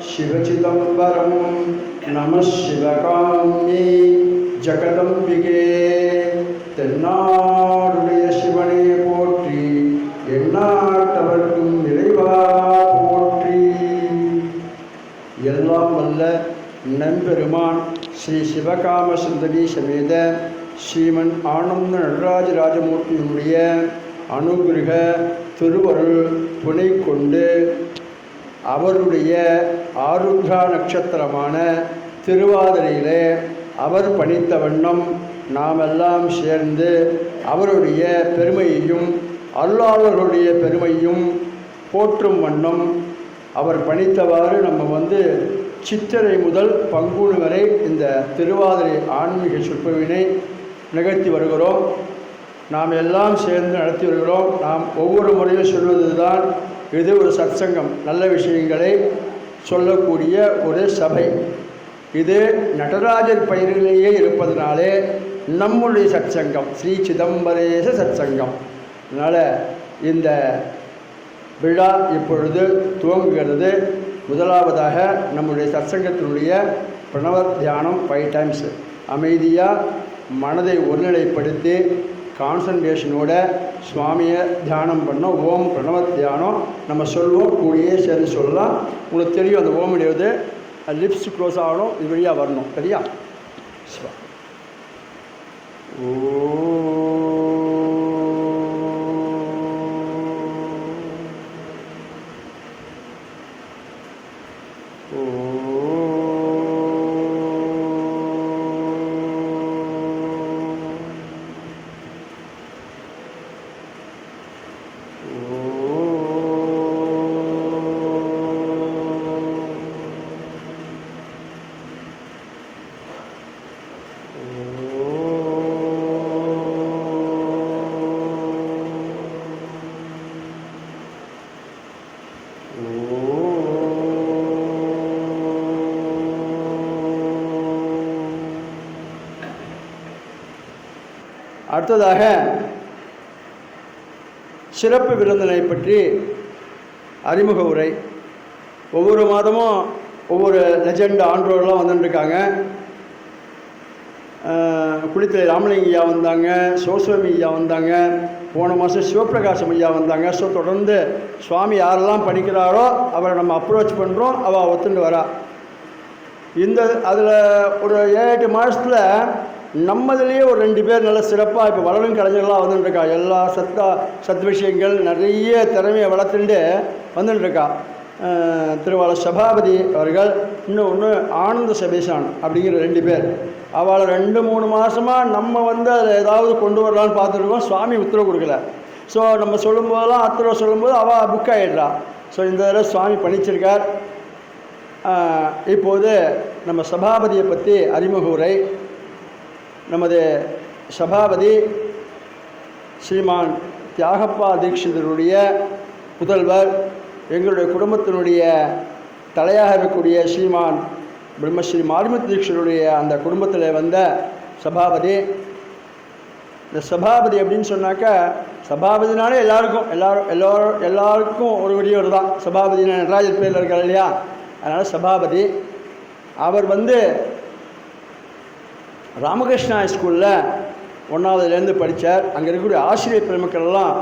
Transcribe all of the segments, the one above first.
शिवचिदम्बरं नमः शिवकाम्ये जगदम्बिके தென்னாடுடைய சிவனே போற்றி, எந்நாட்டவர்க்கும் இறைவா போற்றி. எல்லாம் வல்ல நம்பெருமான் ஸ்ரீ சிவகாம சுந்தரி சமேத ஸ்ரீமன் ஆனந்த நடராஜ ராஜமூர்த்தியினுடைய அனுகிரக திருவருள் துணை கொண்டு அவருடைய ஆருத்ரா நட்சத்திரமான திருவாதிரையிலே அவர் பணித்த வண்ணம் நாமெல்லாம் சேர்ந்து அவருடைய பெருமையையும் அருளாளர்களுடைய பெருமையும் போற்றும் வண்ணம் அவர் பணித்தவாறு நம்ம சித்திரை முதல் பங்குனி வரை இந்த திருவாதிரை ஆன்மீக சொற்பொழிவினை நிகழ்த்தி வருகிறோம். நாம் எல்லாம் சேர்ந்து நடத்தி வருகிறோம். நாம் ஒவ்வொரு முறையும் சொல்வது தான், இது ஒரு சத்சங்கம், நல்ல விஷயங்களை சொல்லக்கூடிய ஒரு சபை. இது நடராஜர் பெயரிலேயே இருப்பதனாலே நம்முடைய சத்சங்கம் ஸ்ரீ சிதம்பரேச சத்சங்கம். அதனால் இந்த விழா இப்பொழுது துவங்குகிறது. முதலாவதாக நம்முடைய சத்சங்கத்தினுடைய பிரணவ தியானம் 5 times அமைதியாக மனதை ஒருநிலைப்படுத்தி கான்சன்ட்ரேஷனோட சுவாமியை தியானம் பண்ணோம். ஓம் பிரணவ தியானம் நம்ம சொல்லுவோம், கூடியே சேர்ந்து சொல்லலாம். உங்களுக்கு தெரியும், அந்த ஓம் இடையாது லிப்ஸ் க்ளோஸ் ஆகணும், இது வழியாக வரணும். சரியா? அடுத்ததாக சிறப்பு விருந்தினை பற்றி அறிமுக உரை. ஒவ்வொரு மாதமும் ஒவ்வொரு லெஜெண்ட் ஆண்டோரெலாம் வந்துட்டுருக்காங்க. குளித்தலை ராமலிங்க ஐயா வந்தாங்க, சோசுவாமி ஐயா வந்தாங்க, போன மாதம் சிவபிரகாசம் ஐயா வந்தாங்க. ஸோ தொடர்ந்து சுவாமி யாரெல்லாம் படிக்கிறாரோ அவரை நம்ம அப்ரோச் பண்ணுறோம், அவள் ஒத்துண்டு வரா. அதில் ஒரு 7-8 மாதத்தில் நம்மதுலேயே ஒரு 2 பேர் நல்ல சிறப்பாக இப்போ வளரும் கலைஞர்களாக வந்துட்டுருக்கா. எல்லா சத் விஷயங்கள் நிறைய திறமையை வளர்த்துட்டு வந்துட்டுருக்கா. திருவாளர் சபாபதி அவர்கள், இன்னொன்று ஆனந்த சபேஷான் அப்படிங்கிற 2 பேர். அவளை 2-3 மாதமாக நம்ம அதில் ஏதாவது கொண்டு வரலான்னு பார்த்துருக்கோம். சுவாமி உத்தரவு கொடுக்கல. ஸோ நம்ம சொல்லும்போதெல்லாம் உத்தரவு சொல்லும்போது அவள் புக் ஆகிடுறா. ஸோ இந்த தடவை சுவாமி பணிச்சிருக்கார். இப்போது நம்ம சபாபதியை பற்றி அறிமுக உரை. நமது சபாபதி ஸ்ரீமான் தியாகப்பா தீட்சிதருடைய புதல்வர், எங்களுடைய குடும்பத்தினுடைய தலையாக இருக்கக்கூடிய ஸ்ரீமான் பிரம்மஸ்ரீ மாரிமுத்து தீட்சிதருடைய அந்த குடும்பத்தில் வந்த சபாபதி. இந்த சபாபதி அப்படின்னு சொன்னாக்கா, சபாபதினாலே எல்லாருக்கும் ஒரு வழியோடு தான். சபாபதினா நடராஜர் பேரில் இருக்கார் இல்லையா, அதனால் சபாபதி. அவர் ராமகிருஷ்ணா ஸ்கூலில் 1வதுலேருந்து படித்தார். அங்கே இருக்கக்கூடிய ஆசிரியர் பெருமக்களெல்லாம்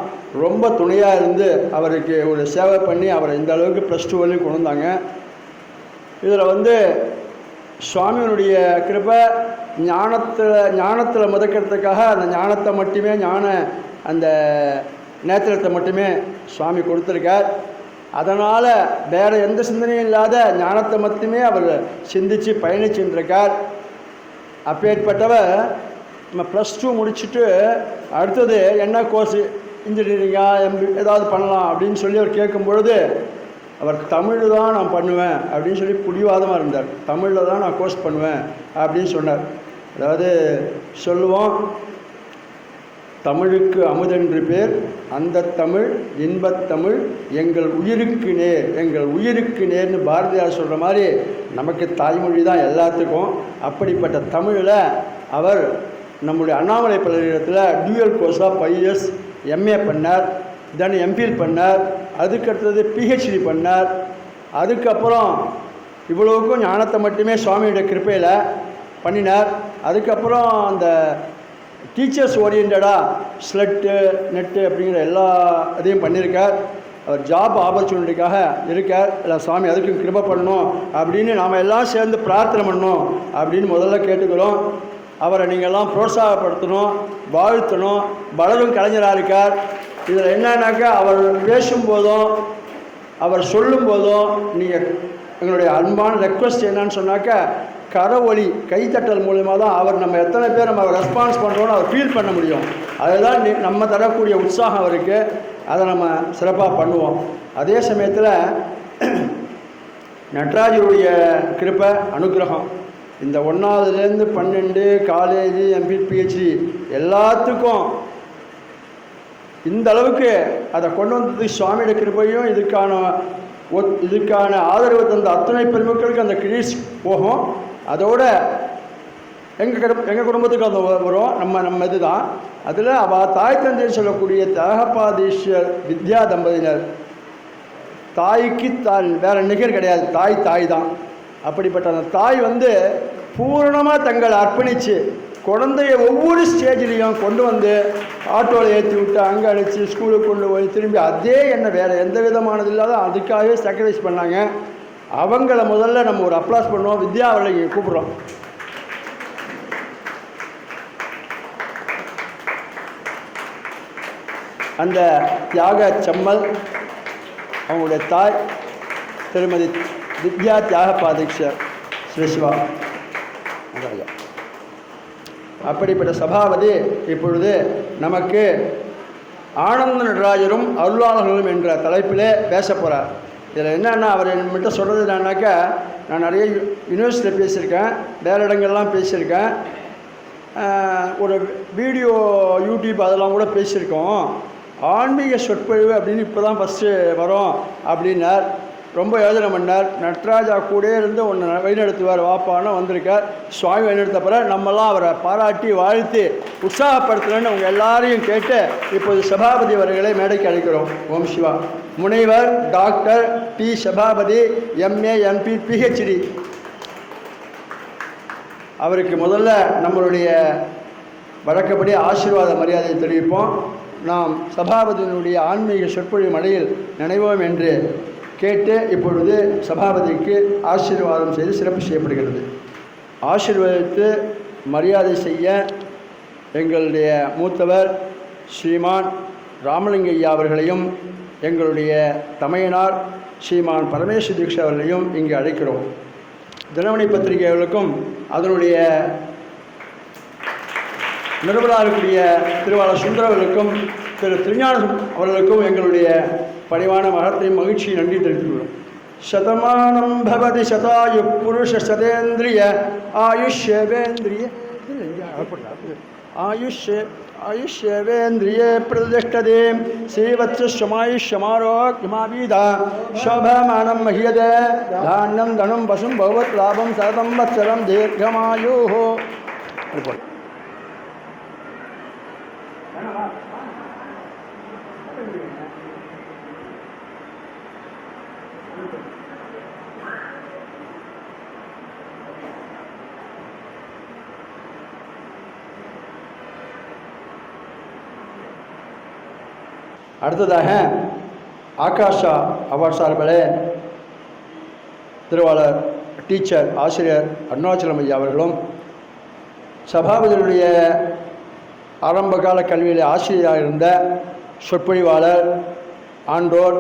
ரொம்ப துணையாக இருந்து அவருக்கு ஒரு சேவை பண்ணி அவரை இந்த அளவுக்கு +2 வரையும் கொண்டு வந்தாங்க. இதில் சுவாமியினுடைய கிருபை ஞானத்தில் முதக்கிறதுக்காக அந்த ஞானத்தை மட்டுமே, அந்த நேத்திரத்தை மட்டுமே சுவாமி கொடுத்துருக்கார். அதனால் வேறு எந்த சிந்தனையும் இல்லாத ஞானத்தை மட்டுமே அவர் சிந்தித்து பயணிச்சுருக்கார். அப்பேற்பட்டவர் நம்ம +2 முடிச்சுட்டு அடுத்தது என்ன கோர்ஸு, இன்ஜினியரிங்கா ஏதாவது பண்ணலாம் அப்படின்னு சொல்லி அவர் கேட்கும் பொழுது, அவர் தமிழ் தான் நான் பண்ணுவேன் அப்படின்னு சொல்லி பிடிவாதமாக இருந்தார். தமிழில் தான் நான் கோர்ஸ் பண்ணுவேன் அப்படின்னு சொன்னார். அதாவது சொல்லுவோம், தமிழுக்கு அமுதென்று பேர், அந்த தமிழ் இன்பத்தமிழ் எங்கள் உயிருக்கு நேர், எங்கள் உயிருக்கு நேர்னு பாரதியார் சொல்கிற மாதிரி நமக்கு தாய்மொழி தான் எல்லாத்துக்கும். அப்படிப்பட்ட தமிழில் அவர் நம்முடைய அண்ணாமலை பல்கலைக்கழகத்தில் டியூயல் கோர்ஸாக 5 years எம்ஏ பண்ணார், தென் எம்பிஎல் பண்ணார், அதுக்கடுத்தது பிஹெச்டி பண்ணார். அதுக்கப்புறம் இவ்வளவுக்கும் ஞானத்தை மட்டுமே சுவாமியோட கிருப்பையில் பண்ணினார். அதுக்கப்புறம் அந்த டீச்சர்ஸ் ஓரியன்டாக ஸ்லெட்டு நெட்டு அப்படிங்கிற எல்லா இதையும் பண்ணியிருக்கார். அவர் ஜாப் ஆப்பர்ச்சுனிட்டிக்காக இருக்கார். இல்லை சுவாமி அதுக்கும் கிருபை பண்ணணும் அப்படின்னு நாம் எல்லாம் சேர்ந்து பிரார்த்தனை பண்ணணும் அப்படின்னு முதல்ல கேட்டுக்கிறோம். அவரை நீங்கள்லாம் புரோத்சாகப்படுத்தணும், வாழ்த்தணும். வளரும் கலைஞராக இருக்கார். இதில் என்னன்னாக்கா அவர் பேசும்போதும் அவர் சொல்லும்போதும் நீங்கள் எங்களுடைய அன்பான ரெக்வஸ்ட் என்னன்னு சொன்னாக்கா, கரவொலி கைத்தட்டல் மூலமாக தான் அவர் நம்ம எத்தனை பேர் நம்ம ரெஸ்பான்ஸ் பண்ணுறோன்னு அவர் ஃபீல் பண்ண முடியும். அதுதான் நம்ம தரக்கூடிய உற்சாகம் அவருக்கு. அதை நம்ம சிறப்பாக பண்ணுவோம். அதே சமயத்தில் நடராஜருடைய கிருபை அனுகிரகம் இந்த 1வதுலேருந்து 12 காலேஜ் எம்பி பிஹெச்டி எல்லாத்துக்கும் இந்த அளவுக்கு அதை கொண்டு வந்தது சுவாமியோட கிருபையும் இதுக்கான ஆதரவு தந்த அத்தனை பெருமக்களுக்கு அந்த கிரீஸ் போகும். அதோட எங்கள் குடும்பத்துக்கு அந்த வரும். நம்ம இது தான். அதில் அவள் தாய் தந்தைன்னு சொல்லக்கூடிய தியாகபாதீஸ்வர் வித்யா தம்பதியினர், தாய்க்கு வேறு நிகர் கிடையாது. தாய் தான். அப்படிப்பட்ட அந்த தாய் பூரணமாக தங்களை அர்ப்பணித்து குழந்தைய ஒவ்வொரு ஸ்டேஜ்லேயும் கொண்டு வந்து ஆட்டோவில் ஏற்றி விட்டு அங்கே அழைச்சி ஸ்கூலுக்கு கொண்டு போய் திரும்பி அதே என்ன வேறு எந்த விதமானது இல்லாத அதுக்காகவே சாக்ரிஃபைஸ் பண்ணாங்க. அவங்கள முதல்ல நம்ம ஒரு அப்ளாஸ் பண்ணுவோம். வித்யா அவளை இங்கே கூப்பிட்றோம். அந்த தியாக செம்மல் அவங்களுடைய தாய் திருமதி வித்யா தியாகபாதீஸ்வர் ஸ்ரீசிவா. அப்படிப்பட்ட சபாபதி இப்பொழுது நமக்கு ஆனந்த நடராஜரும் அருளாளர்களும் என்ற தலைப்பிலே பேச போகிறார். இதில் என்னென்னா அவர் என்கிட்ட சொல்கிறது என்னன்னாக்கா, நான் நிறைய யூனிவர்சிட்டியில் பேசியிருக்கேன், வேறு இடங்கள்லாம் பேசியிருக்கேன், ஒரு வீடியோ யூடியூப் அதெல்லாம் கூட பேசியிருக்கோம். ஆன்மீக சொற்பொழிவு அப்படின்னு இப்போ தான் ஃபஸ்ட்டு வரும் அப்படின்னார். ரொம்ப யோஜனை பண்ணார். நடராஜா கூட இருந்து ஒன்று வழிநடத்துவார் வாப்பான்னு வந்திருக்கார். சுவாமி வழிநடத்த பிறகு நம்மலாம் அவரை பாராட்டி வாழ்த்து உற்சாகப்படுத்தணுன்னு அவங்க எல்லாரையும் கேட்டு இப்போது சபாபதி அவர்களை மேடைக்கு அழைக்கிறோம். ஓம் சிவா. முனைவர் doctor T Sabapathi, MA MP PhD. அவருக்கு முதல்ல நம்மளுடைய வழக்கப்படி ஆசீர்வாத மரியாதையை தெரிவிப்போம். நாம் சபாபதியினுடைய ஆன்மீக சொற்பொழிவு மலையில் நினைவோம் என்று கேட்டு இப்பொழுது சபாபதிக்கு ஆசீர்வாதம் செய்து சிறப்பு செய்யப்படுகிறது. ஆசீர்வாதித்து மரியாதை செய்ய எங்களுடைய மூத்தவர் ஸ்ரீமான் ராமலிங்க ஐயா அவர்களையும் எங்களுடைய தமையனார் ஸ்ரீமான் பரமேஸ்வர தீட்சை அவர்களையும் இங்கு அழைக்கிறோம். தினமணி பத்திரிகைகளுக்கும் அதனுடைய நிருபராக இருக்கக்கூடிய திருவாளர் சுந்தரவர்களுக்கும் திரு திருஞான அவர்களுக்கும் எங்களுடைய பணிவான மகத்தையும் மகிழ்ச்சி நன்றி தெரிவித்துள்ளோம். சதமானம் பவதி சதாயு புருஷ சதேந்திரிய ஆயுஷ்யவேந்திரிய ஆயுஷ்யவேந்திரியே பிரதிஷ்டதே ஸ்ரீவத்ஸமாயுஷ்யமாரோக்யமாவீதா சோபமானம் மஹியதே தானியம் தனம் பசும் பகவத் லாபம் சதம் வத்சரம் தீர்க்கமாயு. அடுத்ததாக ஆகாஷா அவார்ட் சார்பில் திருவாளர் டீச்சர் ஆசிரியர் அருணாச்சலம் ஐயா அவர்களும் சபாபதியுடைய ஆரம்பகால கல்வியில் ஆசிரியராக இருந்த சொற்பொழிவாளர் ஆண்டோர்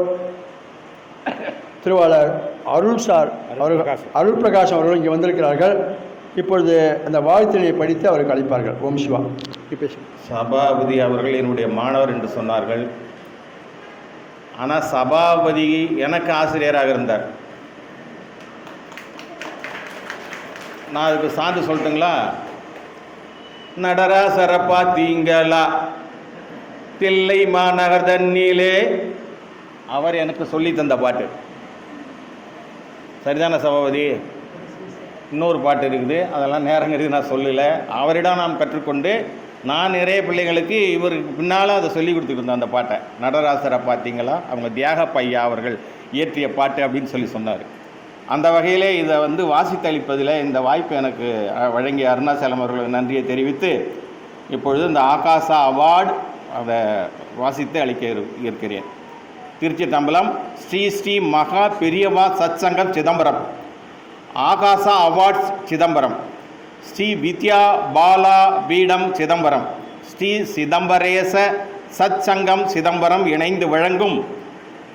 திருவாளர் அருள் பிரகாஷ் அவர்களும் இங்கே வந்திருக்கிறார்கள். இப்பொழுது அந்த வாழ்த்தினை படித்து அவருக்கு அளிப்பார்கள். ஓம் சிவா. சபாபதி அவர்கள் என்னுடைய மாணவர் என்று சொன்னார்கள். ஆனால் சபாபதி எனக்கு ஆசிரியராக இருந்தார். நான் அதுக்கு சான்று சொல்லட்டுங்களா? நடராசரை பார்த்தீங்களா தில்லை மாநகர் தண்ணியிலே அவர் எனக்கு சொல்லி தந்த பாட்டு. சரிதான சபாபதி? இன்னொரு பாட்டு இருக்குது, அதெல்லாம் நேரங்கிறது நான் சொல்லலை. அவரிடம் நாம் கற்றுக்கொண்டு நான் நிறைய பிள்ளைங்களுக்கு இவருக்கு பின்னால் அதை சொல்லி கொடுத்துட்டு இருந்தேன். அந்த பாட்டை நடராசரை பார்த்தீங்களா, அவங்க தியாகப்பையா அவர்கள் இயற்றிய பாட்டு அப்படின்னு சொல்லி சொன்னார். அந்த வகையிலே இதை வாசித்தளிப்பதில் இந்த வாய்ப்பு எனக்கு வழங்கிய அருணாச்சலம் அவர்களுக்கு நன்றியை தெரிவித்து, இப்பொழுது இந்த ஆகாசா அவார்டு அதை வாசித்து அளிக்க இருக்கிறேன். திருச்சி தம்பலம் ஸ்ரீ ஸ்ரீ மகா பெரியவா சத்சங்கம் சிதம்பரம், ஆகாசா அவார்ட்ஸ் சிதம்பரம், ஸ்ரீ வித்யா பாலா பீடம் சிதம்பரம், ஸ்ரீ சிதம்பரேச சத்சங்கம் சிதம்பரம் இணைந்து வழங்கும்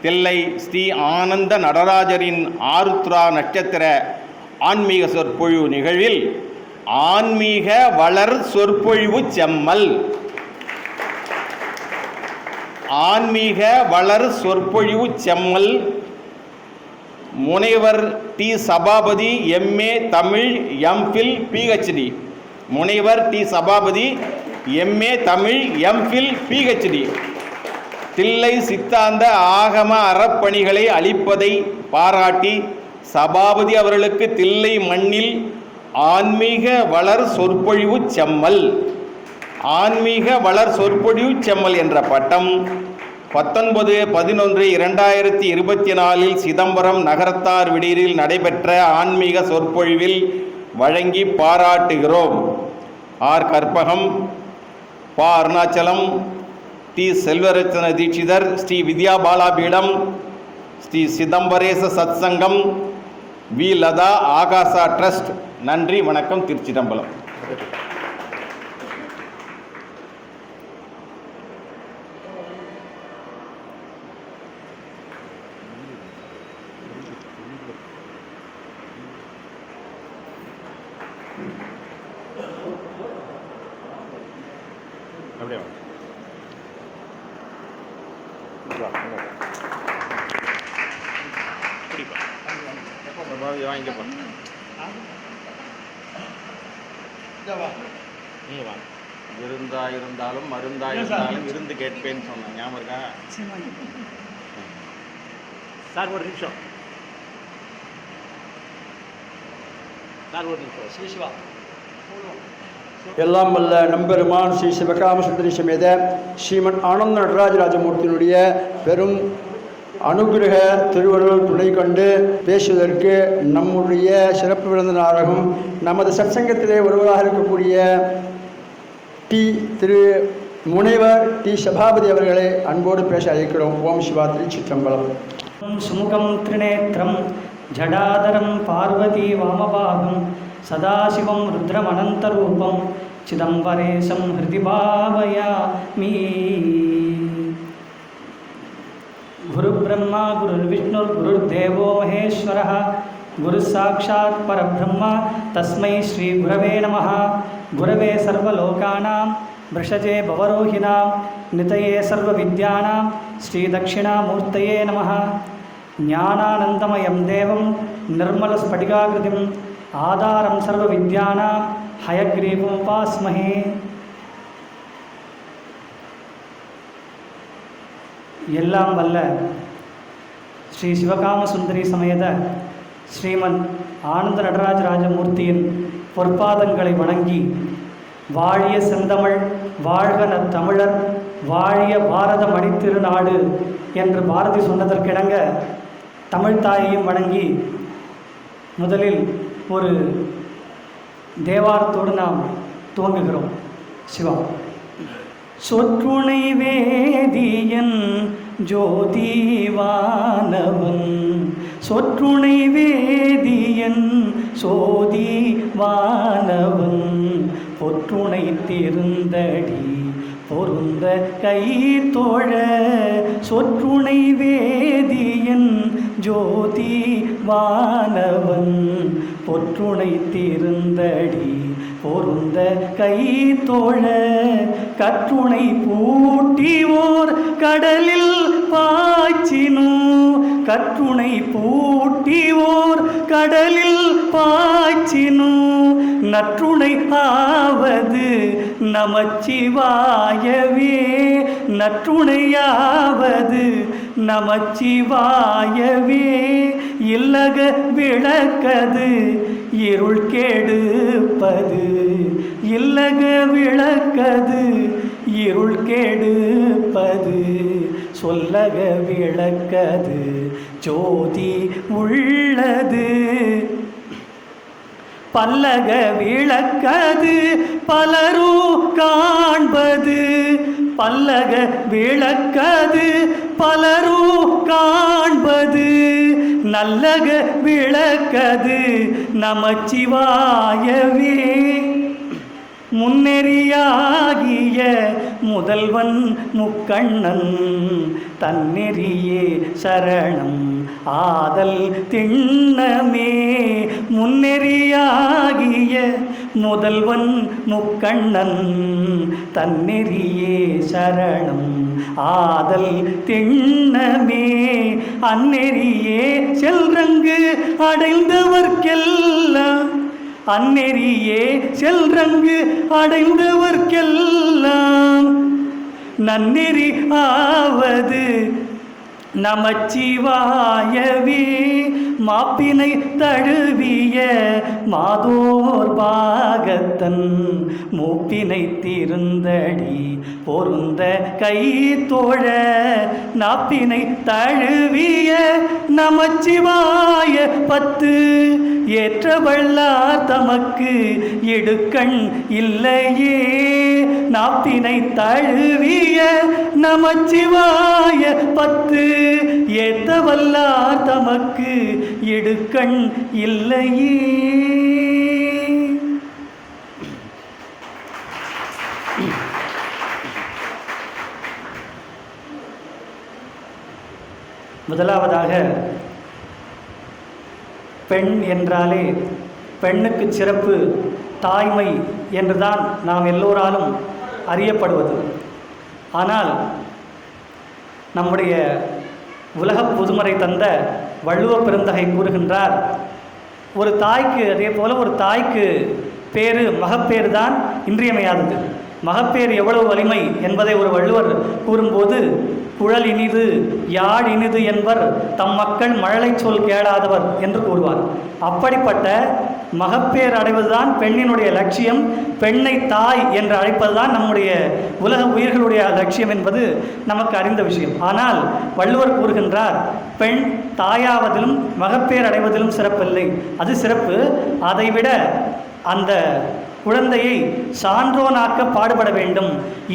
தில்லை ஸ்ரீ ஆனந்த நடராஜரின் ஆருத்ரா நட்சத்திர ஆன்மீக சொற்பொழிவு நிகழ்வில் ஆன்மீக வளர் சொற்பொழிவு செம்மல், ஆன்மீக வளர் சொற்பொழிவு செம்மல் முனைவர் D Sabapathi MA Tamil MPhil PhD, முனைவர் D Sabapathi MA Tamil MPhil PhD. Thillai சித்தாந்த ஆகம அறப்பணிகளை அளிப்பதை பாராட்டி சபாபதி அவர்களுக்கு தில்லை மண்ணில் ஆன்மீக வளர் சொற்பொழிவு செம்மல், ஆன்மீக வளர் சொற்பொழிவு செம்மல் என்ற பட்டம் 19/11/2024 சிதம்பரம் நகரத்தார் விடியலில் நடைபெற்ற ஆன்மீக சொற்பொழிவில் வழங்கி பாராட்டுகிறோம். ஆர் கற்பகம், பா அருணாச்சலம், டி செல்வரத்ன தீட்சிதர், ஸ்ரீ வித்யா பாலாபீடம், ஸ்ரீ சிதம்பரேச சத்சங்கம், வி லதா, ஆகாசா ட்ரஸ்ட். நன்றி, வணக்கம். திருச்சிதம்பலம். அப்படியே வாங்கிக்கப்பா. விருந்தாயிருந்தாலும் மருந்தாயிருந்தாலும் இருந்து கேட்பேன்னு சொன்னேன், ஞாபகம் இருக்கா சார்? ஒரு நிமிஷம் சார், ஒரு நிமிஷம். சிவா எல்லாம் வல்ல நம்பெருமான் ஸ்ரீ சிவகாம சுந்தரி சமேத ஸ்ரீமன் ஆனந்த நடராஜராஜமூர்த்தியினுடைய பெரும் அனுகிரக திருவருள் துணை கொண்டு பேசுவதற்கு நம்முடைய சிறப்பு விருந்தினராகும் நமது சத்சங்கத்திலே ஒருவராக இருக்கக்கூடிய திரு முனைவர் டி சபாபதி அவர்களை அன்போடு பேச அழைக்கிறோம். ஓம் சிவா. திருச்சிற்றம்பலம். சுமுகம் திரிநேத்திரம் ஜடாதரம் பார்வதி வாமபாகம் சதாசிவம் ருத்ரமனந்தரூபம் சிதம்பரேசம் ஹிருதி பாவயாமி. குரு பிரம்மா குருர்விஷ்ணுர் குருர்தேவோ மகேஸ்வரः குரு சாட்சாத் பரபிரம்ம தஸ்மை ஸ்ரீ குரவே நமः. குரவே சர்வலோகானாம் வ்ருஷஜே பவரோஹிணாம் நிதயே சர்வவித்யானாம் ஸ்ரீ தட்சிணாமூர்த்தயே நமः. ஞானானந்தமயம் தேவம் நிர்மலஸ்படிகாகிருதிம் ஆதாரம் சர்வவித்யானாம் ஹயக்ரீவம் உபாஸ்மஹே. எல்லாம் வல்ல ஸ்ரீ சிவகாம சுந்தரி சமேத ஸ்ரீமன் ஆனந்த நடராஜராஜமூர்த்தியின் பொற்பாதங்களை வணங்கி வாழிய செந்தமிழ் வாழ்க நத்தமிழர் வாழிய பாரத மணித்திருநாடு என்று பாரதி சொன்னதற்கிணங்க தமிழ்த்தாயையும் வணங்கி முதலில் ஒரு தேவாரத்தோடு நாம் துவங்குகிறோம். சிவா. சொற்றுணை வேதியன் ஜோதிவானவன், சொற்றுணை வேதியன் சோதிவானவன், பொற்றுணை திருந்தடி பொருந்த கை தோழ, சொற்றுணை வேதியன் ஜோதிவானவன், பொற்றுணை திருந்தடி பொருந்த கை தோழ, கற்றுணை பூட்டிவோர் கடலில் பாய்ச்சினு, கற்றுணை பூட்டிவோர் கடலில் பாய்ச்சினு, நற்றுணை ஆவது நமச்சிவாயவே, நற்றுணையாவது நமச்சிவாயவே. இல்லக விளக்கது இருள் கெடுப்பது, இல்லக விளக்கது இருள் கெடுப்பது, சொல்லக விளக்கது ஜோதி உள்ளது. பல்லக விளக்கது பலரு காண்பது, பல்லக விளக்கது பலரு காண்பது, நல்லக விளக்கது நமச்சிவாயவே. முன்னெறியாகிய முதல்வன் முக்கண்ணன் தன்னெறியே சரணம் ஆதல் திண்ணமே. முன்னெறியாகிய முதல்வன் முக்கண்ணன் தன்னெறியே சரணம் ஆதல் திண்ணமே. அந்நெறியே செல்ரங்கு அடைந்தவர்க்கெல்லாம், அந்நெறியே செல்ரங்கு அடைந்தவர்க்கெல்லாம் நன்னெறி ஆவது நமச்சிவாயவே. மாப்பினை தழுவிய மாதோர் பாகத்தன் மூப்பினை திருந்தடி பொருந்த கை தோழ, நாப்பினை தழுவிய நமச்சிவாய 10 ஏற்றவள்ளார் தமக்கு இடுக்கண் இல்லையே. நாப்பினை தழுவிய நமச்சிவாய 10 ஏற்றவல்லார் தமக்கு இடுக்கண் இல்லையே. முதலாவதாக, பெண் என்றாலே பெண்ணுக்கு சிறப்பு தாய்மை என்றுதான் நாம் எல்லோராலும் அறியப்படுவது. ஆனால் நம்முடைய உலக பொதுமறை தந்த வள்ளுவ பெருந்தகை கூறுகின்றார், ஒரு தாய்க்கு, அதே போல் ஒரு தாய்க்கு பேரு மகப்பேறு தான் இன்றியமையாதது. மகப்பேறு எவ்வளவு வலிமை என்பதை ஒரு வள்ளுவர் கூறும்போது, குழல் இனிது யாழ் இனிது என்பர் தம் மக்கள் மழலை சொல் கேளாதவர் என்று கூறுவார். அப்படிப்பட்ட மகப்பேறு அடைவதுதான் பெண்ணினுடைய லட்சியம். பெண்ணை தாய் என்று அழைப்பதுதான் நம்முடைய உலக உயிர்களுடைய லட்சியம் என்பது நமக்கு அறிந்த விஷயம். ஆனால் வள்ளுவர் கூறுகின்றார், பெண் தாயாவதிலும் மகப்பேறு அடைவதிலும் சிறப்பில்லை, அது சிறப்பு. அதைவிட அந்த குழந்தையை சான்றோனாக்க பாடுபட வேண்டும்.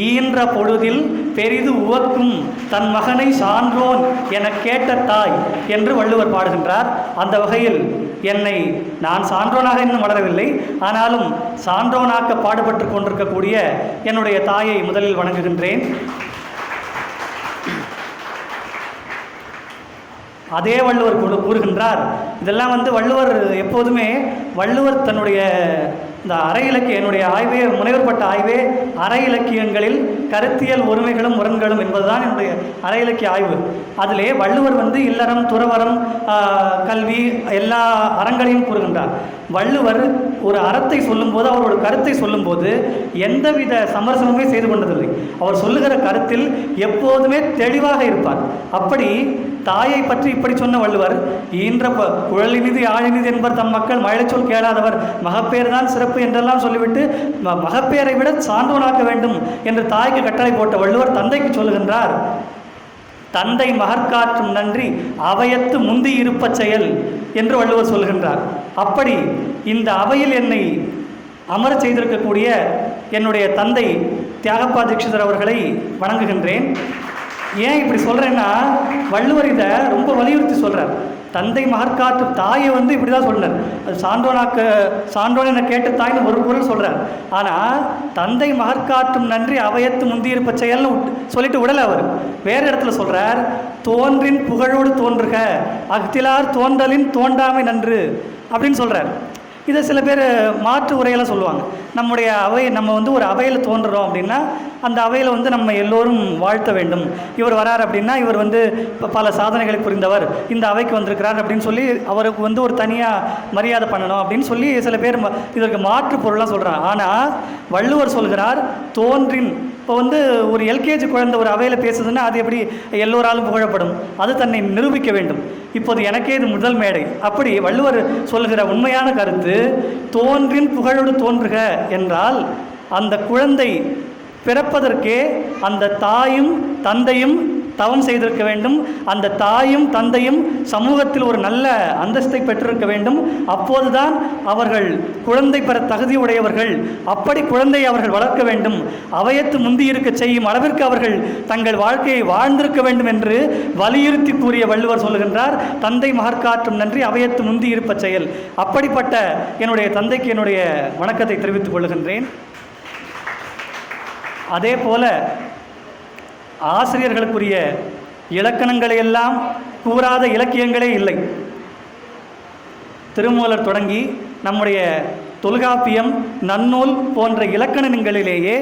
ஈன்ற பொழுதில் பெரிது உவக்கும் தன் மகனை சான்றோன் என கேட்ட தாய் என்று வள்ளுவர் பாடுகின்றார். அந்த வகையில் நான் சான்றோனாக இன்னும் வளரவில்லை, ஆனாலும் சான்றோனாக்க பாடுபட்டு கொண்டிருக்கக்கூடிய என்னுடைய தாயை முதலில் வணங்குகின்றேன். அதே வள்ளுவர் கூறுகின்றார், இதெல்லாம் வள்ளுவர் எப்போதுமே வள்ளுவர் தன்னுடைய இந்த அரை இலக்கிய, என்னுடைய ஆய்வே, முனைவர்பட்ட ஆய்வே அரை இலக்கியங்களில் கருத்தியல் ஒருமைகளும் முரண்களும் என்பதுதான் என்னுடைய அரை இலக்கிய ஆய்வு. அதிலே வள்ளுவர் இல்லறம், துறவரம், கல்வி எல்லா அறங்களையும் கூறுகின்றார். வள்ளுவர் ஒரு அறத்தை சொல்லும்போது, அவர் ஒரு கருத்தை சொல்லும்போது எந்தவித சமரசமுமே செய்து கொண்டதில்லை. அவர் சொல்லுகிற கருத்தில் எப்போதுமே தெளிவாக இருப்பார். அப்படி தாயை பற்றி இப்படி சொன்ன வள்ளுவர், ஈன்ற குழலினிது யாழினிது என்பர் தம் மக்கள் மழலை சொல் கேளாதவர், மகப்பேறு தான் சிறப்பு என்றெல்லாம் சொல்லிவிட்டு மகப்பேரை விட சான்றோனாக்க வேண்டும் என்று தாய்க்கு கட்டளை போட்ட வள்ளுவர் தந்தைக்கு சொல்லுகின்றார், தந்தை மகற்காற்றும் நன்றி அவையத்து முந்தி இருப்ப செயல் என்று வள்ளுவர் சொல்கின்றார். அப்படி இந்த அவையில் என்னை அமர செய்திருக்கக்கூடிய என்னுடைய தந்தை தியாகப்பா தீட்சிதர் அவர்களை வணங்குகின்றேன். ஏன் இப்படி சொல்கிறேன்னா, வள்ளுவர் இதை ரொம்ப வலியுறுத்தி சொல்கிறார். தந்தை மகற்காற்று தாயை இப்படி தான் சொன்னார். அது சான்றோன் என கேட்ட தாய்னு ஒரு பொருள் சொல்கிறார். ஆனால் தந்தை மகற்காற்றும் நன்றி அவையத்து முந்தியிருப்ப செயல்னு சொல்லிட்டு விடலை. அவர் வேறு இடத்துல சொல்கிறார், தோன்றின் புகழோடு தோன்றுக அகத்திலார் தோன்றலின் தோண்டாமை நன்று அப்படின்னு சொல்கிறார். இதை சில பேர் மாற்று உரையெல்லாம் சொல்லுவாங்க. நம்முடைய நம்ம ஒரு அவையில் தோன்றுறோம் அப்படின்னா அந்த அவையில் நம்ம எல்லோரும் வாழ்த்த வேண்டும். இவர் வரார் அப்படின்னா இவர் பல சாதனைகளை புரிந்தவர், இந்த அவைக்கு வந்திருக்கிறார் அப்படின்னு சொல்லி அவருக்கு ஒரு தனியாக மரியாதை பண்ணணும் அப்படின்னு சொல்லி சில பேர் இதற்கு மாற்று பொருளாக சொல்கிறாங்க. ஆனால் வள்ளுவர் சொல்கிறார், தோன்றின் இப்போ வந்து ஒரு எல்கேஜி குழந்தை ஒரு அவையில் பேசுதுன்னா அது எப்படி எல்லோராலும் புகழப்படும்? அது தன்னை நிரூபிக்க வேண்டும். இப்போது எனக்கே இது முதல் மேடை. அப்படி வள்ளுவர் சொல்கிற உண்மையான கருத்து, தோன்றின் புகழோடு தோன்றுக என்றால் அந்த குழந்தை பிறப்பதற்கே அந்த தாயும் தந்தையும் தவம் செய்திருக்க வேண்டும். அந்த தாயும் தந்தையும் சமூகத்தில் ஒரு நல்ல அந்தஸ்தை பெற்றிருக்க வேண்டும். அப்போதுதான் அவர்கள் குழந்தை பெற தகுதி உடையவர்கள். அப்படி குழந்தையை அவர்கள் வளர்க்க வேண்டும். அவையத்து முந்தி இருக்க செய்யும் அளவிற்கு அவர்கள் தங்கள் வாழ்க்கையை வாழ்ந்திருக்க வேண்டும் என்று வலியுறுத்தி கூறிய வள்ளுவர் சொல்லுகின்றார், தந்தை மகற்காற்றும் நன்றி அவையத்து முந்தி இருப்ப செயல். அப்படிப்பட்ட என்னுடைய தந்தைக்கு என்னுடைய வணக்கத்தை தெரிவித்துக் கொள்கின்றேன். அதே போல ஆசிரியர்களுக்குரிய இலக்கணங்களையெல்லாம் கூறாத இலக்கியங்களே இல்லை. திருமூலர் தொடங்கி நம்முடைய தொல்காப்பியம், நன்னூல் போன்ற இலக்கணங்களிலேயே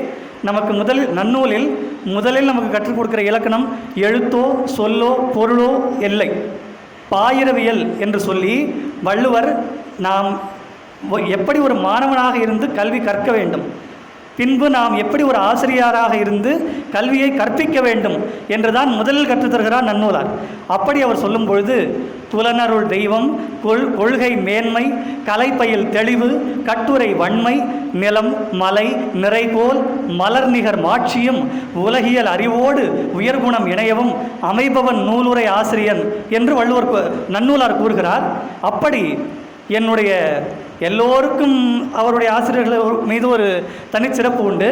நமக்கு முதலில் நமக்கு கற்றுக் கொடுக்கிற இலக்கணம் எழுத்தோ சொல்லோ பொருளோ இல்லை, பாயிரவியல் என்று சொல்லி வள்ளுவர் நாம் எப்படி ஒரு மாணவனாக இருந்து கல்வி கற்க வேண்டும், பின்பு நாம் எப்படி ஒரு ஆசிரியராக இருந்து கல்வியை கற்பிக்க வேண்டும் என்றுதான் முதலில் கற்றுத்தருகிறார் நன்னூலார். அப்படி அவர் சொல்லும் பொழுது, புலனருள் தெய்வம், கொள்கை மேன்மை, கலைப்பயில் தெளிவு, கட்டுரை வன்மை, நிலம் மலை நிறைபோல் மலர்நிகர் மாட்சியும், உலகியல் அறிவோடு உயர்குணம் இணையவும் அமைபவன் நூலுரை ஆசிரியன் என்று நன்னூலார் கூறுகிறார். அப்படி என்னுடைய எல்லோருக்கும் அவருடைய ஆசிரியர்கள் மீது ஒரு தனிச்சிறப்பு உண்டு.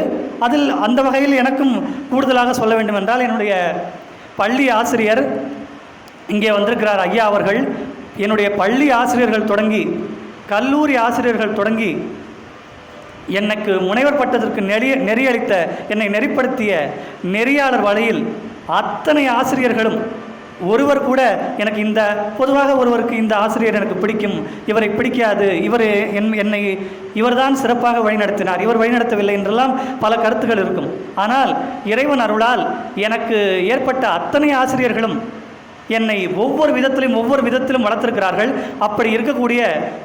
அதில் அந்த வகையில் எனக்கும் கூடுதலாக சொல்ல வேண்டும் என்றால், என்னுடைய பள்ளி ஆசிரியர் இங்கே வந்திருக்கிறார் ஐயா அவர்கள். என்னுடைய பள்ளி ஆசிரியர்கள் தொடங்கி கல்லூரி ஆசிரியர்கள் தொடங்கி எனக்கு முனைவர் பட்டத்திற்கு நெறியளித்த, என்னை நெறிப்படுத்திய நெறியாளர் வழியில் அத்தனை ஆசிரியர்களும் ஒருவர் கூட எனக்கு பொதுவாக ஒருவருக்கு இந்த ஆசிரியர் எனக்கு பிடிக்கும், இவரை பிடிக்காது, இவர்தான் சிறப்பாக வழிநடத்தினார், இவர் வழிநடத்தவில்லை என்றெல்லாம் பல கருத்துக்கள் இருக்கும். ஆனால் இறைவன் அருளால் எனக்கு ஏற்பட்ட அத்தனை ஆசிரியர்களும் என்னை ஒவ்வொரு விதத்திலும் வளர்த்திருக்கிறார்கள். அப்படி இருக்கக்கூடிய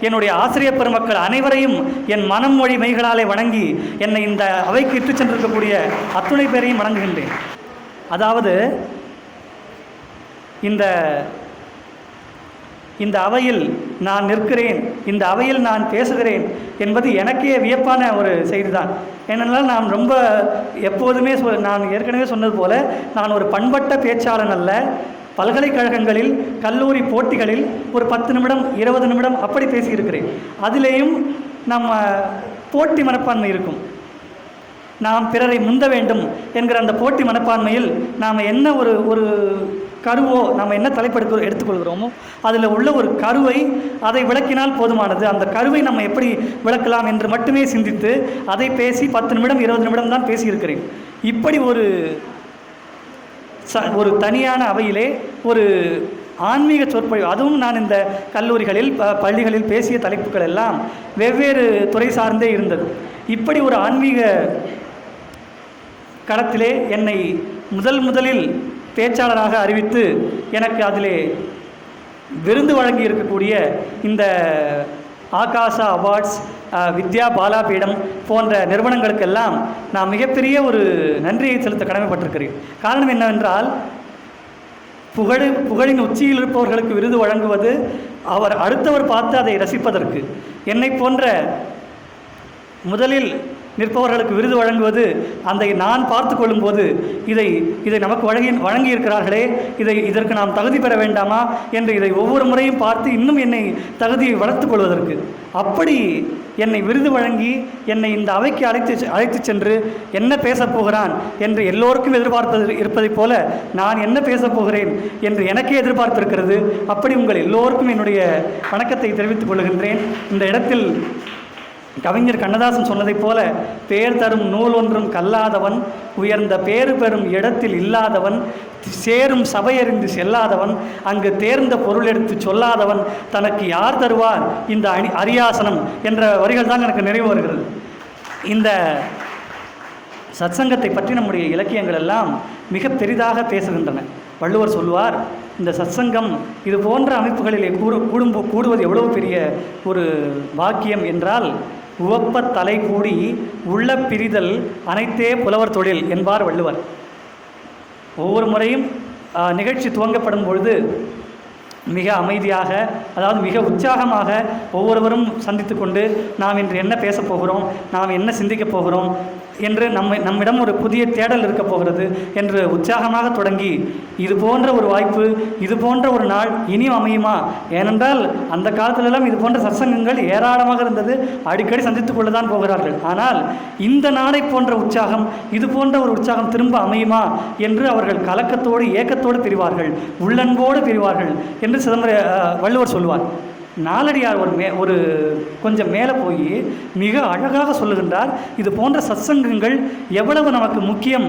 என்னுடைய ஆசிரியர் பெருமக்கள் அனைவரையும் என் மனம் மொழி மெய்களாலே வணங்கி என்னை இந்த அவைக்கு இட்டுச் சென்றிருக்கக்கூடிய அத்துணை பேரையும் வணங்குகின்றேன். அதாவது இந்த அவையில் நான் நிற்கிறேன், இந்த அவையில் நான் பேசுகிறேன் என்பது எனக்கே வியப்பான ஒரு செய்திதான். ஏனென்றால் நான் ரொம்ப எப்போதுமே நான் ஏற்கனவே சொன்னது போல நான் ஒரு பண்பட்ட பேச்சாளன் அல்ல. பல்கலைக்கழகங்களில் கல்லூரி போட்டிகளில் ஒரு 10 நிமிடம் 20 நிமிடம் அப்படி பேசியிருக்கிறேன். அதிலேயும் நம்ம போட்டி மனப்பான்மை இருக்கும். நாம் பிறரை முந்த வேண்டும் என்கிற அந்த போட்டி மனப்பான்மையில் நாம் என்ன ஒரு கருவோ, நாம் என்ன தலைப்பு எடுத்துக்கொள்கிறோமோ அதில் உள்ள ஒரு கருவை அதை விளக்கினால் போதுமானது. அந்த கருவை நம்ம எப்படி விளக்கலாம் என்று மட்டுமே சிந்தித்து அதை பேசி 10 நிமிடம் 20 நிமிடம் தான் பேசியிருக்கிறேன். இப்படி ஒரு தனியான அவையிலே ஒரு ஆன்மீக சொற்பொழிவு, அதுவும் நான் இந்த கல்லூரிகளில் பள்ளிகளில் பேசிய தலைப்புகள் எல்லாம் வெவ்வேறு துறை சார்ந்தே இருந்தது. இப்படி ஒரு ஆன்மீக களத்திலே என்னை முதலில் பேச்சாளராக அறிவித்து எனக்கு அதிலே விருது வழங்கி இருக்கக்கூடிய இந்த ஆகாசா அவார்ட்ஸ், வித்யா பாலாபீடம் போன்ற நிறுவனங்களுக்கெல்லாம் நான் மிகப்பெரிய ஒரு நன்றியை செலுத்த கடமைப்பட்டிருக்கிறேன். காரணம் என்னவென்றால், புகழின் உச்சியில் இருப்பவர்களுக்கு விருது வழங்குவது அடுத்தவர் பார்த்து அதை ரசிப்பதற்கு, என்னை போன்ற முதலில் நிற்பவர்களுக்கு விருது வழங்குவது நான் பார்த்து கொள்ளும்போது இதை நமக்கு வழங்கி இருக்கிறார்களே, இதற்கு நாம் தகுதி பெற வேண்டாமா என்று இதை ஒவ்வொரு முறையும் பார்த்து இன்னும் என்னை தகுதியை வளர்த்து கொள்வதற்கு, அப்படி என்னை விருது வழங்கி என்னை இந்த அவைக்கு அழைத்து சென்று என்ன பேசப் போகிறான் என்று எல்லோருக்கும் இருப்பதைப் போல நான் என்ன பேசப் போகிறேன் என்று எனக்கே எதிர்பார்த்திருக்கிறது. அப்படி உங்கள் எல்லோருக்கும் என்னுடைய வணக்கத்தை தெரிவித்துக் கொள்கின்றேன். இந்த இடத்தில் கவிஞர் கண்ணதாசன் சொன்னதைப் போல, பேர் தரும் நூல் ஒன்றும் கல்லாதவன், உயர்ந்த பேறு பெறும் இடத்தில் இல்லாதவன், சேரும் சபையறிந்து செல்லாதவன், அங்கு தேர்ந்த பொருள் எடுத்து சொல்லாதவன், தனக்கு யார் தருவார் இந்த அரியாசனம் என்ற வரிகள் தான் எனக்கு நினைவு வருகிறது. இந்த சத்சங்கத்தை பற்றி நம்முடைய இலக்கியங்கள் எல்லாம் மிக பெரிதாக பேசுகின்றன. வள்ளுவர் சொல்வார், இந்த சத்சங்கம் இது போன்ற அமைப்புகளிலே கூடுவது எவ்வளவு பெரிய ஒரு வாக்கியம் என்றால், உவப்ப தலை கூடி உள்ள பிரிதல் அனைத்தே புலவர் தொழில் என்பார் வள்ளுவர். ஒவ்வொரு முறையும் நிகழ்ச்சி துவங்கப்படும் பொழுது மிக அமைதியாக, அதாவது மிக உற்சாகமாக ஒவ்வொருவரும் சந்தித்து கொண்டு நாம் இன்று என்ன பேசப் போகிறோம், நாம் என்ன சிந்திக்கப் போகிறோம் என்று நம்மிடம் ஒரு புதிய தேடல் இருக்க போகிறது என்று உற்சாகமாக தொடங்கி, இது போன்ற ஒரு வாய்ப்பு, இது போன்ற ஒரு நாள் இனியும் அமையுமா? ஏனென்றால் அந்த காலத்திலெல்லாம் இது போன்ற சத்சங்கங்கள் ஏராளமாக இருந்தது, அடிக்கடி சந்தித்து கொண்டு தான் போகிறார்கள். ஆனால் இந்த நாளை போன்ற உற்சாகம், இது போன்ற ஒரு உற்சாகம் திரும்ப அமையுமா என்று அவர்கள் கலக்கத்தோடு ஏக்கத்தோடு பிரிவார்கள், உள்ளன்போடு பிரிவார்கள் என்று வள்ளுவர் சொல்லுவார். நாலடியார் ஒரு கொஞ்சம் மேலே போய் மிக அழகாக சொல்லுகின்றார், இது போன்ற சத்சங்கங்கள் எவ்வளவு நமக்கு முக்கியம்.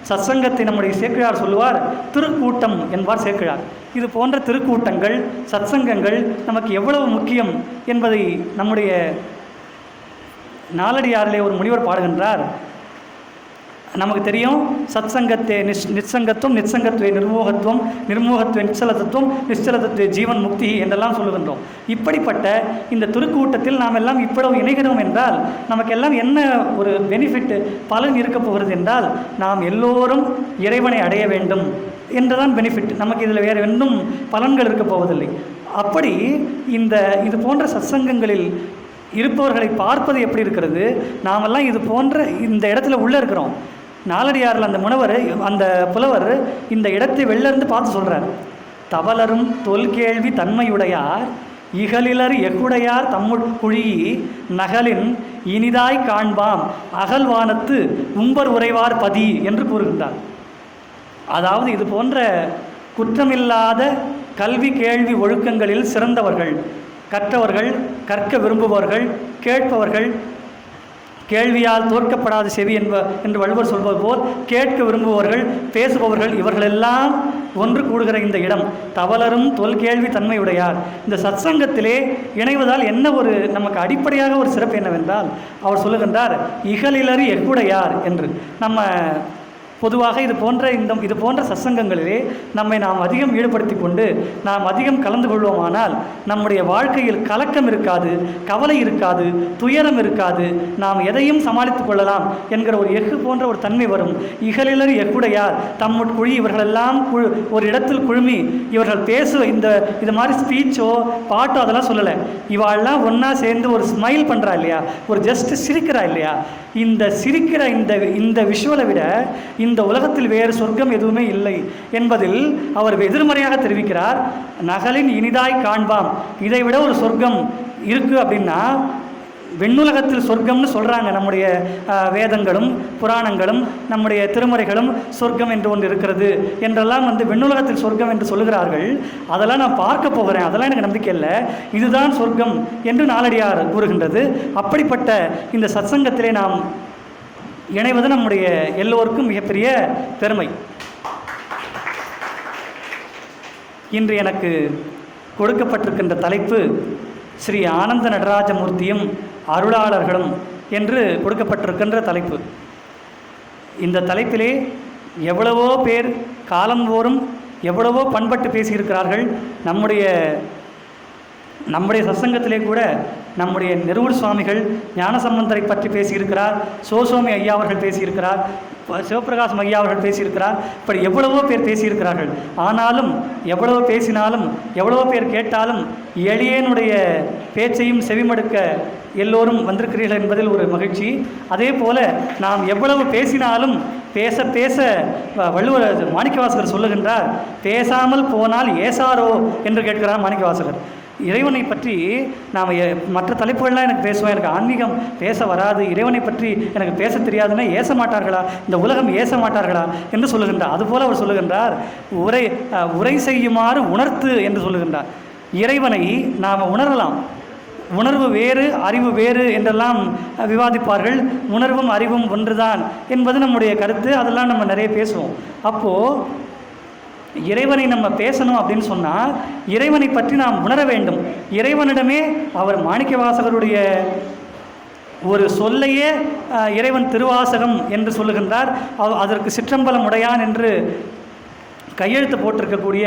சத்சங்கத்தை நம்முடைய சேக்கிழார் சொல்லுவார், திருக்கூட்டம் என்பார் சேக்கிழார். இது போன்ற திருக்கூட்டங்கள், சத்சங்கங்கள் நமக்கு எவ்வளவு முக்கியம் என்பதை நம்முடைய நாலடியாரிலே ஒரு முனிவர் பாடுகின்றார். நமக்கு தெரியும், சத்சங்கத்தே நிச்சங்கத்துவம், நிச்சங்கத்துவே நிர்மோகத்துவம், நிர்மோகத்துவே நிச்சலதத்துவம், நிச்சலதத்துவே ஜீவன் முக்தி என்றெல்லாம் சொல்லுகின்றோம். இப்படிப்பட்ட இந்த திருக்கூட்டத்தில் நாம் எல்லாம் இவ்வளவு இணைகிறோம் என்றால் நமக்கெல்லாம் என்ன ஒரு பெனிஃபிட், பலன் இருக்க போகிறது என்றால், நாம் எல்லோரும் இறைவனை அடைய வேண்டும் என்றுதான் பெனிஃபிட். நமக்கு இதில் வேறு இன்னும் பலன்கள் இருக்க போவதில்லை. அப்படி இது போன்ற சத்சங்கங்களில் இருப்பவர்களை பார்ப்பது எப்படி இருக்கிறது? நாமெல்லாம் இது போன்ற இந்த இடத்துல உள்ளே இருக்கிறோம். நாலடியாரில் அந்த புலவர் இந்த இடத்தை வெளிலிருந்து பார்த்து சொல்கிறார். தவலரும் தொல்கேள்வி தன்மையுடையார் இகலிலர் எக்குடையார் தம்முள் குழியி நகலின் இனிதாய் காண்பாம் அகல்வானத்து உம்பர் உறைவார் பதி என்று கூறுகின்றார். அதாவது இது போன்ற குற்றமில்லாத கல்வி கேள்வி ஒழுக்கங்களில் சிறந்தவர்கள், கற்றவர்கள், கற்க விரும்புபவர்கள், கேட்பவர்கள், கேள்வியால் தோற்கப்படாத செவி என்று வள்ளுவர் சொல்வது போல் கேட்க விரும்புபவர்கள், பேசுபவர்கள், இவர்களெல்லாம் ஒன்று கூடுகிற இந்த இடம் தவலரும் தொல்கேள்வி தன்மையுடையார். இந்த சத்சங்கத்திலே இணைவதால் என்ன ஒரு நமக்கு அடிப்படையாக ஒரு சிறப்பு என்னவென்றால், அவர் சொல்லுகின்றார், இகலிலர் எக்குடையார் என்று. நம்ம பொதுவாக இது போன்ற சத்சங்கங்களிலே நாம் அதிகம் ஈடுபடுத்தி கொண்டு நாம் அதிகம் கலந்து கொள்வோமானால் நம்முடைய வாழ்க்கையில் கலக்கம் இருக்காது, கவலை இருக்காது, துயரம் இருக்காது, நாம் எதையும் சமாளித்து கொள்ளலாம் என்கிற ஒரு எஃகு போன்ற ஒரு தன்மை வரும். இகலிலர் எக்குடையார் தம்முட்குழி, இவர்களெல்லாம் ஒரு இடத்தில் குழுமி இவர்கள் இது மாதிரி ஸ்பீச்சோ பாட்டோ அதெல்லாம் சொல்லலை. இவாளெல்லாம் ஒன்றா சேர்ந்து ஒரு ஸ்மைல் பண்ணுறா இல்லையா, ஒரு ஜஸ்ட் சிரிக்கிறா இல்லையா, இந்த சிரிக்கிற இந்த விஷுவலை விட இந்த உலகத்தில் வேறு சொர்க்கம் எதுவுமே இல்லை என்பதில் அவர் எதிர்மறையாக தெரிவிக்கிறார். நகலின் இனிதாய் காண்பாம், இதை விட ஒரு சொர்க்கம் இருக்குது அப்படின்னா வெண்ணுலகத்தில் சொர்க்கம்னு சொல்கிறாங்க. நம்முடைய வேதங்களும் புராணங்களும் நம்முடைய திருமுறைகளும் சொர்க்கம் என்று ஒன்று இருக்கிறது என்றெல்லாம் வெண்ணுலகத்தில் சொர்க்கம் என்று சொல்லுகிறார்கள். அதெல்லாம் நான் பார்க்க போகிறேன், அதெல்லாம் எனக்கு நம்பிக்கை இல்லை, இதுதான் சொர்க்கம் என்று நாலடியார் கூறுகின்றது. அப்படிப்பட்ட இந்த சத்சங்கத்திலே நாம் இணைவது நம்முடைய எல்லோருக்கும் மிகப்பெரிய பெருமை. இன்று எனக்கு கொடுக்கப்பட்டிருக்கின்ற தலைப்பு ஸ்ரீ ஆனந்த நடராஜமூர்த்தியும் அருளாளர்களும் என்று கொடுக்கப்பட்டிருக்கின்ற தலைப்பு. இந்த தலைப்பிலே எவ்வளவோ பேர் காலந்தோறும் எவ்வளவோ பண்பட்டு பேசியிருக்கிறார்கள். நம்முடைய சத்சங்கத்திலே கூட நம்முடைய நெருவூர் சுவாமிகள் ஞானசம்பந்தரை பற்றி பேசியிருக்கிறார், சோசோமி ஐயா அவர்கள் பேசியிருக்கிறார், சிவபிரகாசம் ஐயா அவர்கள் பேசியிருக்கிறார். இப்படி எவ்வளவோ பேர் பேசியிருக்கிறார்கள். ஆனாலும் எவ்வளவோ பேசினாலும் எவ்வளவோ பேர் கேட்டாலும் எளியனுடைய பேச்சையும் செவிமடுக்க எல்லோரும் வந்திருக்கிறீர்கள் என்பதில் ஒரு மகிழ்ச்சி. அதே போல் நாம் எவ்வளவு பேசினாலும் பேச பேச வள்ளுவர் மாணிக்கவாசகர் சொல்லுகின்றார், பேசாமல் போனால் ஏசாரோ என்று கேட்கிறார் மாணிக்கவாசகர். இறைவனை பற்றி நாம் மற்ற தலைப்புகள்லாம் எனக்கு பேசுவேன், எனக்கு ஆன்மீகம் பேச வராது, இறைவனை பற்றி எனக்கு பேச தெரியாதுன்னா ஏச மாட்டார்களா, இந்த உலகம் ஏச மாட்டார்களா என்று சொல்லுகின்றார். அதுபோல் அவர் சொல்லுகின்றார், உரை செய்யுமாறு உணர்த்து என்று சொல்லுகின்றார். இறைவனை நாம் உணரலாம், உணர்வு வேறு அறிவு வேறு என்றெல்லாம் விவாதிப்பார்கள். உணர்வும் அறிவும் ஒன்றுதான் என்பது நம்முடைய கருத்து. அதெல்லாம் நம்ம நிறைய பேசுவோம். அப்போது இறைவனை நம்ம பேசணும் அப்படின்னு சொன்னால் இறைவனை பற்றி நாம் உணர வேண்டும். இறைவனிடமே அவர் மாணிக்கவாசகருடைய ஒரு சொல்லையே இறைவன் திருவாசகம் என்று சொல்லுகின்றார். அதற்கு சிற்றம்பலம் உடையான் என்று கையெழுத்து போட்டிருக்கக்கூடிய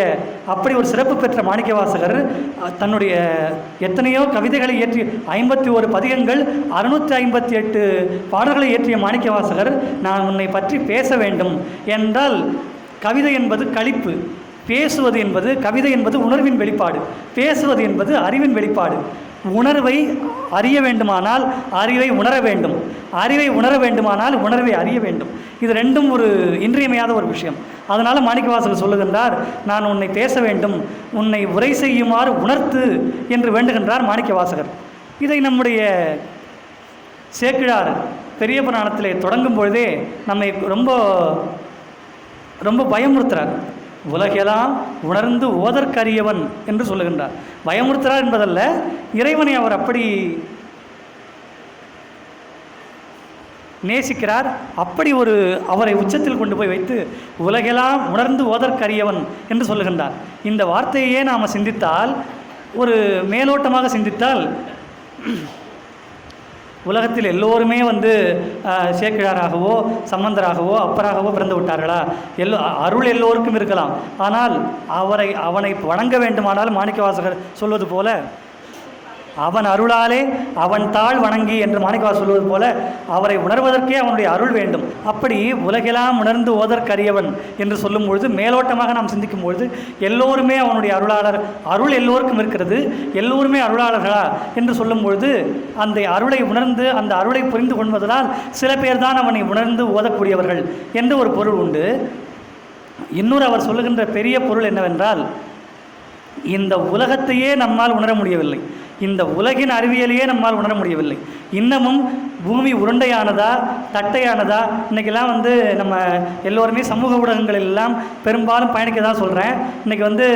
அப்படி ஒரு சிறப்பு பெற்ற மாணிக்கவாசகர் தன்னுடைய எத்தனையோ கவிதைகளை இயற்றி 51 பதிகங்கள் 658 பாடல்களை இயற்றிய மாணிக்கவாசகர் நான் உன்னை பற்றி பேச வேண்டும் என்றால், கவிதை என்பது களிப்பு, பேசுவது என்பது, கவிதை என்பது உணர்வின் வெளிப்பாடு, பேசுவது என்பது அறிவின் வெளிப்பாடு. உணர்வை அறிய வேண்டுமானால் அறிவை உணர வேண்டும், அறிவை உணர வேண்டுமானால் உணர்வை அறிய வேண்டும். இது ரெண்டும் ஒரு இன்றியமையாத ஒரு விஷயம். அதனால் மாணிக்கவாசகர் சொல்லுகின்றார், நான் உன்னை பேச வேண்டும், உன்னை உரை செய்யுமாறு உணர்த்து என்று வேண்டுகின்றார் மாணிக்கவாசகர். இதை நம்முடைய சேக்கிழார் பெரிய புராணத்திலே தொடங்கும் பொழுதே நம்மை ரொம்ப ரொம்ப பயமுறுத்துகிறார். உலகெல்லாம் உணர்ந்து ஓதற்கரியவன் என்று சொல்லுகின்றார். பயமுறுத்துகிறார் என்பதல்ல, இறைவனை அவர் அப்படி நேசிக்கிறார். அப்படி ஒரு அவரை உச்சத்தில் கொண்டு போய் வைத்து உலகெல்லாம் உணர்ந்து ஓதற்கரியவன் என்று சொல்லுகின்றார். இந்த வார்த்தையே நாம் சிந்தித்தால், ஒரு மேலோட்டமாக சிந்தித்தால், உலகத்தில் எல்லோருமே சேக்கிழாராகவோ சம்பந்தராகவோ அப்பராகவோ பிறந்து விட்டார்களா? அருள் எல்லோருக்கும் இருக்கலாம். ஆனால் அவனை வணங்க வேண்டுமானால் மாணிக்கவாசகர் சொல்வது போல, அவன் அருளாலே அவன் தாழ் வணங்கி என்று மாணிக்கவாசகர் சொல்வது போல, அவரை உணர்வதற்கே அவனுடைய அருள் வேண்டும். அப்படி உலகெல்லாம் உணர்ந்து ஓதற்கரியவன் என்று சொல்லும் பொழுது, மேலோட்டமாக நாம் சிந்திக்கும் பொழுது எல்லோருமே அவனுடைய அருளாளர், அருள் எல்லோருக்கும் இருக்கிறது, எல்லோருமே அருளாளர்களா என்று சொல்லும் பொழுது, அந்த அருளை உணர்ந்து அந்த அருளை புரிந்து கொள்வதனால் சில பேர் தான் அவனை உணர்ந்து ஓதக்கூடியவர்கள் என்று ஒரு பொருள் உண்டு. இன்னொரு அவர் சொல்லுகின்ற பெரிய பொருள் என்னவென்றால், இந்த உலகத்தையே நம்மால் உணர முடியவில்லை, இந்த உலகின் அறிவியலையே நம்மால் உணர முடியவில்லை. இன்னமும் பூமி உருண்டையானதா தட்டையானதா? இன்றைக்கெல்லாம் நம்ம எல்லோருமே சமூக ஊடகங்கள் எல்லாம் பெரும்பாலும் பயணிக்க தான் சொல்கிறேன். இன்றைக்கி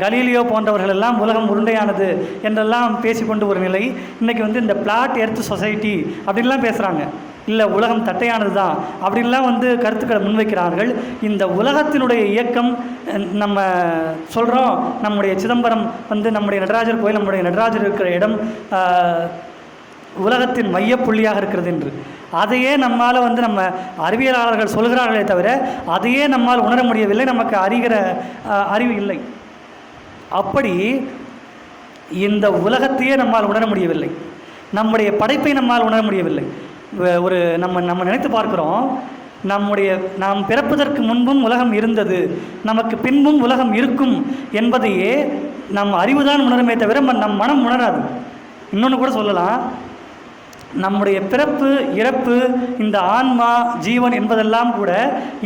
கலீலியோ போன்றவர்கள் எல்லாம் உலகம் உருண்டையானது என்றெல்லாம் பேசிக்கொண்டு ஒரு நிலை. இன்றைக்கி இந்த பிளாட் எர்த் சொசைட்டி அப்படின்லாம் பேசுகிறாங்க. இல்லை, உலகம் தட்டையானது தான் அப்படின்லாம் கருத்துக்களை முன்வைக்கிறார்கள். இந்த உலகத்தினுடைய இயக்கம் நம்ம சொல்கிறோம், நம்முடைய சிதம்பரம் நம்முடைய நடராஜர் கோயில், நம்முடைய நடராஜர் இருக்கிற இடம் உலகத்தின் மையப்புள்ளியாக இருக்கிறது என்று. அதையே நம்மால் நம்ம அறிவியலாளர்கள் சொல்கிறார்களே தவிர அதையே நம்மால் உணர முடியவில்லை, நமக்கு அறிவு இல்லை. அப்படி இந்த உலகத்தையே நம்மால் உணர முடியவில்லை, நம்முடைய படைப்பை நம்மால் உணர முடியவில்லை. நம்ம நினைத்து பார்க்கிறோம், நாம் பிறப்பதற்கு முன்பும் உலகம் இருந்தது, நமக்கு பின்பும் உலகம் இருக்கும் என்பதையே நம் அறிவுதான் உணருமே தவிர நம் மனம் உணராது. இன்னொன்று கூட சொல்லலாம், நம்முடைய பிறப்பு இறப்பு, இந்த ஆன்மா ஜீவன் என்பதெல்லாம் கூட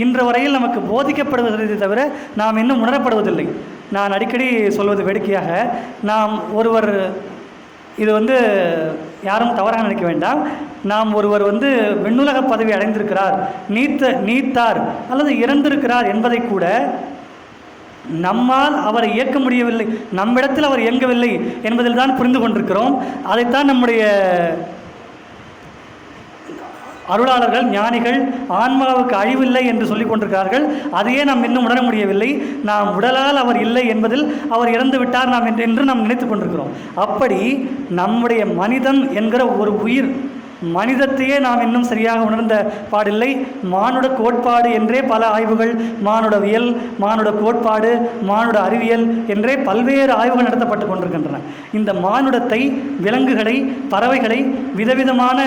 இன்று வரையில் நமக்கு போதிக்கப்படுவதை தவிர நாம் இன்னும் உணரப்படுவதில்லை. நான் அடிக்கடி சொல்வது வேடிக்கையாக, நாம் ஒருவர், இது யாரும் தவறாக நினைக்க வேண்டாம், நாம் ஒருவர் விண்ணுலக பதவி அடைந்திருக்கிறார், நீத்தார் அல்லது இறந்திருக்கிறார் என்பதை கூட நம்மால் அவரை இயக்க முடியவில்லை, நம்மிடத்தில் அவர் இயங்கவில்லை என்பதில் தான் புரிந்து கொண்டிருக்கிறோம். அதைத்தான் நம்முடைய அருளாளர்கள் ஞானிகள் ஆன்மாவுக்கு அழிவில்லை என்று சொல்லிக் கொண்டிருக்கிறார்கள். அதையே நாம் இன்னும் உணர முடியவில்லை. நாம் உடலால் அவர் இல்லை என்பதில் அவர் இறந்து விட்டார் நாம் என்று நாம் நினைத்து கொண்டிருக்கிறோம். அப்படி நம்முடைய மனிதன் என்கிற ஒரு உயிர், மனிதத்தையே நாம் இன்னும் சரியாக உணர்ந்த பாடில்லை. மானுட கோட்பாடு என்றே பல ஆய்வுகள், மானுடவியல், மானுட கோட்பாடு, மானுட அறிவியல் என்றே பல்வேறு ஆய்வுகள் நடத்தப்பட்டு கொண்டிருக்கின்றன. இந்த மானுடத்தை, விலங்குகளை, பறவைகளை, விதவிதமான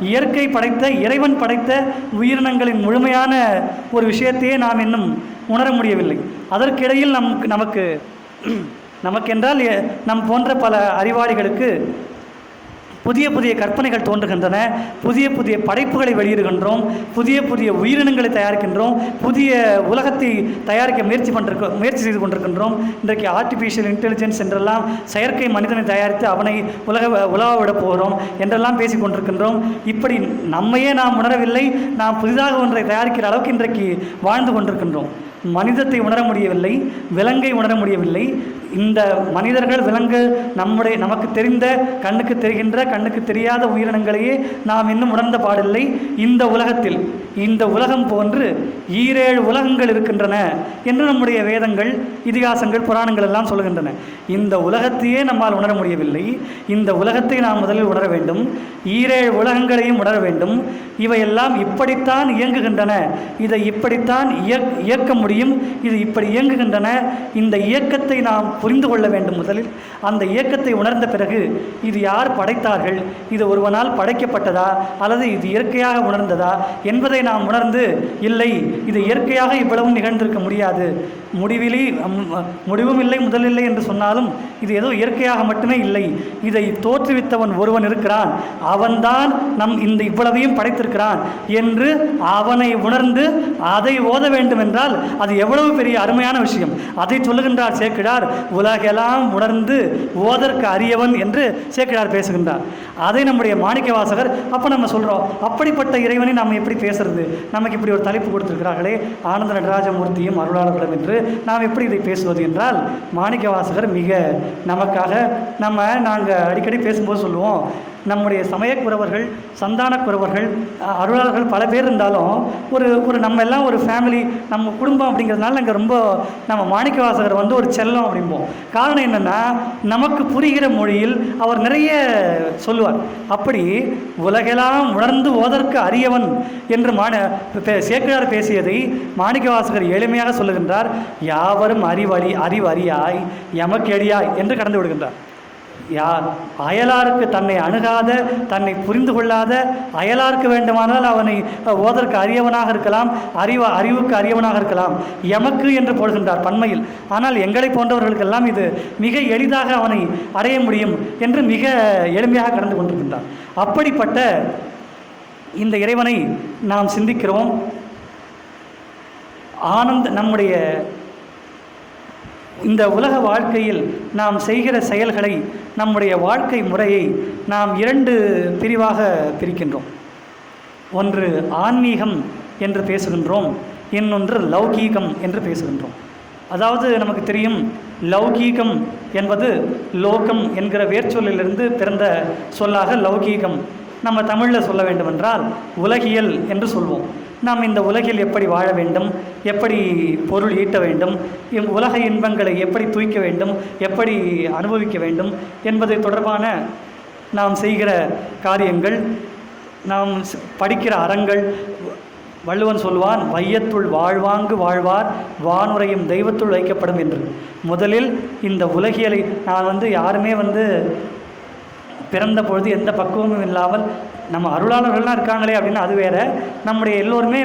இயற்கை படைத்த, இறைவன் படைத்த உயிரினங்களின் முழுமையான ஒரு விஷயத்தையே நாம் இன்னும் உணர முடியவில்லை. அதற்கிடையில் நமக்கென்றால் நம் போன்ற பல அறிவாளிகளுக்கு புதிய புதிய கற்பனைகள் தோன்றுகின்றன, புதிய புதிய படைப்புகளை வெளியிடுகின்றோம், புதிய புதிய உயிரினங்களை தயாரிக்கின்றோம், புதிய உலகத்தை தயாரிக்க முயற்சி செய்து கொண்டிருக்கின்றோம். இன்றைக்கு ஆர்டிஃபிஷியல் இன்டெலிஜென்ஸ் என்றெல்லாம் செயற்கை மனிதனை தயாரித்து அவனை உலக விட போகிறோம் என்றெல்லாம் பேசி கொண்டிருக்கின்றோம். இப்படி நம்மையே நாம் உணரவில்லை, நாம் புதிதாக ஒன்றை தயாரிக்கிற அளவுக்கு இன்றைக்கு வாழ்ந்து கொண்டிருக்கின்றோம். மனிதத்தை உணர முடியவில்லை, விலங்கை உணர முடியவில்லை. இந்த மனிதர்கள், விலங்கு, நமக்கு தெரிந்த, கண்ணுக்கு தெரிகின்ற, கண்ணுக்கு தெரியாத உயிரினங்களையே நாம் இன்னும் உணர்ந்த பாடில்லை. இந்த உலகத்தில், இந்த உலகம் போன்று 7 உலகங்கள் இருக்கின்றன என்று நம்முடைய வேதங்கள், இதிகாசங்கள், புராணங்கள் எல்லாம் சொல்கின்றன. இந்த உலகத்தையே நம்மால் உணர முடியவில்லை. இந்த உலகத்தை நாம் முதலில் உணர வேண்டும், 7 உலகங்களையும் உணர வேண்டும். இவையெல்லாம் இப்படித்தான் இயங்குகின்றன, இதை இப்படித்தான் இயக்க முடியும், இது இப்படி இயங்குகின்றன. இந்த இயக்கத்தை நாம் புரிந்து கொள்ள வேண்டும். முதலில் அந்த இயக்கத்தை உணர்ந்த பிறகு இது யார் படைத்தார்கள், இது ஒருவனால் படைக்கப்பட்டதா அல்லது இது இயற்கையாக உணர்ந்ததா என்பதை நாம் உணர்ந்து, இல்லை இது இயற்கையாக இவ்வளவும் நிகழ்ந்திருக்க முடியாது, முடிவும் இல்லை முதலில்லை என்று சொன்னாலும் இது ஏதோ இயற்கையாக மட்டுமே இல்லை, இதை தோற்றுவித்தவன் ஒருவன் இருக்கிறான், அவன்தான் இந்த இவ்வளவையும் படைத்திருக்கிறான் என்று அவனை உணர்ந்து அதை ஓத வேண்டும் என்றால் அது எவ்வளவு பெரிய அருமையான விஷயம். அதை சொல்லுகின்றார் சேக்கிழார். உலகெல்லாம் உணர்ந்து ஓதற்கு அரியவன் என்று சேக்கிழார் பேசுகின்றார். அதை நம்முடைய மாணிக்கவாசகர் அப்போ நம்ம சொல்கிறோம், அப்படிப்பட்ட இறைவனை நாம் எப்படி பேசுறது, நமக்கு இப்படி ஒரு தலைப்பு கொடுத்திருக்கிறார்களே ஆனந்த நடராஜமூர்த்தியும் அருளாளர்களும் என்று நாம் எப்படி இதை பேசுவது என்றால், மாணிக்கவாசகர் மிக நமக்காக நாங்கள் அடிக்கடி பேசும்போது சொல்லுவோம், நம்முடைய சமயக்குறவர்கள், சந்தானக்குறவர்கள், அருளாளர்கள் பல பேர் இருந்தாலும் ஒரு நம்ம எல்லாம் ஒரு ஃபேமிலி, நம்ம குடும்பம் அப்படிங்கிறதுனால நாங்கள் ரொம்ப நம்ம மாணிக்கவாசகர் ஒரு செல்லம் அப்படிம்போம். காரணம் என்னென்னா, நமக்கு புரிகிற மொழியில் அவர் நிறைய சொல்லுவார். அப்படி உலகெல்லாம் உணர்ந்து ஓதற்கு அரியவன் என்று சேக்கிழார் பேசியதை மாணிக்கவாசகர் எளிமையாக சொல்லுகின்றார். யாவரும் அறிவறியாய் எமக்கெடியாய் என்று கடந்து விடுகின்றார். யார் அயலாருக்கு தன்னை அணுகாத, தன்னை புரிந்து கொள்ளாத அயலாருக்கு வேண்டுமானால் அவனை ஓதற்கு அரியவனாக இருக்கலாம், அறிவுக்கு அரியவனாக இருக்கலாம், எமக்கு என்று போடுகின்றார் பன்மையில். ஆனால் எங்களை போன்றவர்களுக்கெல்லாம் இது மிக எளிதாக அவனை அடைய முடியும் என்று மிக எளிமையாக கடந்து கொண்டிருக்கின்றார். அப்படிப்பட்ட இந்த இறைவனை நாம் சிந்திக்கிறோம். நம்முடைய இந்த உலக வாழ்க்கையில் நாம் செய்கிற செயல்களை, நம்முடைய வாழ்க்கை முறையை நாம் 2 பிரிவாக பிரிக்கின்றோம். ஒன்று ஆன்மீகம் என்று பேசுகின்றோம், இன்னொன்று லௌகீகம் என்று பேசுகின்றோம். அதாவது நமக்கு தெரியும், லௌகீகம் என்பது லோகம் என்கிற வேர்ச்சொல்லிலிருந்து பிறந்த சொல்லாக லௌகீகம். நம்ம தமிழில் சொல்ல வேண்டுமென்றால் உலகியல் என்று சொல்வோம். நாம் இந்த உலகில் எப்படி வாழ வேண்டும், எப்படி பொருள் ஈட்ட வேண்டும், உலக இன்பங்களை எப்படி தூய்க்க வேண்டும், எப்படி அனுபவிக்க வேண்டும் என்பது தொடர்பான நாம் செய்கிற காரியங்கள், நாம் படிக்கிற அறங்கள். வள்ளுவன் சொல்வான், வையத்துள் வாழ்வாங்கு வாழ்வார் வானுரையும் தெய்வத்துள் வைக்கப்படும் என்று. முதலில் இந்த உலகியலை நான் யாருமே பிறந்த பொழுது எந்த பக்குவமும் இல்லாமல் நம்ம அருளாளர்கள்லாம் இருக்காங்களே அப்படின்னா அது வேறு. நம்முடைய எல்லோருமே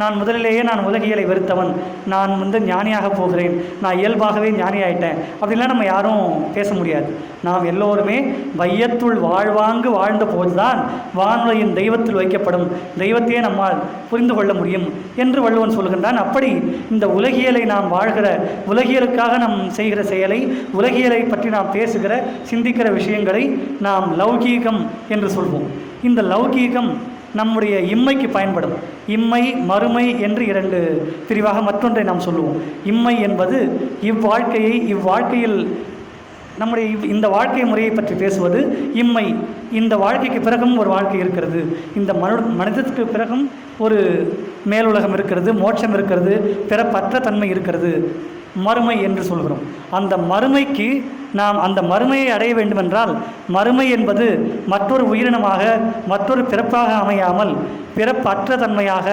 நான் முதலிலேயே நான் உலகியலை வெறுத்தவன், நான் ஞானியாக போகிறேன், நான் இயல்பாகவே ஞானி ஆகிட்டேன் அப்படின்லாம் நம்ம யாரும் பேச முடியாது. நாம் எல்லோருமே வையத்துள் வாழ்வாங்கு வாழ்ந்த போதுதான் வானுலையின் தெய்வத்தில் வைக்கப்படும், தெய்வத்தையே நம்மால் புரிந்து கொள்ள முடியும் என்று வள்ளுவன் சொல்கின்றான். அப்படி இந்த உலகியலை நாம் வாழ்கிற, உலகியலுக்காக நாம் செய்கிற செயலை, உலகியலை பற்றி நாம் பேசுகிற சிந்திக்கிற விஷயங்களை நாம் லௌகீகம் என்று சொல்வோம். இந்த லௌகீகம் நம்முடைய இம்மைக்கு பயன்படும். இம்மை மறுமை என்று 2 பிரிவாக மற்றொன்றை நாம் சொல்லுவோம். இம்மை என்பது இவ்வாழ்க்கையில் நம்முடைய இந்த வாழ்க்கை முறையை பற்றி பேசுவது இம்மை. இந்த வாழ்க்கைக்கு பிறகும் ஒரு வாழ்க்கை இருக்கிறது, இந்த மனிதத்துக்கு பிறகும் ஒரு மேலுலகம் இருக்கிறது, மோட்சம் இருக்கிறது, பிறப்பற்ற தன்மை இருக்கிறது, மறுமை என்று சொல்கிறோம். அந்த மறுமைக்கு நாம் அந்த மறுமையை அடைய வேண்டுமென்றால், மறுமை என்பது மற்றொரு உயிரினமாக, மற்றொரு பிறப்பாக அமையாமல் பிறப்பற்ற தன்மையாக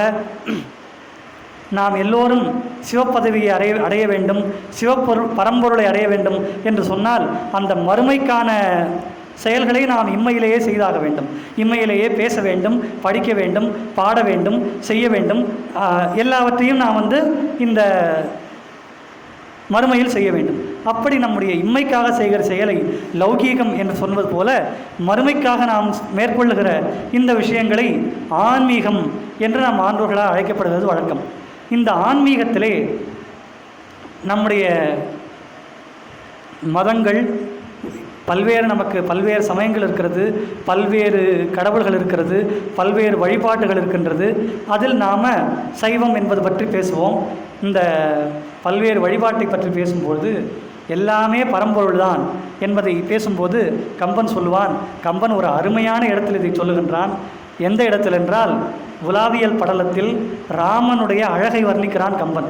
நாம் எல்லோரும் சிவப்பதவியை அடைய வேண்டும், பரம்பொருளை அடைய வேண்டும் என்று சொன்னால், அந்த மறுமைக்கான செயல்களை நாம் இம்மையிலேயே செய்தாக வேண்டும். இம்மையிலேயே பேச வேண்டும், படிக்க வேண்டும், பாட வேண்டும், செய்ய வேண்டும். எல்லாவற்றையும் நாம் இந்த மறுமையில் செய்ய வேண்டும். அப்படி நம்முடைய இம்மைக்காக செய்கிற செயலை லௌகீகம் என்று சொல்வது போல, மறுமைக்காக நாம் மேற்கொள்ளுகிற இந்த விஷயங்களை ஆன்மீகம் என்று நாம் ஆன்றோர்களால் அழைக்கப்படுவது வழக்கம். இந்த ஆன்மீகத்திலே நம்முடைய மதங்கள் நமக்கு பல்வேறு சமயங்கள் இருக்கிறது, பல்வேறு கடவுள்கள் இருக்கிறது, பல்வேறு வழிபாட்டுகள் இருக்கின்றது. அதில் நாம் சைவம் என்பது பற்றி பேசுவோம். இந்த பல்வேறு வழிபாட்டை பற்றி பேசும்போது எல்லாமே பரம்பொருள் தான் என்பதை பேசும்போது கம்பன் சொல்லுவான். கம்பன் ஒரு அருமையான இடத்தில் இதை சொல்லுகின்றான். எந்த இடத்தில் என்றால், உலாவியல் படலத்தில் ராமனுடைய அழகை வர்ணிக்கிறான் கம்பன்.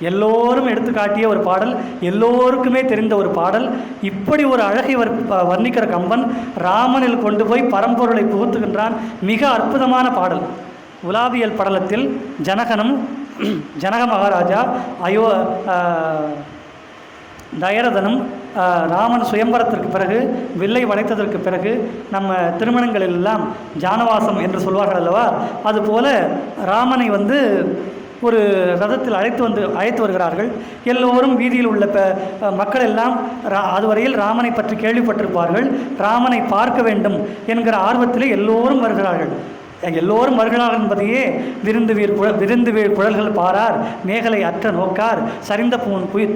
எல்லோரும் எடுத்து காட்டிய ஒரு பாடல், எல்லோருக்குமே தெரிந்த ஒரு பாடல். இப்படி ஒரு அழகை வர்ணிக்கிற கம்பன் ராமனில் கொண்டு போய் பரம்பொருளை புகுத்துகின்றான். மிக அற்புதமான பாடல். உலாவியல் படலத்தில் ஜனகனும் ஜனக மகாராஜா தயரதனும் ராமன் சுயம்பரத்திற்கு பிறகு வில்லை வளைத்ததற்கு பிறகு நம்ம திருமணங்களில் எல்லாம் ஜானவாசம் என்று சொல்வார்கள் அல்லவா, அதுபோல ராமனை வந்து ஒரு ரதத்தில் அழைத்து வருகிறார்கள். எல்லோரும் வீதியில் உள்ள மக்கள் எல்லாம் அதுவரையில் ராமனை பற்றி கேள்விப்பட்டிருப்பார்கள். ராமனை பார்க்க வேண்டும் என்கிற ஆர்வத்திலே எல்லோரும் வருகிறார்கள். எல்லோரும் வருகிறார்கள் என்பதையே விருந்து வீழ் குழல்கள் பாரார், மேகலை அற்ற நோக்கார், சரிந்த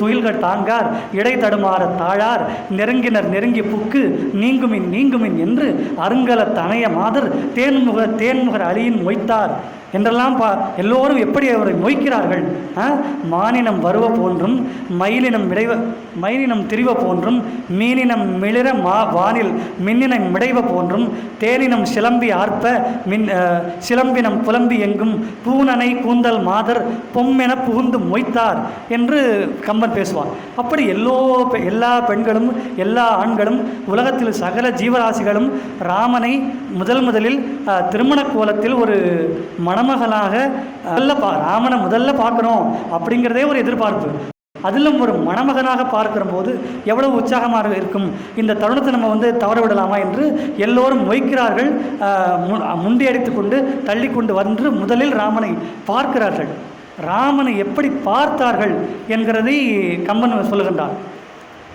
துயில்கள் தாங்கார், இடை தடுமாற தாழார், நெருங்கினர் நெருங்கி புக்கு நீங்குமின் என்று அருங்கல தனைய மாதர் தேன்முகர் அலியின் மொய்த்தார் என்றெல்லாம் எல்லோரும் எப்படி அவரை மொய்க்கிறார்கள். மானினம் வருவ போன்றும் மயிலினம் திரிவ போன்றும் மீனினம் மிளிர வானில் மின்னினம் மிடைவ போன்றும் தேனினம் சிலம்பி ஆர்ப்ப சிலம்பினம் புலம்பி எங்கும் பூனனை கூந்தல் மாதர் பொம்மென புகுந்து மொய்த்தார் என்று கம்பன் பேசுவார். அப்படி எல்லா பெண்களும் எல்லா ஆண்களும் உலகத்தில் சகல ஜீவராசிகளும் ராமனை முதலில் திருமண கோலத்தில் ஒரு மணமகளாக ராமனை முதல்ல பார்க்கணும் அப்படிங்கிறதே ஒரு எதிர்பார்ப்பு. அதிலும் ஒரு மணமகனாக பார்க்கிற போது எவ்வளவு உற்சாகமாக இருக்கும். இந்த தருணத்தை நம்ம வந்து தவற விடலாமா என்று எல்லோரும் மொய்க்கிறார்கள். முண்டியடித்து கொண்டு தள்ளி கொண்டு வந்து முதலில் ராமனை பார்க்கிறார்கள். ராமனை எப்படி பார்த்தார்கள் என்கிறதை கம்பன் சொல்லுகின்றார்.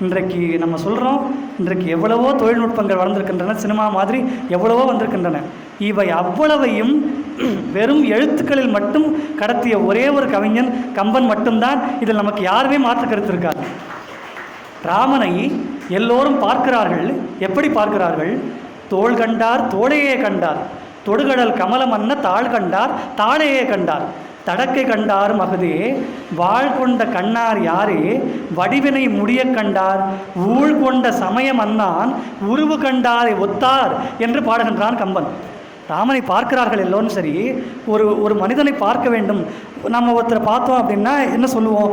இன்றைக்கு நம்ம சொல்கிறோம், இன்றைக்கு எவ்வளவோ தொழில்நுட்பங்கள் வளர்ந்திருக்கின்றன, சினிமா மாதிரி எவ்வளவோ வந்திருக்கின்றன. இவை அவ்வளவையும் வெறும் எழுத்துக்களில் மட்டும் கடத்திய ஒரே ஒரு கவிஞன் கம்பன் மட்டும்தான். இதில் நமக்கு யாருமே மாற்று கருத்து இருக்காது. ராமனை எல்லோரும் பார்க்கிறார்கள். எப்படி பார்க்கிறார்கள்? தோள் கண்டார் தோளையே கண்டார், தொடுகடல் கமலம் அன்ன தாழ் கண்டார் தாளையே கண்டார், தடக்கை கண்டார் மகுதே வாழ் கொண்ட கண்ணார் யாரே வடிவினை முடிய கண்டார் ஊழ் கொண்ட சமயம் அன்னான் உருவு கண்டாரை ஒத்தார் என்று பாடுகின்றான் கம்பன். ராமனை பார்க்கிறார்கள் எல்லோரும். சரி, ஒரு மனிதனை பார்க்க வேண்டும். நம்ம ஒருத்தரை பார்த்தோம் அப்படின்னா என்ன சொல்லுவோம்?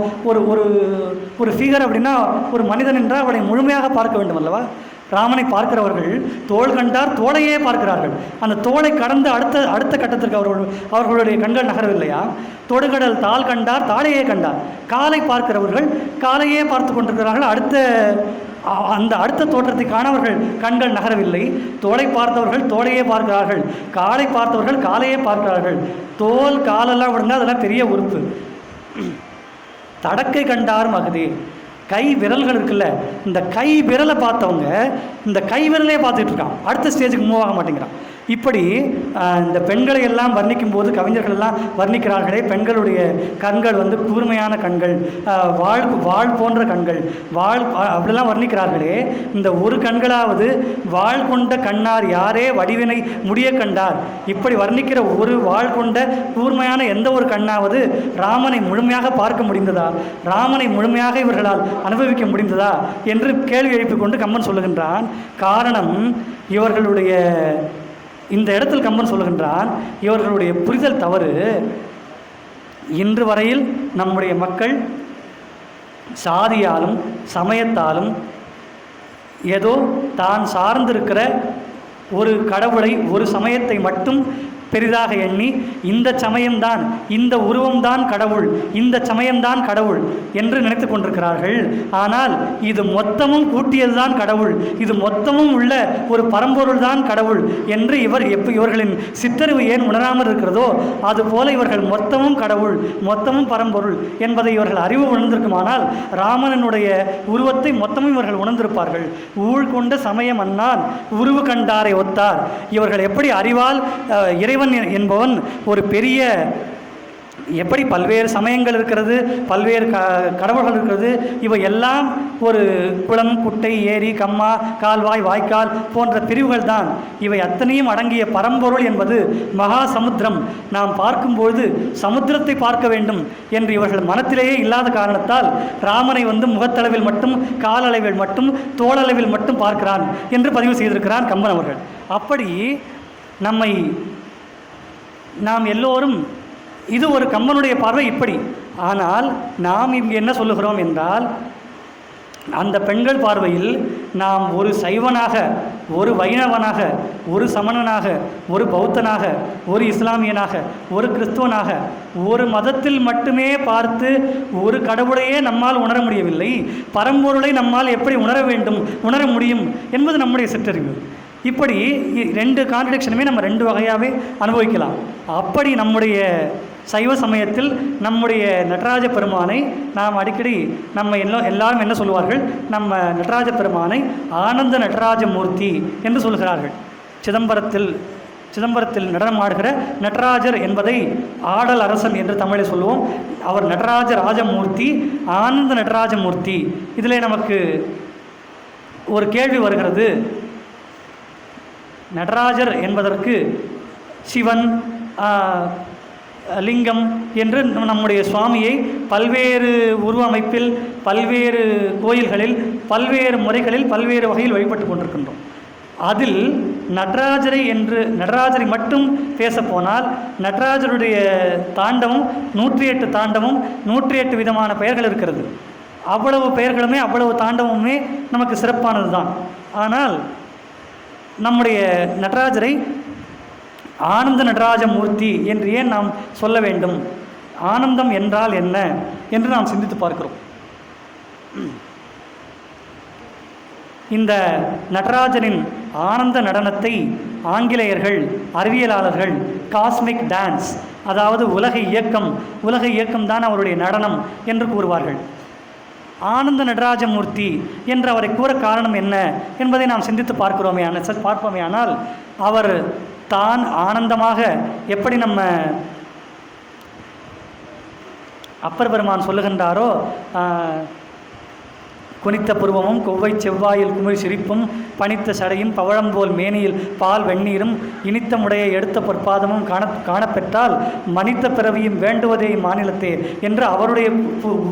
ஒரு ஃபிகர் அப்படின்னா ஒரு மனிதன் என்றால் அவனை முழுமையாக பார்க்க வேண்டும் அல்லவா? ராமனை பார்க்கிறவர்கள் தோள் கண்டார் தோளையே பார்க்கிறார்கள். அந்த தோளை கடந்து அடுத்த கட்டத்திற்கு அவர்களுடைய கண்கள் நகரவில்லையா? தொடுகடல் தாள் கண்டார் தாளையே கண்டார். காலை பார்க்கிறவர்கள் காலையே பார்த்து கொண்டிருக்கிறார்கள். அடுத்த தோற்றத்தை காணவர்கள் கண்கள் நகரவில்லை. தோளை பார்த்தவர்கள் தோளையே பார்க்கிறார்கள், காலை பார்த்தவர்கள் காலையே பார்க்கிறார்கள். தோல் காலெல்லாம் விடுங்க, அதெல்லாம் பெரிய உறுப்பு. தடக்கை கண்டார் மகுதே, கை விரல்கள் இருக்குல்ல, இந்த கை விரலை பார்த்தவங்க இந்த கை விரலே பார்த்துட்டு இருக்கான், அடுத்த ஸ்டேஜுக்கு மூவ் ஆக மாட்டேங்கிறான். இப்படி இந்த பெண்களை எல்லாம் வர்ணிக்கும் போது கவிஞர்கள் எல்லாம் வர்ணிக்கிறார்களே, பெண்களுடைய கண்கள் வந்து கூர்மையான கண்கள், வாழ் போன்ற கண்கள், அப்படிலாம் வர்ணிக்கிறார்களே. இந்த ஒரு கண்களாவது வாழ் கொண்ட கண்ணார் யாரே வடிவினை முடிய கண்டார், இப்படி வர்ணிக்கிற ஒரு வாழ் கொண்ட கூர்மையான எந்த ஒரு கண்ணாவது ராமனை முழுமையாக பார்க்க முடிந்ததா? ராமனை முழுமையாக இவர்களால் அனுபவிக்க முடிந்ததா என்று கேள்வி எழுப்பிக் கொண்டு கம்பன் சொல்லுகின்றான். காரணம், இவர்களுடைய இந்த இடத்தில் கம்பன் சொல்லுகின்றான், இவர்களுடைய புரிதல் தவறு. இன்று வரையில் நம்முடைய மக்கள் சாதியாலும் சமயத்தாலும் ஏதோ தான் சார்ந்திருக்கிற ஒரு கடவுளை, ஒரு சமயத்தை மட்டும் பெரிதாக எண்ணி இந்த சமயம்தான், இந்த உருவம்தான் கடவுள், இந்த சமயம்தான் கடவுள் என்று நினைத்து கொண்டிருக்கிறார்கள். ஆனால் இது மொத்தமும் கூட்டியதுதான் கடவுள், இது மொத்தமும் உள்ள ஒரு பரம்பொருள் தான் கடவுள் என்று இவர்களின் சித்தறிவு ஏன் உணராமல் இருக்கிறதோ அதுபோல இவர்கள் மொத்தமும் கடவுள், மொத்தமும் பரம்பொருள் என்பதை இவர்கள் அறிவு உணர்ந்திருக்குமானால் ராமனுடைய உருவத்தை மொத்தமும் இவர்கள் உணர்ந்திருப்பார்கள். ஊழ் கொண்ட சமயம் அன்னான் உருவு கண்டாரை ஒத்தார். இவர்கள் எப்படி அறிவால் இறைவன் என்பவன் ஒரு பெரிய, எப்படி பல்வேறு சமயங்கள் இருக்கிறது, பல்வேறு கடவுள்கள் இருக்கிறது, இவை எல்லாம் ஒரு குளம், குட்டை, ஏரி, கம்மா, கால்வாய், வாய்க்கால் போன்ற பிரிவுகள் தான். இவை அத்தனையும் அடங்கிய பரம்பொருள் என்பது மகா சமுத்திரம். நாம் பார்க்கும்பொழுது சமுத்திரத்தை பார்க்க வேண்டும் என்று இவர்கள் மனத்திலேயே இல்லாத காரணத்தால் ராமனை வந்து முகத்தளவில் மட்டும், காலளவில் மட்டும், தோளளவில் மட்டும் பார்க்கிறான் என்று பதிவு செய்திருக்கிறான் கம்பன் அவர்கள். அப்படி நாம் எல்லோரும், இது ஒரு கம்பனுடைய பார்வை இப்படி. ஆனால் நாம் இங்கே என்ன சொல்லுகிறோம் என்றால், அந்த பெண்கள் பார்வையில் நாம் ஒரு சைவனாக, ஒரு வைணவனாக, ஒரு சமணனாக, ஒரு பௌத்தனாக, ஒரு இஸ்லாமியனாக, ஒரு கிறிஸ்துவனாக, ஒரு மதத்தில் மட்டுமே பார்த்து ஒரு கடவுளையே நம்மால் உணர முடியவில்லை, பரம்பொருளை நம்மால் எப்படி உணர முடியும் என்பது நம்முடைய சிற்றறிவு. இப்படி ரெண்டு கான்ட்ரடிக்ஷனுமே நம்ம ரெண்டு வகையாகவே அனுபவிக்கலாம். அப்படி நம்முடைய சைவ சமயத்தில் நம்முடைய நடராஜ பெருமானை நாம் அடிக்கடி நம்ம எல்லாரும் என்ன சொல்லுவார்கள், நம்ம நடராஜ பெருமானை ஆனந்த நடராஜ மூர்த்தி என்று சொல்கிறார்கள். சிதம்பரத்தில் நடனமாடுகிற நடராஜர் என்பதை ஆடல் அரசன் என்று தமிழில் சொல்லுவோம். அவர் நடராஜ ராஜமூர்த்தி, ஆனந்த நடராஜமூர்த்தி. இதில் நமக்கு ஒரு கேள்வி வருகிறது. நடராஜர் என்பதற்கு சிவன், லிங்கம் என்று நம்முடைய சுவாமியை பல்வேறு உருவ அமைப்பில், பல்வேறு கோயில்களில், பல்வேறு முறைகளில், பல்வேறு வகையில் வழிபட்டு கொண்டிருக்கின்றோம். அதில் நடராஜரை மட்டும் பேசப்போனால் நடராஜருடைய தாண்டவம் 108 தாண்டவம், 108 விதமான பெயர்கள் இருக்கிறது. அவ்வளவு பெயர்களுமே, அவ்வளவு தாண்டவமுமே நமக்கு சிறப்பானது தான். ஆனால் நம்முடைய நடராஜரை ஆனந்த நடராஜ மூர்த்தி என்று ஏன் நாம் சொல்ல வேண்டும்? ஆனந்தம் என்றால் என்ன என்று நாம் சிந்தித்து பார்க்கிறோம். இந்த நடராஜனின் ஆனந்த நடனத்தை ஆங்கிலேயர்கள், அறிவியலாளர்கள் காஸ்மிக் டான்ஸ், அதாவது உலக இயக்கம் தான் அவருடைய நடனம் என்று கூறுவார்கள். ஆனந்த நடராஜமூர்த்தி என்று அவரை கூற காரணம் என்ன என்பதை நாம் சிந்தித்து பார்ப்போமே ஆனால் அவர் தான் ஆனந்தமாக, எப்படி நம்ம அப்பர் பெருமான் சொல்லுகின்றாரோ, குனித்த புருவமும் கொவ்வை செவ்வாயில் குமிழ் சிரிப்பும் பனித்த சடையும் பவழம்போல் மேனியில் பால் வெந்நீரும் இனித்த முடையை எடுத்த பொற்பாதமும் காணப்பெற்றால் மனித பிறவியும் வேண்டுவதே மாநிலத்தே என்று அவருடைய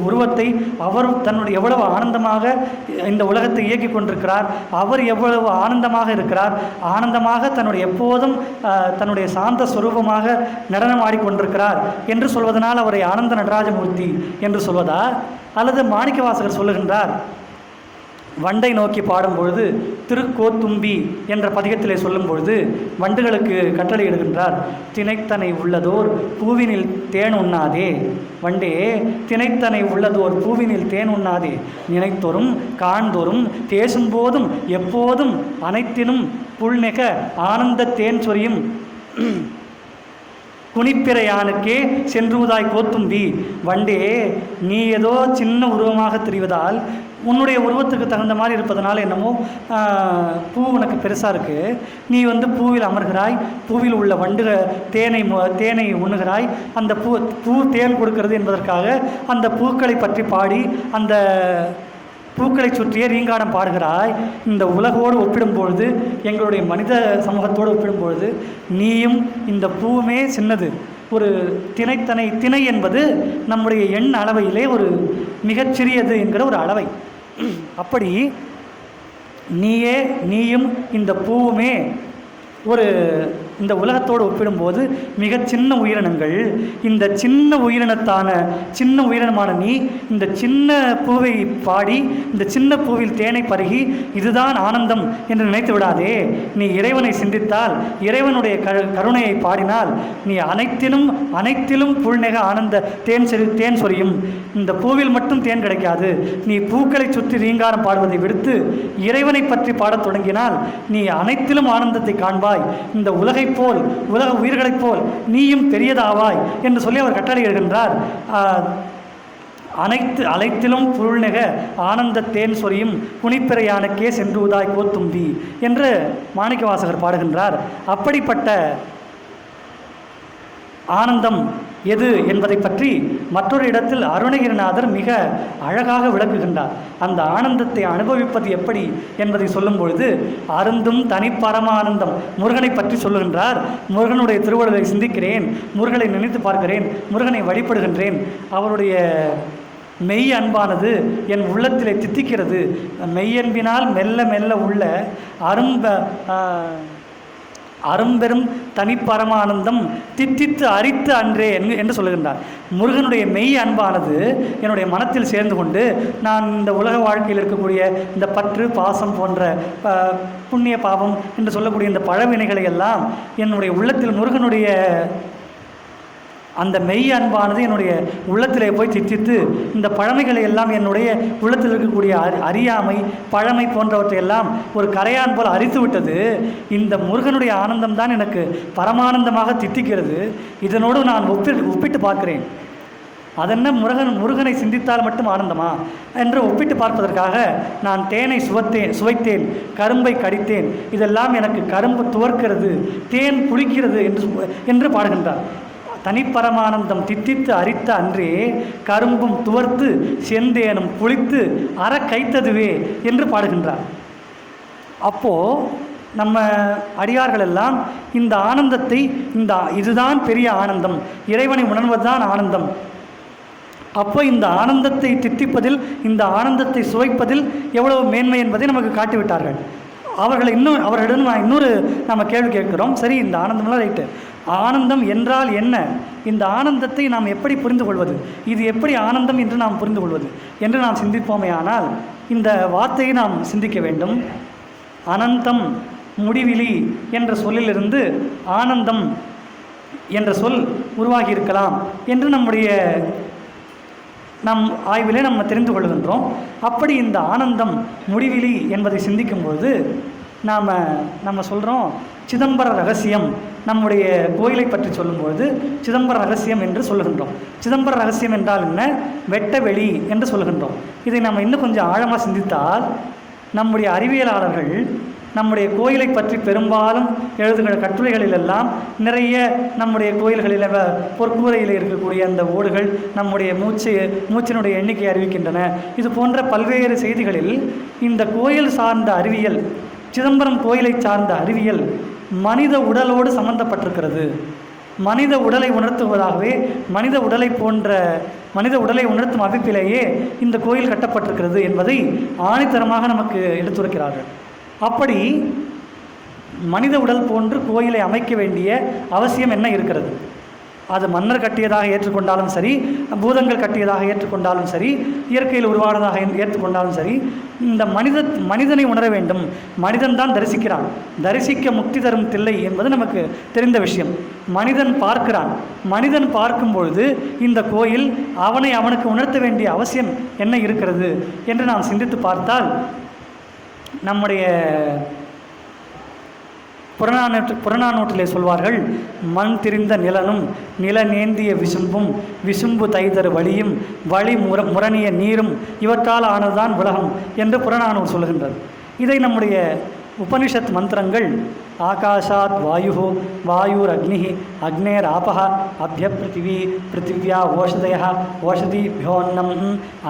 உருவத்தை, அவர் தன்னுடைய எவ்வளவு ஆனந்தமாக இந்த உலகத்தை இயக்கி கொண்டிருக்கிறார், அவர் எவ்வளவு ஆனந்தமாக இருக்கிறார், ஆனந்தமாக எப்போதும் தன்னுடைய சாந்த ஸ்வரூபமாக நடனம் ஆடிக்கொண்டிருக்கிறார் என்று சொல்வதனால் அவரை ஆனந்த நடராஜமூர்த்தி என்று சொல்வதா? அல்லது மாணிக்கவாசகர் சொல்லுகின்றார், வண்டை நோக்கி பாடும்பொழுது திருக்கோத்தும்பி என்ற பதிகத்திலே சொல்லும்பொழுது வண்டுகளுக்கு கட்டளையிடுகின்றார், தினைத்தனை உள்ளதோர் பூவினில் தேன் உண்ணாதே, வண்டே தினைத்தனை உள்ளதோர் பூவினில் தேன் உண்ணாதே, நினைத்தோறும் காண்தோறும் பேசும்போதும் எப்போதும் அனைத்தினும் புல்நெக ஆனந்த தேன் சொரியும் குனிப்பிரையானுக்கே சென்றுவதாய் கோத்தும்பி, வண்டே நீ ஏதோ சின்ன உருவமாக தெரிவதால், உன்னுடைய உருவத்துக்கு தகுந்த மாதிரி இருப்பதனால என்னமோ பூ உனக்கு பெருசாக இருக்குது, நீ பூவில் அமர்கிறாய், பூவில் உள்ள தேனை உண்ணுகிறாய், அந்த பூ தேன் கொடுக்கிறது என்பதற்காக அந்த பூக்களை பற்றி பாடி அந்த பூக்களை சுற்றியே ரீங்காரம் பாடுகிறாய். இந்த உலகோடு ஒப்பிடும்பொழுது, எங்களுடைய மனித சமூகத்தோடு ஒப்பிடும்பொழுது நீயும் இந்த பூவுமே சின்னது. ஒரு திணை என்பது நம்முடைய எண் அளவையிலே ஒரு மிகச்சிறியது என்கிற ஒரு அளவை. அப்படி நீயும் இந்த பூவுமே இந்த உலகத்தோடு ஒப்பிடும்போது மிக சின்ன உயிரினங்கள். இந்த சின்ன உயிரினமான நீ இந்த சின்ன பூவை பாடி, இந்த சின்ன பூவில் தேனை பருகி இதுதான் ஆனந்தம் என்று நினைத்து விடாதே. நீ இறைவனை சிந்தித்தால், இறைவனுடைய கருணையை பாடினால் நீ அனைத்திலும் புல்நெக ஆனந்த தேன் சொரியும். இந்த பூவில் மட்டும் தேன் கிடைக்காது. நீ பூக்களை சுற்றி ரீங்காரம் பாடுவதை விடுத்து இறைவனை பற்றி பாடத் தொடங்கினால் நீ அனைத்திலும் ஆனந்தத்தை காண்பாய். இந்த உலக உயிர்களைப் போல் நீயும் பெரியதாவாய் என்று சொல்லி அவர் கட்டளையிடுகின்றார். அனைத்திலும் புல்நெக ஆனந்த தேன் சொரியும் குனிப்பிரையானுக்கே சென்றுவதாய் கோத்தும்பி என்று மாணிக்கவாசகர் பாடுகின்றார். அப்படிப்பட்ட ஆனந்தம் எது என்பதை பற்றி மற்றொரு இடத்தில் அருணகிரிநாதர் மிக அழகாக விளக்குகின்றார். அந்த ஆனந்தத்தை அனுபவிப்பது எப்படி என்பதை சொல்லும் பொழுது, அருந்தும் தனிப்பரமானந்தம் முருகனை பற்றி சொல்லுகின்றார். முருகனுடைய திருவள்ளுவரை சிந்திக்கிறேன், முருகனை நினைத்து பார்க்கிறேன், முருகனை வழிபடுகின்றேன், அவருடைய மெய் அன்பானது என் உள்ளத்திலே தித்திக்கிறது. மெய்யன்பினால் மெல்ல மெல்ல உள்ள அரும்பெரும் தனிப்பரமானந்தம் தித்தித்து அரித்து அன்றே என்று சொல்லுகின்றார். முருகனுடைய மெய் அன்பானது என்னுடைய மனத்தில் சேர்ந்து கொண்டு நான் இந்த உலக வாழ்க்கையில் இருக்கக்கூடிய இந்த பற்று பாசம் போன்ற புண்ணிய பாவம் என்று சொல்லக்கூடிய இந்த பழவினைகளை எல்லாம் என்னுடைய உள்ளத்தில் முருகனுடைய அந்த மெய் அன்பானது என்னுடைய உள்ளத்திலே போய் தித்தித்து இந்த பழமைகளை எல்லாம் என்னுடைய உள்ளத்தில் இருக்கக்கூடிய அறியாமை பழமை போன்றவற்றை எல்லாம் ஒரு கரையான் போல் அரித்து விட்டது. இந்த முருகனுடைய ஆனந்தம் தான் எனக்கு பரமானந்தமாக தித்திக்கிறது. இதனோடு நான் ஒப்பிட்டு பார்க்கிறேன். அதென்ன முருகனை சிந்தித்தால் மட்டும் ஆனந்தமா என்று ஒப்பிட்டு பார்ப்பதற்காக நான் தேனை சுவைத்தேன், கரும்பை கடித்தேன், இதெல்லாம் எனக்கு கரும்பு துவர்க்கிறது, தேன் புளிக்கிறது என்று பாடுகின்றார். தனிப்பரமானந்தம் தித்தித்து அரித்த அன்றே கரும்பும் துவர்த்து செந்தேனும் புளித்து அற கைத்ததுவே என்று பாடுகின்றார். அப்போது நம்ம அடியார்கள் எல்லாம் இந்த ஆனந்தத்தை இதுதான் பெரிய ஆனந்தம், இறைவனை உணர்வதுதான் ஆனந்தம். அப்போ இந்த ஆனந்தத்தை தித்திப்பதில் இந்த ஆனந்தத்தை சுவைப்பதில் எவ்வளவு மேன்மை என்பதை நமக்கு காட்டிவிட்டார்கள். அவர்களிடம் நம்ம கேள்வி கேட்கிறோம். சரி, இந்த ஆனந்தம்லாம் ரைட்டு, ஆனந்தம் என்றால் என்ன? இந்த ஆனந்தத்தை நாம் எப்படி புரிந்து கொள்வது? இது எப்படி ஆனந்தம் என்று நாம் புரிந்து கொள்வது என்று நாம் சிந்திப்போமே. ஆனால் இந்த வார்த்தையை நாம் சிந்திக்க வேண்டும். அனந்தம் முடிவிலி என்ற சொல்லிலிருந்து ஆனந்தம் என்ற சொல் உருவாகி இருக்கலாம் என்று நம் ஆய்விலே நம்ம தெரிந்து கொள்கின்றோம். அப்படி இந்த ஆனந்தம் முடிவிலி என்பதை சிந்திக்கும்போது நம்ம சொல்கிறோம் சிதம்பர ரகசியம். நம்முடைய கோயிலை பற்றி சொல்லும்போது சிதம்பர ரகசியம் என்று சொல்லுகின்றோம். சிதம்பர ரகசியம் என்றால் என்ன? வெட்ட வெளி என்று சொல்லுகின்றோம். இதை நம்ம இன்னும் கொஞ்சம் ஆழமாக சிந்தித்தால் நம்முடைய அறிவியலாளர்கள் நம்முடைய கோயிலை பற்றி பெரும்பாலும் எழுதுகிற கட்டுரைகளிலெல்லாம் நிறைய நம்முடைய கோயில்களில் பொற்கூரையில் இருக்கக்கூடிய அந்த ஓடுகள் நம்முடைய மூச்சினுடைய எண்ணிக்கை அறிவிக்கின்றன. இது போன்ற பல்வேறு செய்திகளில் இந்த கோயில் சார்ந்த அறிவியல், சிதம்பரம் கோயிலை சார்ந்த அறிவியல் மனித உடலோடு சம்பந்தப்பட்டிருக்கிறது. மனித உடலை உணர்த்துவதாகவே மனித உடலை உணர்த்தும் அமைப்பிலேயே இந்த கோயில் கட்டப்பட்டிருக்கிறது என்பதை ஆணித்தரமாக நமக்கு எடுத்துரைக்கிறார்கள். அப்படி மனித உடல் போன்று கோயிலை அமைக்க வேண்டிய அவசியம் என்ன இருக்கிறது? அது மன்னர் கட்டியதாக ஏற்றுக்கொண்டாலும் சரி, பூதங்கள் கட்டியதாக ஏற்றுக்கொண்டாலும் சரி, இயற்கையில் உருவானதாக ஏற்றுக்கொண்டாலும் சரி, இந்த மனிதனை உணர வேண்டும். மனிதன் தான் தரிசிக்கிறான். தரிசிக்க முக்தி தரும் தில்லை என்பது நமக்கு தெரிந்த விஷயம். மனிதன் பார்க்கிறான். மனிதன் பார்க்கும் பொழுது இந்த கோயில் அவனுக்கு உணர்த்த வேண்டிய அவசியம் என்ன இருக்கிறது என்று நாம் சிந்தித்து பார்த்தால் நம்முடைய புறநானூற்றிலே சொல்வார்கள், மண் திரிந்த நிலனும் நில நேந்திய விசும்பும் விசும்பு தைதரு வழியும் வழி முரணிய நீரும் இவற்றால் ஆனதுதான் உலகம் என்று புறநானூறு சொல்கின்றது. இதை நம்முடைய உபனிஷத் மந்திரங்கள் ஆகாஷாத் வாயு வாயுர் அக்னி அக்னேர் ஆபஹ அப்ய பிருத்திவியா ஓஷதய ஓஷதிபியோன்னம்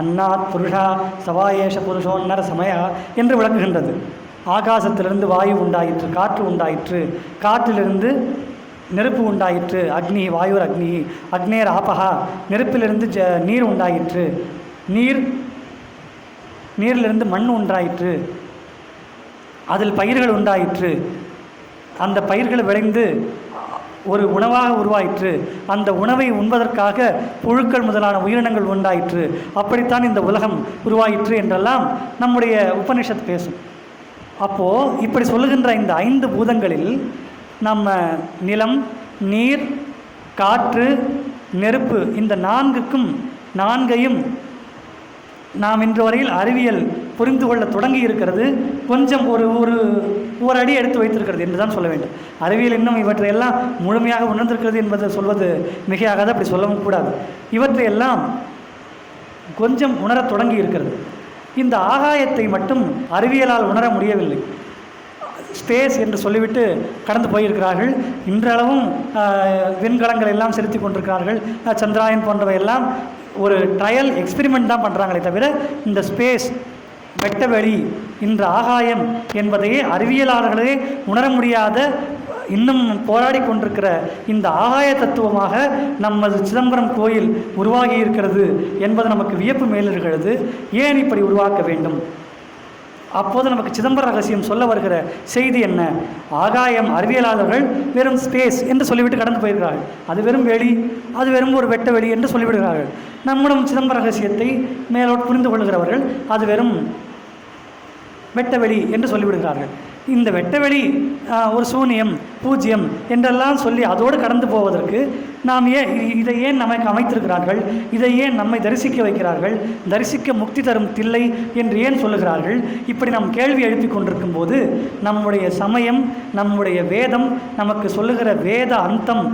அன்னாத் புருஷா சவாயேஷ புருஷோன்னர் சமய என்று விளக்குகின்றது. ஆகாசத்திலிருந்து வாயு உண்டாயிற்று, காற்று உண்டாயிற்று, காற்றிலிருந்து நெருப்பு உண்டாயிற்று, அக்னி வாயுர் அக்னி அக்னேர் ஆபஹா நெருப்பிலிருந்து நீர் உண்டாயிற்று, நீரிலிருந்து மண் உண்டாயிற்று, அதில் பயிர்கள் உண்டாயிற்று, அந்த பயிர்கள் விளைந்து ஒரு உணவாக உருவாயிற்று, அந்த உணவை உண்பதற்காக புழுக்கள் முதலான உயிரினங்கள் உண்டாயிற்று, அப்படித்தான் இந்த உலகம் உருவாயிற்று என்றெல்லாம் நம்முடைய உபனிஷத் பேசும். அப்போது இப்படி சொல்லுகின்ற இந்த 5 பூதங்களில் நம்ம நிலம், நீர், காற்று, நெருப்பு இந்த 4கையும் நாம் இன்று வரையில் அறிவியல் புரிந்து கொள்ள தொடங்கி இருக்கிறது. கொஞ்சம் ஒரு அடி எடுத்து வைத்திருக்கிறது என்று தான் சொல்ல வேண்டும். அறிவியல் இன்னும் இவற்றையெல்லாம் முழுமையாக உணர்ந்திருக்கிறது என்பது சொல்வது மிகையாகாது, அப்படி சொல்லவும் கூடாது. இவற்றையெல்லாம் கொஞ்சம் உணரத் தொடங்கி இருக்கிறது. இந்த ஆகாயத்தை மட்டும் அறிவியலால் உணர முடியவில்லை. ஸ்பேஸ் என்று சொல்லிவிட்டு கடந்து போயிருக்கிறார்கள். இன்றளவும் விண்கலங்கள் எல்லாம் செலுத்தி கொண்டிருக்கிறார்கள். சந்திராயன் போன்றவை எல்லாம் ஒரு ட்ரையல் எக்ஸ்பெரிமெண்ட் தான் பண்ணுறாங்களே தவிர இந்த ஸ்பேஸ், வெட்டவெளி, இந்த ஆகாயம் என்பதையே அறிவியலாளர்களே உணர முடியாத, இன்னும் போராடி கொண்டிருக்கிற இந்த ஆகாய தத்துவமாக நமது சிதம்பரம் கோயில் உருவாகி இருக்கிறது என்பது நமக்கு வியப்பு மேலிருக்கிறது. ஏன் இப்படி உருவாக்க வேண்டும்? அப்போது நமக்கு சிதம்பர ரகசியம் சொல்ல வருகிற செய்தி என்ன? ஆகாயம் அறிவியலாளர்கள் வெறும் ஸ்பேஸ் என்று சொல்லிவிட்டு கடந்து போயிருக்கிறார்கள். அது வெறும் வெளி, அது வெறும் ஒரு வெட்ட வெளி என்று சொல்லிவிடுகிறார்கள். நம்முடன் சிதம்பர ரகசியத்தை மேலோடு புரிந்து கொள்கிறவர்கள் அது வெறும் வெட்டவெளி என்று சொல்லிவிடுகிறார்கள். இந்த வெட்டவெளி ஒரு சூன்யம், பூஜ்யம் என்றெல்லாம் சொல்லி அதோடு கடந்து போவதற்கு நாம் இதை ஏன் நமக்கு அமைத்திருக்கிறார்கள்? இதை ஏன் நம்மை தரிசிக்க வைக்கிறார்கள்? தரிசிக்க முக்தி தரும் தில்லை என்று ஏன் சொல்லுகிறார்கள்? இப்படி நாம் கேள்வி எழுப்பி கொண்டிருக்கும் போது நம்முடைய சமயம், நம்முடைய வேதம் நமக்கு சொல்லுகிற வேத அந்தம்,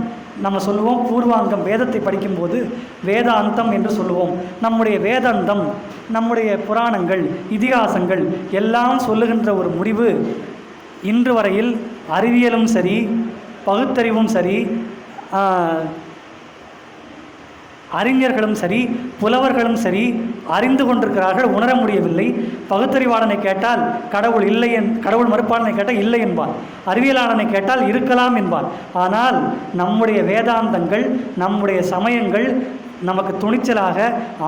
நம்ம சொல்லுவோம் பூர்வாங்கம், வேதத்தை படிக்கும்போது வேத அந்தம் என்று சொல்லுவோம். நம்முடைய வேதாந்தம், நம்முடைய புராணங்கள், இதிகாசங்கள் எல்லாம் சொல்லுகின்ற ஒரு முடிவு இன்று வரையில் அறிவியலும் சரி, பகுத்தறிவும் சரி, அறிஞர்களும் சரி, புலவர்களும் சரி அறிந்து கொண்டிருக்கிறார்கள், உணர முடியவில்லை. பகுத்தறிவாளனை கேட்டால் கடவுள் இல்லை, கடவுள் மறுப்பாளனை கேட்டால் இல்லை என்பார். அறிவியலாளனை கேட்டால் இருக்கலாம் என்பார். ஆனால் நம்முடைய வேதாந்தங்கள், நம்முடைய சமயங்கள் நமக்கு துணிச்சலாக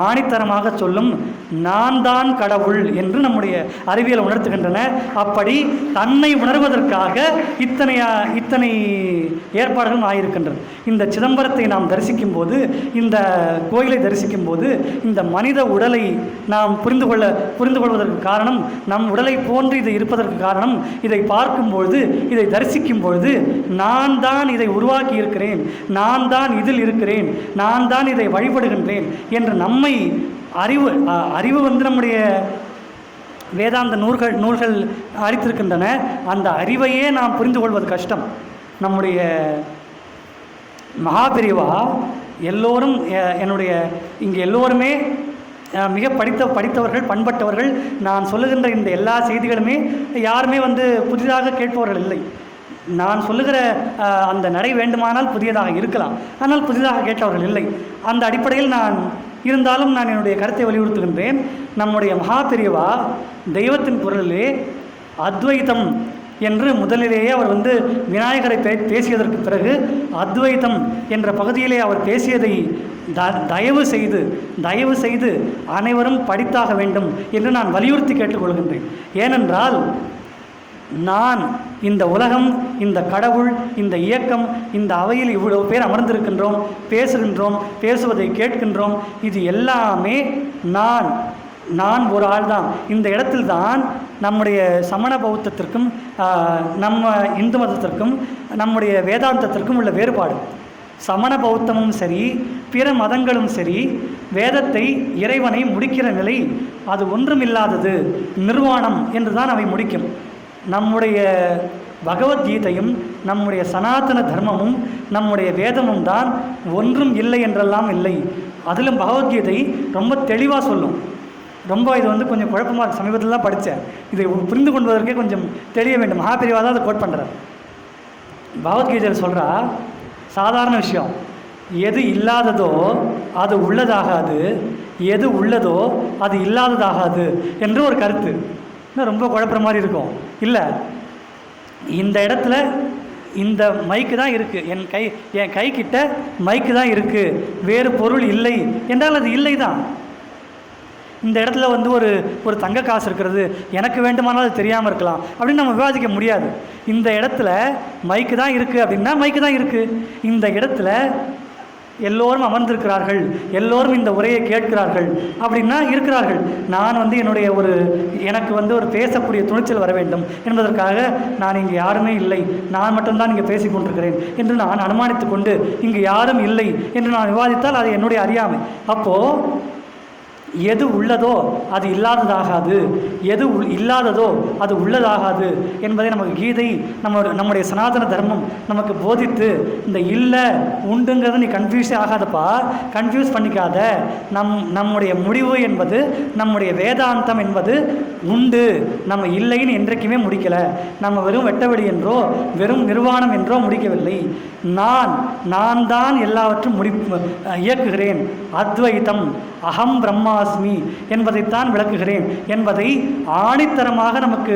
ஆணித்தரமாக சொல்லும் நான் தான் கடவுள் என்று நம்முடைய அறிவியல் உணர்த்துகின்றன. அப்படி தன்னை உணர்வதற்காக இத்தனை ஏற்பாடுகளும் ஆகியிருக்கின்றன. இந்த சிதம்பரத்தை நாம் தரிசிக்கும் போது, இந்த கோயிலை தரிசிக்கும் போது, இந்த மனித உடலை நாம் புரிந்து கொள்வதற்கு காரணம், நம் உடலை போன்று இது இருப்பதற்கு காரணம், இதை பார்க்கும்பொழுது, இதை தரிசிக்கும் பொழுது நான் தான் இதை உருவாக்கி இருக்கிறேன், நான் தான் இதில் இருக்கிறேன், நான் தான் இதை வழிபடுகின்றேன் என்று நம்மை அறிவு நம்முடைய வேதாந்த நூல்கள் அளித்திருக்கின்றன. அந்த அறிவையே நாம் புரிந்து கொள்வது கஷ்டம். நம்முடைய மகாபெரிவா எல்லோரும் இங்கே எல்லோருமே மிக படித்தவர்கள், பண்பட்டவர்கள். நான் சொல்லுகின்ற இந்த எல்லா செய்திகளுமே யாருமே புதிதாக கேட்பவர்கள் இல்லை. நான் சொல்லுகிற அந்த நடை வேண்டுமானால் புதியதாக இருக்கலாம், ஆனால் புதிதாக கேட்டவர்கள் இல்லை. அந்த அடிப்படையில் இருந்தாலும் நான் என்னுடைய கருத்தை வலியுறுத்துகின்றேன். நம்முடைய மகாபெரிவா தெய்வத்தின் குரலிலே அத்வைத்தம் என்று முதலிலேயே அவர் விநாயகரை பேசியதற்கு பிறகு அத்வைத்தம் என்ற பகுதியிலே அவர் பேசியதை தயவு செய்து அனைவரும் படித்தாக வேண்டும் என்று நான் வலியுறுத்தி கேட்டுக்கொள்கின்றேன். ஏனென்றால் நான் இந்த உலகம், இந்த கடவுள், இந்த இயக்கம், இந்த அவையில் இவ்வளவு பேர் அமர்ந்திருக்கின்றோம், பேசுகின்றோம், பேசுவதை கேட்கின்றோம். இது எல்லாமே நான் ஒரு ஆள் தான். இந்த இடத்தில்தான் நம்முடைய சமண பௌத்தத்திற்கும் நம்ம இந்து மதத்திற்கும் நம்முடைய வேதாந்தத்திற்கும் உள்ள வேறுபாடு. சமண பௌத்தமும் சரி, பிற மதங்களும் சரி, வேதத்தை, இறைவனை முடிக்கிற நிலை அது ஒன்றுமில்லாதது, நிர்வாணம் என்று தான் அவை முடிக்கும். நம்முடைய பகவத்கீதையும் நம்முடைய சனாதன தர்மமும் நம்முடைய வேதமும் தான் ஒன்றும் இல்லை என்றெல்லாம் இல்லை. அதிலும் பகவத்கீதை ரொம்ப தெளிவாக சொல்லும். ரொம்ப இது கொஞ்சம் குழப்பமாக சமீபத்தில் தான் படித்தேன். இதை புரிந்து கொள்வதற்கே கொஞ்சம் தெரிய வேண்டும். மகாபெரிவா தான் அதை கோட் பண்ணுறார். பகவத்கீதையில் சொல்கிறா, சாதாரண விஷயம், எது இல்லாததோ அது உள்ளதாகாது, எது உள்ளதோ அது இல்லாததாகாது என்று ஒரு கருத்து. ரொம்ப குழப்புற மாதிரி இருக்கும் இல்லை? இந்த இடத்துல இந்த மைக்கு தான் இருக்குது, என் கை கிட்ட மைக்கு தான் இருக்குது, வேறு பொருள் இல்லை என்றால் அது இல்லை தான். இந்த இடத்துல ஒரு தங்க காசு இருக்கிறது, எனக்கு வேண்டுமானால் அது தெரியாமல் இருக்கலாம் அப்படின்னு நம்ம விவாதிக்க முடியாது. இந்த இடத்துல மைக்கு தான் இருக்குது அப்படின்னா மைக்கு தான் இருக்குது. இந்த இடத்துல எல்லோரும் அமர்ந்திருக்கிறார்கள், எல்லோரும் இந்த உரையை கேட்கிறார்கள் அப்படின்னா இருக்கிறார்கள். நான் எனக்கு ஒரு பேசக்கூடிய துணிச்சல் வர வேண்டும் என்பதற்காக நான் இங்கே யாருமே இல்லை, நான் மட்டும்தான் இங்கே பேசி கொண்டிருக்கிறேன் என்று நான் அனுமானித்து கொண்டு இங்கு யாரும் இல்லை என்று நான் விவாதித்தால் அது என்னுடைய அறியாமை. அப்போது எது உள்ளதோ அது இல்லாததாகாது, எது இல்லாததோ அது உள்ளதாகாது என்பதை நமக்கு கீதை, நம்முடைய சனாதன தர்மம் நமக்கு போதித்து, இந்த இல்லை உண்டுங்கிறத நீ கன்ஃபியூஸே ஆகாதப்பா, கன்ஃபியூஸ் பண்ணிக்காத. நம்முடைய முடிவு என்பது, நம்முடைய வேதாந்தம் என்பது உண்டு, நம்ம இல்லைன்னு என்றைக்குமே முடிக்கலை. நம்ம வெறும் வெட்டவெளி என்றோ வெறும் நிர்வாணம் என்றோ முடிக்கவில்லை. நான் தான் எல்லாவற்றும் இயக்குகிறேன். அத்வைத்தம், அகம் பிரம்மாஸ்மி என்பதைத்தான் விளக்குகிறேன் என்பதை ஆணித்தரமாக நமக்கு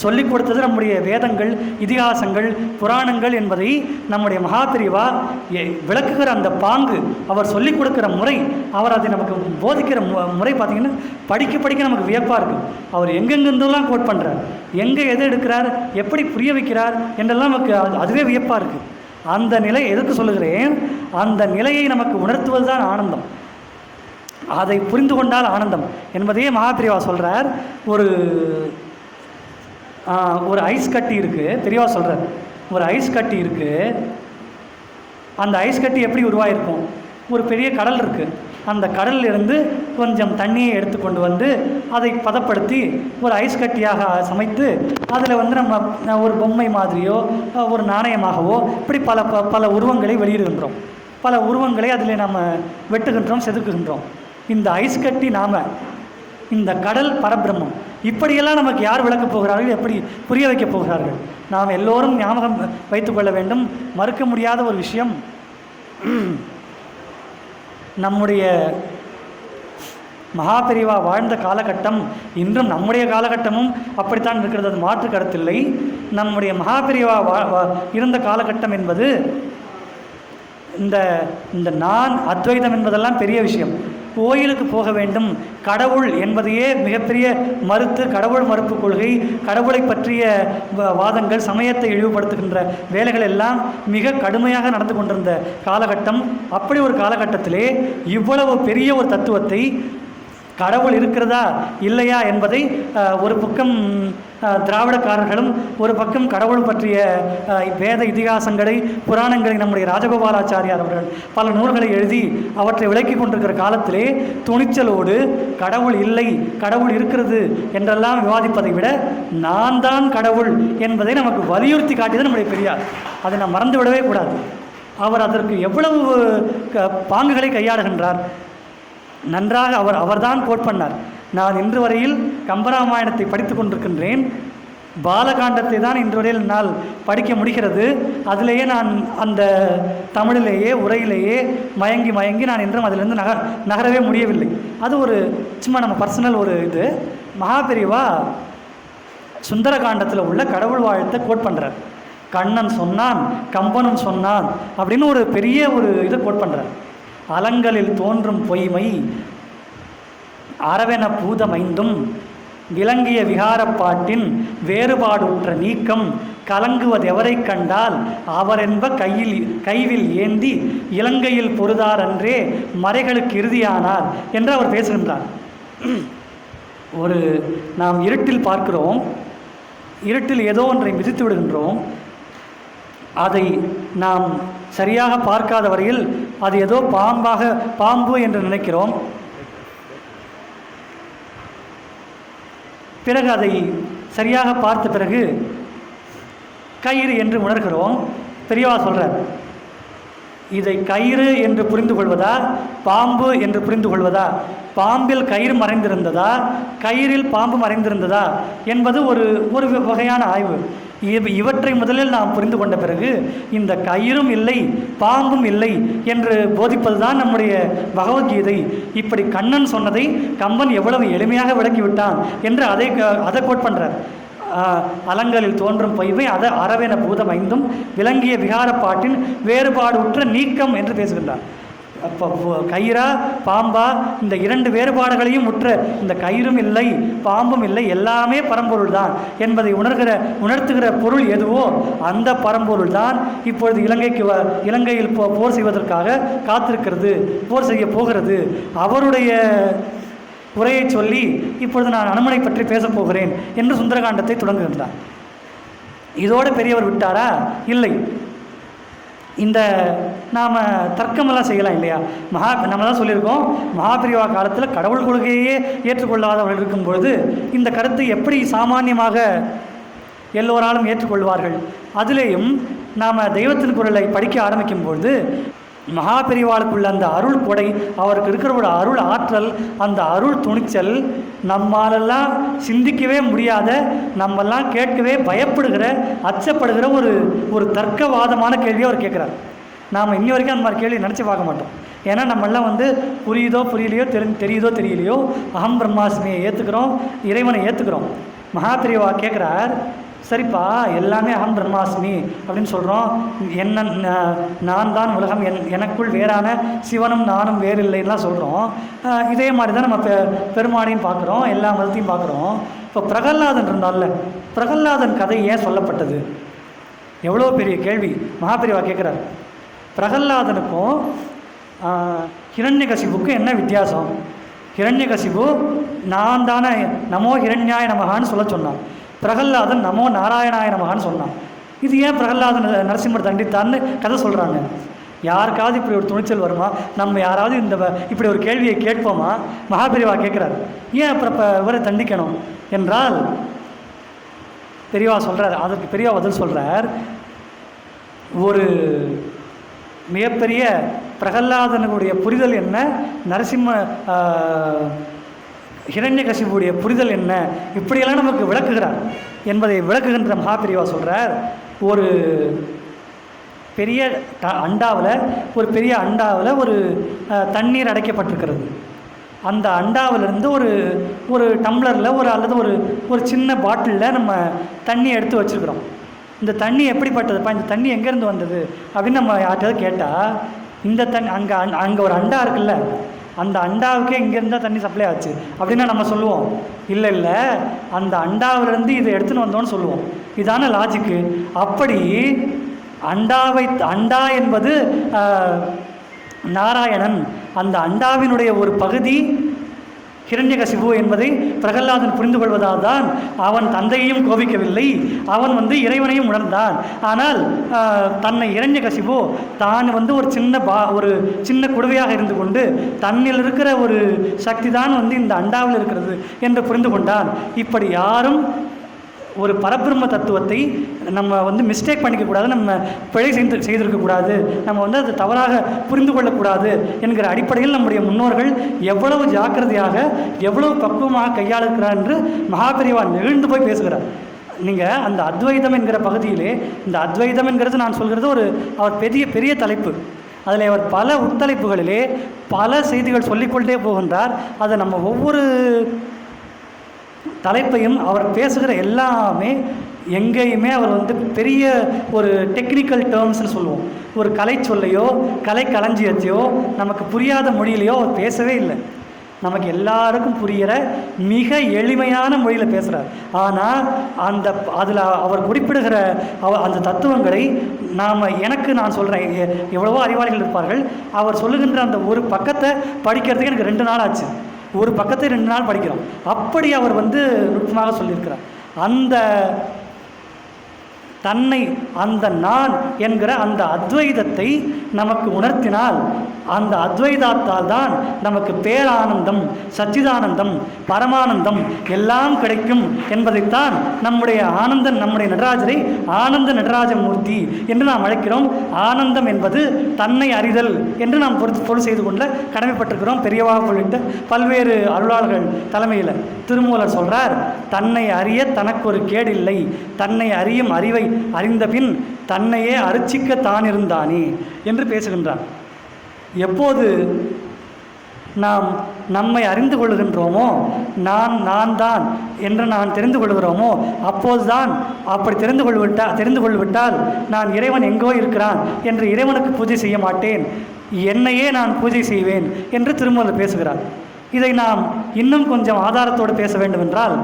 சொல்லிக் கொடுத்தது நம்முடைய வேதங்கள், இதிகாசங்கள், புராணங்கள் என்பதை நம்முடைய மகாபிரிவா விளக்குகிற அந்த பாங்கு, அவர் சொல்லிக் கொடுக்குற முறை, அவர் அதை நமக்கு போதிக்கிற முறை பார்த்திங்கன்னா படிக்க நமக்கு வியப்பாக இருக்குது. அவர் எங்கெங்கெல்லாம் கோட் பண்ணுறார், எங்கே எதை எடுக்கிறார், எப்படி புரிய வைக்கிறார் என்றெல்லாம் நமக்கு அதுவே வியப்பாக இருக்குது. அந்த நிலை எதுக்கு சொல்லுகிறேன், அந்த நிலையை நமக்கு உணர்த்துவது தான் ஆனந்தம். அதை புரிந்து கொண்டால் ஆனந்தம் என்பதையே மகாபிரிவா சொல்கிறார். ஒரு ஐஸ் கட்டி இருக்குது, பெரியவா சொல்கிறார், ஒரு ஐஸ் கட்டி இருக்குது. அந்த ஐஸ் கட்டி எப்படி உருவாயிருக்கும், ஒரு பெரிய கடல் இருக்குது, அந்த கடலில் இருந்து கொஞ்சம் தண்ணியை எடுத்துக்கொண்டு வந்து அதை பதப்படுத்தி ஒரு ஐஸ் கட்டியாக சமைத்து அதில் வந்து நம்ம ஒரு பொம்மை மாதிரியோ ஒரு நாணயமாகவோ இப்படி பல உருவங்களை வெளியிடுகின்றோம். பல உருவங்களை அதில் நம்ம வெட்டுகின்றோம், செதுக்குகின்றோம். இந்த ஐஸ் கட்டி நாம, இந்த கடல் பரபிரம்மம். இப்படியெல்லாம் நமக்கு யார் விளக்கப் போகிறார்கள், எப்படி புரிய வைக்கப் போகிறார்கள்? நாம் எல்லோரும் ஞாபகம் வைத்துக்கொள்ள வேண்டும், மறுக்க முடியாத ஒரு விஷயம். நம்முடைய மகாபெரிவா வாழ்ந்த காலகட்டம் இன்றும் நம்முடைய காலகட்டமும் அப்படித்தான் இருக்கிறது, அது மாற்று கருத்தில்லை. நம்முடைய மகாபெரிவா இருந்த காலகட்டம் என்பது இந்த நான் அத்வைதம் என்பதெல்லாம் பெரிய விஷயம். கோயிலுக்கு போக வேண்டும், கடவுள் என்பதையே மிகப்பெரிய மறுத்து, கடவுள் மறுப்பு கொள்கை, கடவுளை பற்றிய வாதங்கள், சமயத்தை இழிவுபடுத்துகின்ற வேலைகள் எல்லாம் மிக கடுமையாக நடந்து கொண்டிருந்த காலகட்டம். அப்படி ஒரு காலகட்டத்திலே இவ்வளவு பெரிய ஒரு தத்துவத்தை, கடவுள் இருக்கிறதா இல்லையா என்பதை ஒரு பக்கம் திராவிடக்காரர்களும், ஒரு பக்கம் கடவுள் பற்றிய வேத இதிகாசங்களை, புராணங்களை நம்முடைய ராஜகோபாலாச்சாரியார் அவர்கள் பல நூல்களை எழுதி அவற்றை விளக்கி கொண்டிருக்கிற காலத்திலே துணிச்சலோடு கடவுள் இல்லை, கடவுள் இருக்கிறது என்றெல்லாம் விவாதிப்பதை விட நான் தான் கடவுள் என்பதை நமக்கு வலியுறுத்தி காட்டியது நம்முடைய பெரியார். அதை நாம் மறந்து விடவே கூடாது. அவர் அதற்கு எவ்வளவு பாங்குகளை கையாளுகின்றார். நன்றாக அவர்தான் கோட் பண்ணார். நான் இன்று வரையில் கம்பராமாயணத்தை படித்து கொண்டிருக்கின்றேன். பாலகாண்டத்தை தான் இன்று வரையில் என்னால் படிக்க முடிகிறது. அதிலேயே நான் அந்த தமிழிலேயே உரையிலேயே மயங்கி நான் இன்றும் அதிலிருந்து நகரவே முடியவில்லை. அது ஒரு சும்மா நம்ம பர்சனல் ஒரு இது. மகாபெரிவா சுந்தரகாண்டத்தில் உள்ள கடவுள் வாழ்த்தை கோட் பண்ணுறார். கண்ணன் சொன்னான், கம்பனும் சொன்னான் அப்படின்னு ஒரு பெரிய ஒரு இதை கோட் பண்ணுறார். அலங்களில் தோன்றும் பொய்மை அறவென பூதமைந்தும் விளங்கிய விகாரப்பாட்டின் வேறுபாடுற்ற நீக்கம் கலங்குவதெவரை கண்டால் அவரென்ப கைவில் ஏந்தி இலங்கையில் பொருதார் அன்றே மறைகளுக்கு இறுதியானார் என்று அவர் பேசுகின்றார். நாம் இருட்டில் பார்க்கிறோம், இருட்டில் ஏதோ ஒன்றை மிதித்து விடுகின்றோம். அதை நாம் சரியாக பார்க்காத வரையில் அது ஏதோ பாம்பு என்று நினைக்கிறோம். பிறகு அதை சரியாக பார்த்த பிறகு கயிறு என்று உணர்கிறோம். பெரியவா சொல்கிறார், இதை கயிறு என்று புரிந்து கொள்வதா, பாம்பு என்று புரிந்து கொள்வதா, பாம்பில் கயிறு மறைந்திருந்ததா, கயிறில் பாம்பு மறைந்திருந்ததா என்பது ஒரு வகையான ஆய்வு. இவற்றை முதலில் நாம் புரிந்து கொண்ட பிறகு இந்த கயிறும் இல்லை, பாம்பும் இல்லை என்று போதிப்பது தான் நம்முடைய பகவத்கீதை. இப்படி கண்ணன் சொன்னதை கம்பன் எவ்வளவு எளிமையாக விளக்கிவிட்டான் என்று அதை கோட் பண்ணுறார். அலங்களில் தோன்றும் பொய்மை அதை அறவென பூதமைந்தும் விளங்கிய விகாரப்பாட்டின் வேறுபாடுற்ற நீக்கம் என்று பேசுகின்றார். அப்போ கயிறா பாம்பா இந்த இரண்டு வேறுபாடுகளையும் முற்ற இந்த கயிறும் இல்லை, பாம்பும் இல்லை, எல்லாமே பரம்பொருள் தான் என்பதை உணர்த்துகிற பொருள் எதுவோ அந்த பரம்பொருள் தான் இப்பொழுது இலங்கையில் போர் செய்வதற்காக காத்திருக்கிறது, போர் செய்ய போகிறது. அவருடைய உரையை சொல்லி இப்பொழுது நான் அனுமனை பற்றி பேசப் போகிறேன் என்று சுந்தரகாண்டத்தை தொடங்குகின்றார். இதோடு பெரியவர் விட்டாரா? இல்லை. நாம் தர்க்கமெல்லாம் செய்யலாம் இல்லையா? நம்ம தான் சொல்லியிருக்கோம், மகாபிரிவா காலத்தில் கடவுள் கொள்கையே ஏற்றுக்கொள்ளாதவர்கள் இருக்கும்பொழுது இந்த கருத்தை எப்படி சாமானியமாக எல்லோராலும் ஏற்றுக்கொள்வார்கள்? அதிலேயும் நாம் தெய்வத்தின் குரலை படிக்க ஆரம்பிக்கும்பொழுது மகாபெரிவாளுக்குள்ள அந்த அருள் கொடை, அவருக்கு இருக்கிற ஒரு அருள் ஆற்றல், அந்த அருள் துணிச்சல் நம்மாலெல்லாம் சிந்திக்கவே முடியாத, நம்மெல்லாம் கேட்கவே பயப்படுகிற, அச்சப்படுகிற ஒரு தர்க்கவாதமான கேள்வியை அவர் கேட்குறார். நாம் இன்னி வரைக்கும் அந்த மாதிரி கேள்வி நினச்சி பார்க்க மாட்டோம். ஏன்னா நம்மெல்லாம் வந்து புரியுதோ புரியலையோ தெரியுதோ தெரியலையோ அகம் பிரம்மாஸ்மியை ஏற்றுக்கிறோம், இறைவனை ஏற்றுக்கிறோம். மகாபிரிவா கேட்குறார், சரிப்பா எல்லாமே அகம் பிரம்மாஸ்மி அப்படின்னு சொல்கிறோம், என்ன நான் தான் உலகம், எனக்குள் வேறான சிவனும் நானும் வேறு இல்லைன்னுலாம் சொல்கிறோம். இதே மாதிரி தான் நம்ம பெருமானையும் பார்க்குறோம், எல்லா மதத்தையும் பார்க்குறோம். இப்போ பிரகல்லாதன் இருந்தால பிரகல்லாதன் கதை ஏன் சொல்லப்பட்டது? எவ்வளோ பெரிய கேள்வி மகாபிரிவா கேட்குறார். பிரகல்லாதனுக்கும் ஹிரண்யகசிபுக்கும் என்ன வித்தியாசம்? ஹிரண்யகசிபு நான் தானே நமோ ஹிரண்யாய நமகான்னு சொல்ல சொன்னான், பிரகல்லாதன் நமோ நாராயணாய நமகான்னு சொன்னான். இது ஏன் பிரகல்லாதன் நரசிம்மர் தண்டித்தான்னு கதை சொல்கிறாங்க. யாருக்காவது இப்படி ஒரு துணிச்சல் வருமா? நம்ம யாராவது இப்படி ஒரு கேள்வியை கேட்போமா? மகாபிரிவா கேட்குறார், ஏன் அப்புறம் இவரை தண்டிக்கணும் என்றால் பெரியவா சொல்கிறார். அதற்கு பெரியவா பதில் சொல்கிறார், ஒரு மிகப்பெரிய பிரகல்லாதனுடைய புரிதல் என்ன, நரசிம்ம ஹிரண்யகசிபுடைய புரிதல் என்ன, இப்படியெல்லாம் நமக்கு விளக்குகிறார் என்பதை விளக்குகின்ற மகாபிரிவா சொல்கிறார். ஒரு பெரிய அண்டாவில் ஒரு தண்ணீர் அடைக்கப்பட்டிருக்கிறது. அந்த அண்டாவிலிருந்து ஒரு டம்ளரில் அல்லது ஒரு சின்ன பாட்டிலில் நம்ம தண்ணி எடுத்து வச்சுருக்குறோம். இந்த தண்ணி எப்படிப்பட்டதுப்பா, இந்த தண்ணி எங்கேருந்து வந்தது அப்படின்னு நம்ம யார்கிட்ட கேட்டால், இந்த தண்ணி அங்கே ஒரு அண்டா இருக்குல்ல, அந்த அண்டாவுக்கே இங்கேருந்து தான் தண்ணி சப்ளை ஆச்சு அப்படின்னா நம்ம சொல்லுவோம், இல்லை அந்த அண்டாவிலேருந்து இதை எடுத்துன்னு வந்தோன்னு சொல்லுவோம். இதான லாஜிக்கு. அப்படி அண்டா என்பது நாராயணன், அந்த அண்டாவினுடைய ஒரு பகுதி ஹிரண்யகசிபு என்பதை பிரகல்லாதன் புரிந்து கொள்வதால் தான் அவன் தந்தையையும் கோபிக்கவில்லை, அவன் இறைவனையும் உணர்ந்தான். ஆனால் தன்னை ஹிரண்யகசிபு தான் ஒரு சின்ன குடுவையாக இருந்து கொண்டு தன்னில் இருக்கிற ஒரு சக்தி தான் இந்த அண்டாவில் இருக்கிறது என்று புரிந்து கொண்டான். இப்படி யாரும் ஒரு பரபிரம்ம தத்துவத்தை நம்ம மிஸ்டேக் பண்ணிக்கக்கூடாது, நம்ம பிழை செய்திருக்கக்கூடாது, நம்ம அது தவறாக புரிந்து கொள்ளக்கூடாது என்கிற அடிப்படையில் நம்முடைய முன்னோர்கள் எவ்வளவு ஜாக்கிரதையாக எவ்வளவு பக்குவமாக கையாளுக்கிறார் என்று மகாபிரிவா நெகிழ்ந்து போய் பேசுகிறார். நீங்கள் அந்த அத்வைதம் என்கிற பகுதியிலே, இந்த அத்வைதம் என்கிறது நான் சொல்கிறது அவர் பெரிய தலைப்பு. அதில் அவர் பல உட்தலைப்புகளிலே பல செய்திகள் சொல்லிக்கொண்டே போகின்றார். அதை நம்ம ஒவ்வொரு தலைப்பையும் அவர் பேசுகிற எல்லாமே எங்கேயுமே அவர் பெரிய ஒரு டெக்னிக்கல் டேர்ம்ஸ்னு சொல்லுவோம், ஒரு கலை சொல்லையோ கலை களஞ்சியத்தையோ நமக்கு புரியாத மொழியிலையோ அவர் பேசவே இல்லை. நமக்கு எல்லாருக்கும் புரிகிற மிக எளிமையான மொழியில் பேசுகிறார். ஆனால் அதில் அவர் குறிப்பிடுகிற அந்த தத்துவங்களை நான் சொல்கிறேன், எவ்வளவோ அறிவாளிகள் இருப்பார்கள், அவர் சொல்லுகின்ற அந்த ஒரு பக்கத்தை படிக்கிறதுக்கு எனக்கு 2 நாள் ஆச்சு. ஒரு பக்கத்தை 2 நாள் படிக்கிறோம். அப்படி அவர் நுட்பமாக சொல்லியிருக்கிறார். அந்த தன்னை, அந்த நான் என்கிற அந்த அத்வைதத்தை நமக்கு உணர்த்தினால், அந்த அத்வைதத்தால் தான் நமக்கு பேரானந்தம், சச்சிதானந்தம், பரமானந்தம் எல்லாம் கிடைக்கும் என்பதைத்தான் நம்முடைய நடராஜரை ஆனந்த நடராஜமூர்த்தி என்று நாம் அழைக்கிறோம். ஆனந்தம் என்பது தன்னை அறிதல் என்று நாம் பொருள் செய்து கொள்ள கடமைப்பட்டிருக்கிறோம். பெரியவா உள்ளிட்ட பல்வேறு அருளாளர்கள் தலைமையில் திருமூலர் சொல்கிறார், தன்னை அறிய தனக்கு ஒரு கேடில்லை, தன்னை அறியும் அறிவை அறிந்த பின் தன்னையே அர்ச்சிக்க தான் இருந்தானே என்று பேசுகின்றார். எப்போது நாம் நம்மை அறிந்து கொள்கின்றோமோ, நான் தான் என்று நான் தெரிந்து கொள்கிறோமோ, அப்போதுதான் அப்படி தெரிந்து கொள்விட்டால் நான் இறைவன் எங்கோ இருக்கிறான் என்று இறைவனுக்கு பூஜை செய்ய மாட்டேன், என்னையே நான் பூஜை செய்வேன் என்று திருமூலர் பேசுகிறார். இதை நாம் இன்னும் கொஞ்சம் ஆதாரத்தோடு பேச வேண்டுமென்றால்,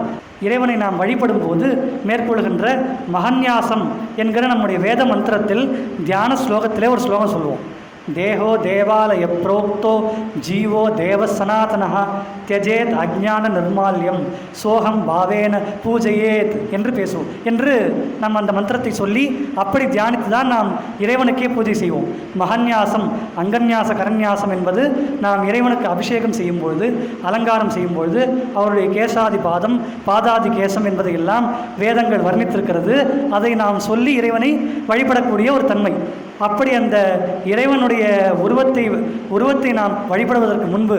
இறைவனை நாம் வழிபடும் போது மேற்கொள்கின்ற மகன்யாசம் என்கிற நம்முடைய வேத மந்திரத்தில் தியான ஸ்லோகத்திலே ஒரு ஸ்லோகம் சொல்லுவோம். தேகோ தேவாலய புரோக்தோ ஜீவோ தேவ சனாதனா தியஜேத் அஜ்ஞான நிர்மால்யம் சோகம் பாவேன பூஜையேத் என்று பேசுவோம் என்று நம்ம அந்த மந்திரத்தை சொல்லி அப்படி தியானித்து தான் நாம் இறைவனுக்கே பூஜை செய்வோம். மகன்யாசம், அங்கன்யாச, கரன்யாசம் என்பது நாம் இறைவனுக்கு அபிஷேகம் செய்யும் பொழுது, அலங்காரம் செய்யும் பொழுது அவருடைய கேசாதி பாதம், பாதாதி கேசம் என்பதையெல்லாம் வேதங்கள் வர்ணித்திருக்கிறது. அதை நாம் சொல்லி இறைவனை வழிபடக்கூடிய ஒரு தன்மை. அப்படி அந்த இறைவனுடைய உருவத்தை நாம் வழிபடுவதற்கு முன்பு,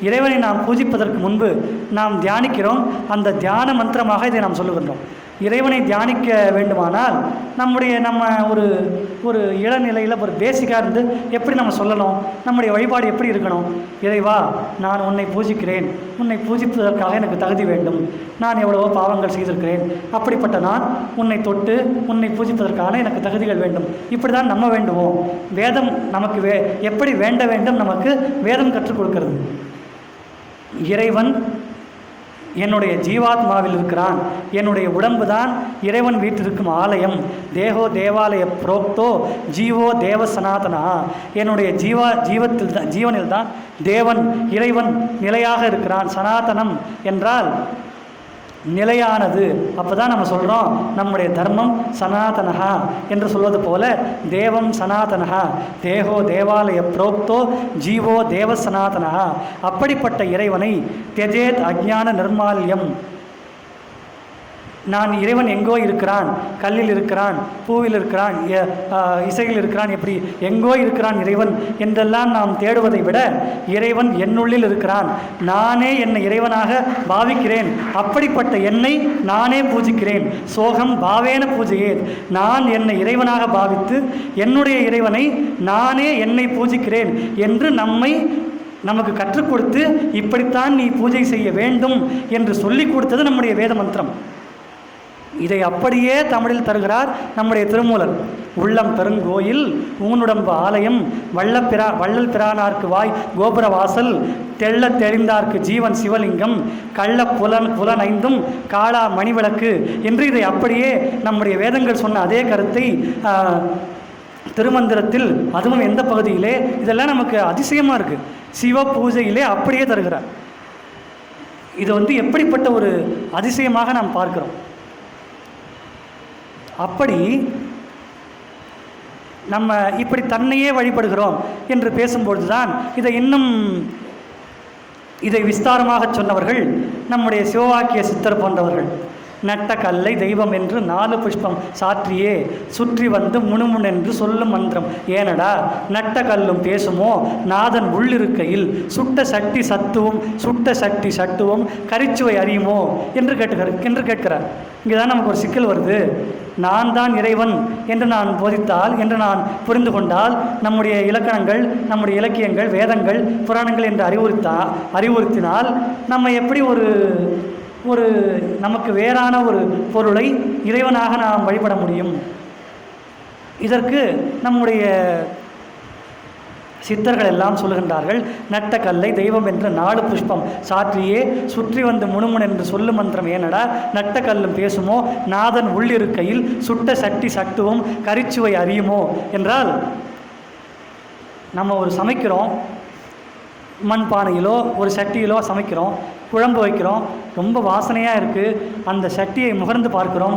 இறைவனை நாம் பூஜிப்பதற்கு முன்பு நாம் தியானிக்கிறோம். அந்த தியான மந்திரமாக இதை நாம் சொல்லுகின்றோம். இறைவனை தியானிக்க வேண்டுமானால் நம்ம ஒரு இளநிலையில் ஒரு பேசிக்காக இருந்து எப்படி நம்ம சொல்லணும், நம்முடைய வழிபாடு எப்படி இருக்கணும்? இறைவா, நான் உன்னை பூஜிக்கிறேன், உன்னை பூஜிப்பதற்காக எனக்கு தகுதி வேண்டும், நான் எவ்வளவோ பாவங்கள் செய்திருக்கிறேன், அப்படிப்பட்ட நான் உன்னை தொட்டு உன்னை பூஜிப்பதற்கான எனக்கு தகுதிகள் வேண்டும், இப்படி தான் நம்ம வேண்டுவோம். வேதம் நமக்கு எப்படி வேண்ட வேண்டும் நமக்கு வேதம் கற்றுக் கொடுக்கிறது. இறைவன் என்னுடைய ஜீவாத்மாவில் இருக்கிறான், என்னுடைய உடம்பு தான் இறைவன் வீட்டிற்கும் ஆலயம். தேகோ தேவாலய புரோக்தோ ஜீவோ தேவ சனாதனா. என்னுடைய ஜீவனில் தான் தேவன் இறைவன் நிலையாக இருக்கிறான். சனாதனம் என்றால் நிலையானது. அப்போ தான் நம்ம சொல்கிறோம் நம்முடைய தர்மம் சனாதனஹா என்று சொல்வது போல தேவம் சனாதனஹா, தேகோ தேவாலய புரோக்தோ ஜீவோ தேவ சனாதனஹா. அப்படிப்பட்ட இறைவனை தியஜேத் அஜ்ஞான நிர்மால்யம். நான் இறைவன் எங்கோ இருக்கிறான், கல்லில் இருக்கிறான், பூவில் இருக்கிறான், இசையில் இருக்கிறான், எப்படி எங்கோ இருக்கிறான் இறைவன் என்றெல்லாம் நாம் தேடுவதை விட இறைவன் என்னுள்ளில் இருக்கிறான், நானே என்னை இறைவனாக பாவிக்கிறேன், அப்படிப்பட்ட என்னை நானே பூஜிக்கிறேன். சோகம் பாவேன பூஜையே. நான் என்னை இறைவனாக பாவித்து என்னுடைய இறைவனை நானே என்னை பூஜிக்கிறேன் என்று நமக்கு கற்றுக் கொடுத்து இப்படித்தான் நீ பூஜை செய்ய வேண்டும் என்று சொல்லிக் கொடுத்தது நம்முடைய வேத மந்திரம். இதை அப்படியே தமிழில் தருகிறார் நம்முடைய திருமூலர். உள்ளம் பெருங்கோயில் ஊனுடம்பு ஆலயம், வள்ளல் பிரானார்க்கு வாய் கோபுர வாசல், தெள்ள தெரிந்தார்க்கு ஜீவன் சிவலிங்கம், கள்ள புலனைந்தும் காளா மணிவிளக்கு என்று இதை அப்படியே நம்முடைய வேதங்கள் சொன்ன அதே கருத்தை திருமந்திரத்தில், அதுவும் எந்த பகுதியிலே, இதெல்லாம் நமக்கு அதிசயமாக இருக்குது. சிவ பூஜையிலே அப்படியே தருகிறார். இது எப்படிப்பட்ட ஒரு அதிசயமாக நாம் பார்க்கிறோம். அப்படி நம்ம இப்படி தன்னையே வழிபடுகிறோம் என்று பேசும்பொழுது தான் இதை விஸ்தாரமாக சொன்னவர்கள் நம்முடைய சிவவாக்கிய சித்தர் போன்றவர்கள். நட்ட கல்லை தெய்வம் என்று 4 புஷ்பம் சாற்றியே சுற்றி வந்து முணுமுணென்று சொல்லும் மந்திரம் ஏனடா, நட்ட கல்லும் பேசுமோ நாதன் உள்ளிருக்கையில், சுட்ட சட்டி சட்டுவும் கரிச்சுவை அறியுமோ என்று கேட்கிறார். இங்கே தான் நமக்கு ஒரு சிக்கல் வருது. நான் தான் இறைவன் என்று நான் போதித்தால், என்று நான் புரிந்து கொண்டால், நம்முடைய இலக்கணங்கள், நம்முடைய இலக்கியங்கள், வேதங்கள், புராணங்கள் என்று அறிவுறுத்தினால் நம்ம எப்படி ஒரு நமக்கு வேறான ஒரு பொருளை இறைவனாக நாம் வழிபட முடியும்? இதற்கு நம்முடைய சித்தர்கள் எல்லாம் சொல்லுகின்றார்கள். நட்ட கல்லை தெய்வம் என்று 4 புஷ்பம் சாற்றியே சுற்றி வந்து முணுமுன் என்று சொல்லு மந்திரம் ஏனடா, நட்ட கல்லும் பேசுமோ நாதன் உள்ளிருக்கையில், சுட்ட சட்டி சட்டுவும் கரிச்சுவை அறியுமோ என்றால், நம்ம சமைக்கிறோம், மண் பானையிலோ ஒரு சட்டியிலோ சமைக்கிறோம், குழம்பு வைக்கிறோம், ரொம்ப வாசனையாக இருக்குது. அந்த சட்டியை முகர்ந்து பார்க்கிறோம்,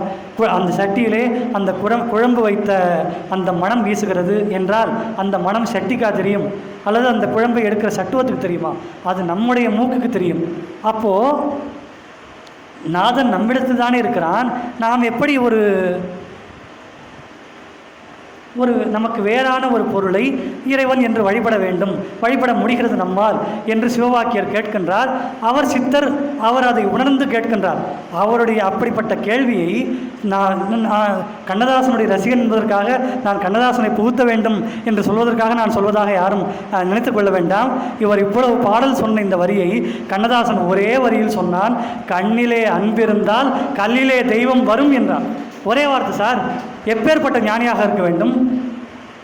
அந்த சட்டியிலே அந்த குழம்பு வைத்த அந்த மனம் வீசுகிறது என்றால் அந்த மனம் சட்டிக்கா தெரியும், அல்லது அந்த குழம்பை எடுக்கிற சட்டுவத்துக்கு தெரியுமா? அது நம்முடைய மூக்குக்கு தெரியும். அப்போது நாதன் நம்மிடத்தில் தானே இருக்கிறான். நாம் எப்படி நமக்கு வேறான ஒரு பொருளை இறைவன் என்று வழிபட முடிகிறது நம்மால் என்று சிவவாக்கியர் கேட்கின்றார். அவர் சித்தர், அவர் அதை உணர்ந்து கேட்கின்றார். அவருடைய அப்படிப்பட்ட கேள்வியை கண்ணதாசனுடைய ரசிகன் என்பதற்காக நான் கண்ணதாசனை புகுத்த வேண்டும் என்று சொல்வதற்காக நான் சொல்வதாக யாரும் நினைத்து கொள்ள வேண்டாம். இவர் இவ்வளவு பாடல் சொன்ன இந்த வரியை கண்ணதாசன் ஒரே வரியில் சொன்னான். கண்ணிலே அன்பிருந்தால் கல்லிலே தெய்வம் வரும் என்றார். ஒரே வார்த்தை சார். எப்பேற்பட்ட ஞானியாக இருக்க வேண்டும்?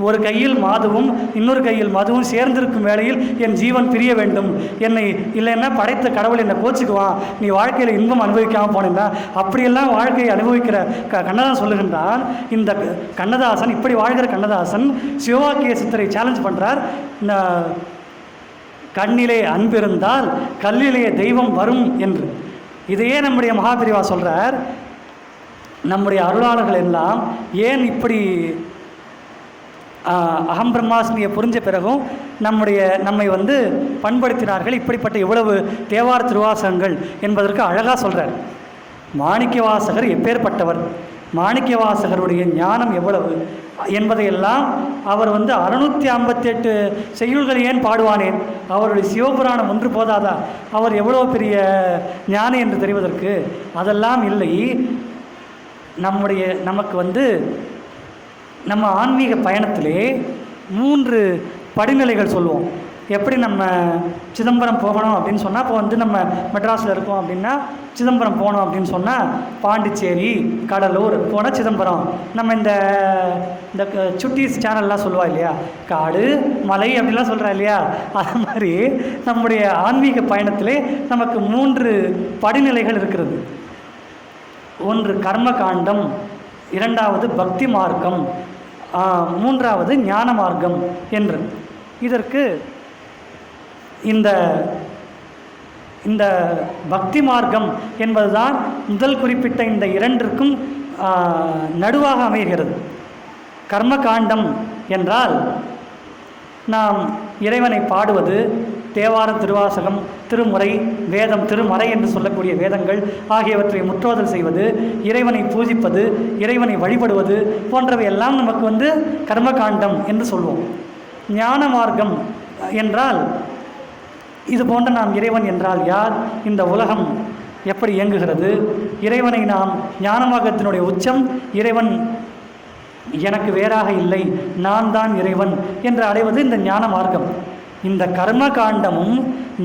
ஒரு கையில் மாதுவும் இன்னொரு கையில் மதுவும் சேர்ந்திருக்கும் வேளையில் என் ஜீவன் பிரிய வேண்டும், என்னை இல்லைன்னா படைத்த கடவுள் என்னை கோச்சிக்குவான், நீ வாழ்க்கையில் இன்பம் அனுபவிக்காமல் போனேன்னா, அப்படியெல்லாம் வாழ்க்கையை அனுபவிக்கிற கண்ணதாசன் சொல்லுகின்றான். இந்த கண்ணதாசன், இப்படி வாழ்கிற கண்ணதாசன் சிவவாக்கிய சித்தரை சேலஞ்ச் பண்ணுறார். கண்ணிலே அன்பிருந்தால் கல்லிலே தெய்வம் வரும் என்று. இதையே நம்முடைய மகாபிரிவா சொல்கிறார். நம்முடைய அருளாளர்கள் எல்லாம் ஏன் இப்படி அகம் பிரம்மாஸ்மியை புரிஞ்ச பிறகும் நம்மை பண்படுத்தினார்கள்? இப்படிப்பட்ட இவ்வளவு தேவார திருவாசகங்கள் என்பதற்கு அழகாக சொல்கிறார். மாணிக்கவாசகர் எப்பேற்பட்டவர், மாணிக்கவாசகருடைய ஞானம் எவ்வளவு என்பதையெல்லாம் அவர் 658 செய்யுள்கள் ஏன் பாடுவானேன்? அவருடைய சிவபுராணம் ஒன்று போதாதா? அவர் எவ்வளோ பெரிய ஞானி என்று தெரிவதற்கு? அதெல்லாம் இல்லை. நமக்கு நம்ம ஆன்மீக பயணத்திலே 3 படிநிலைகள் சொல்லுவோம். எப்படி நம்ம சிதம்பரம் போகணும் அப்படின்னு சொன்னால், இப்போ நம்ம மெட்ராஸில் இருக்கோம் அப்படின்னா சிதம்பரம் போகணும் அப்படின்னு சொன்னால் பாண்டிச்சேரி, கடலூர் போனால் சிதம்பரம். நம்ம இந்த சுட்டீஸ் சேனல்லாம் சொல்லுவா இல்லையா, காடு மலை அப்படிலாம் சொல்கிறா இல்லையா, அது மாதிரி நம்முடைய ஆன்மீக பயணத்திலே நமக்கு 3 படிநிலைகள் இருக்கிறது. ஒன்று கர்ம காண்டம், 2வது பக்தி மார்க்கம், 3வது ஞான மார்க்கம் என்று. இதற்கு இந்த பக்தி மார்க்கம் என்பதுதான் முதல் குறிப்பிட்ட இந்த 2ற்கும் நடுவாக அமைகிறது. கர்ம காண்டம் என்றால் நாம் இறைவனை பாடுவது, தேவாரம், திருவாசகம், திருமுறை, வேதம், திருமறை என்று சொல்லக்கூடிய வேதங்கள் ஆகியவற்றை முற்றோதல் செய்வது, இறைவனை பூஜிப்பது, இறைவனை வழிபடுவது போன்றவை எல்லாம் நமக்கு கர்மகாண்டம் என்று சொல்வோம். ஞான மார்க்கம் என்றால் இது போன்ற நாம் இறைவன் என்றால் யார், இந்த உலகம் எப்படி இயங்குகிறது, இறைவனை நாம் ஞான மார்க்கத்தினுடைய உச்சம் இறைவன் எனக்கு வேறாக இல்லை, நான் தான் இறைவன் என்று அடைவது இந்த ஞான மார்க்கம். இந்த கர்ம காண்டமும்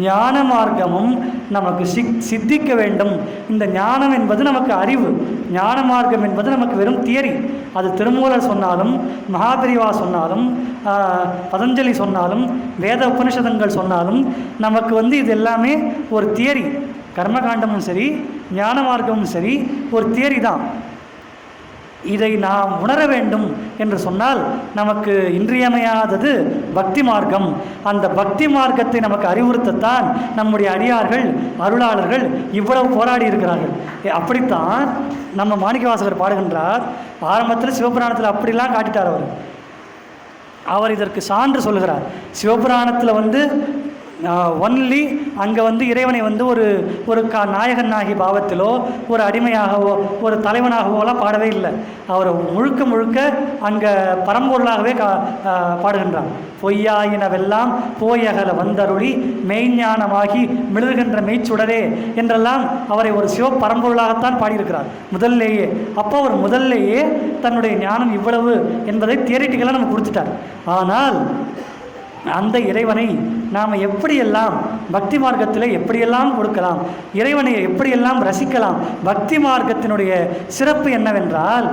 ஞான மார்க்கமும் நமக்கு சித்திக்க வேண்டும். இந்த ஞானம் என்பது நமக்கு அறிவு, ஞான மார்க்கம் என்பது நமக்கு வெறும் தியரி. அது திருமூலர் சொன்னாலும், மகாபெரிவா சொன்னாலும், பதஞ்சலி சொன்னாலும், வேத உபனிஷதங்கள் சொன்னாலும் நமக்கு இது எல்லாமே ஒரு தியரி. கர்மகாண்டமும் சரி, ஞான மார்க்கமும் சரி, ஒரு தியரி தான். இதை நாம் உணர வேண்டும் என்று சொன்னால் நமக்கு இன்றியமையாதது பக்தி மார்க்கம். அந்த பக்தி மார்க்கத்தை நமக்கு அறிவுறுத்தத்தான் நம்முடைய அடியார்கள், அருளாளர்கள் இவ்வளவு போராடி இருக்கிறார்கள். அப்படித்தான் நம்ம மாணிக்கவாசகர் பாடுகின்றார். ஆரம்பத்தில் சிவபுராணத்தில் அப்படிலாம் காட்டிட்டார் அவர் இதற்கு சான்று சொல்கிறார். சிவபுராணத்தில் ஒன்லி அங்கே இறைவனை ஒரு நாயகன் நாயகி பாவத்திலோ, ஒரு அடிமையாகவோ, ஒரு தலைவனாகவோலாம் பாடவே இல்லை. அவர் முழுக்க முழுக்க அங்கே பரம்பொருளாகவே பாடுகின்றார். பொய்யாயினவெல்லாம் போயகல வந்தருளி மெய்ஞானமாகி மிளர்கின்ற மெய்ச்சுடரே என்றெல்லாம் அவரை ஒரு சிவ பரம்பொருளாகத்தான் பாடியிருக்கிறார் முதல்லேயே. அப்போ அவர் முதல்லேயே தன்னுடைய ஞானம் இவ்வளவு என்பதை தியரிட்டிக்கலாக நம்ம கொடுத்துட்டார். ஆனால் அந்த இறைவனை நாம் எப்படியெல்லாம் பக்தி மார்க்கத்தில் எப்படியெல்லாம் கொடுக்கலாம், இறைவனை எப்படியெல்லாம் ரசிக்கலாம். பக்தி மார்க்கத்தினுடைய சிறப்பு என்னவென்றால்,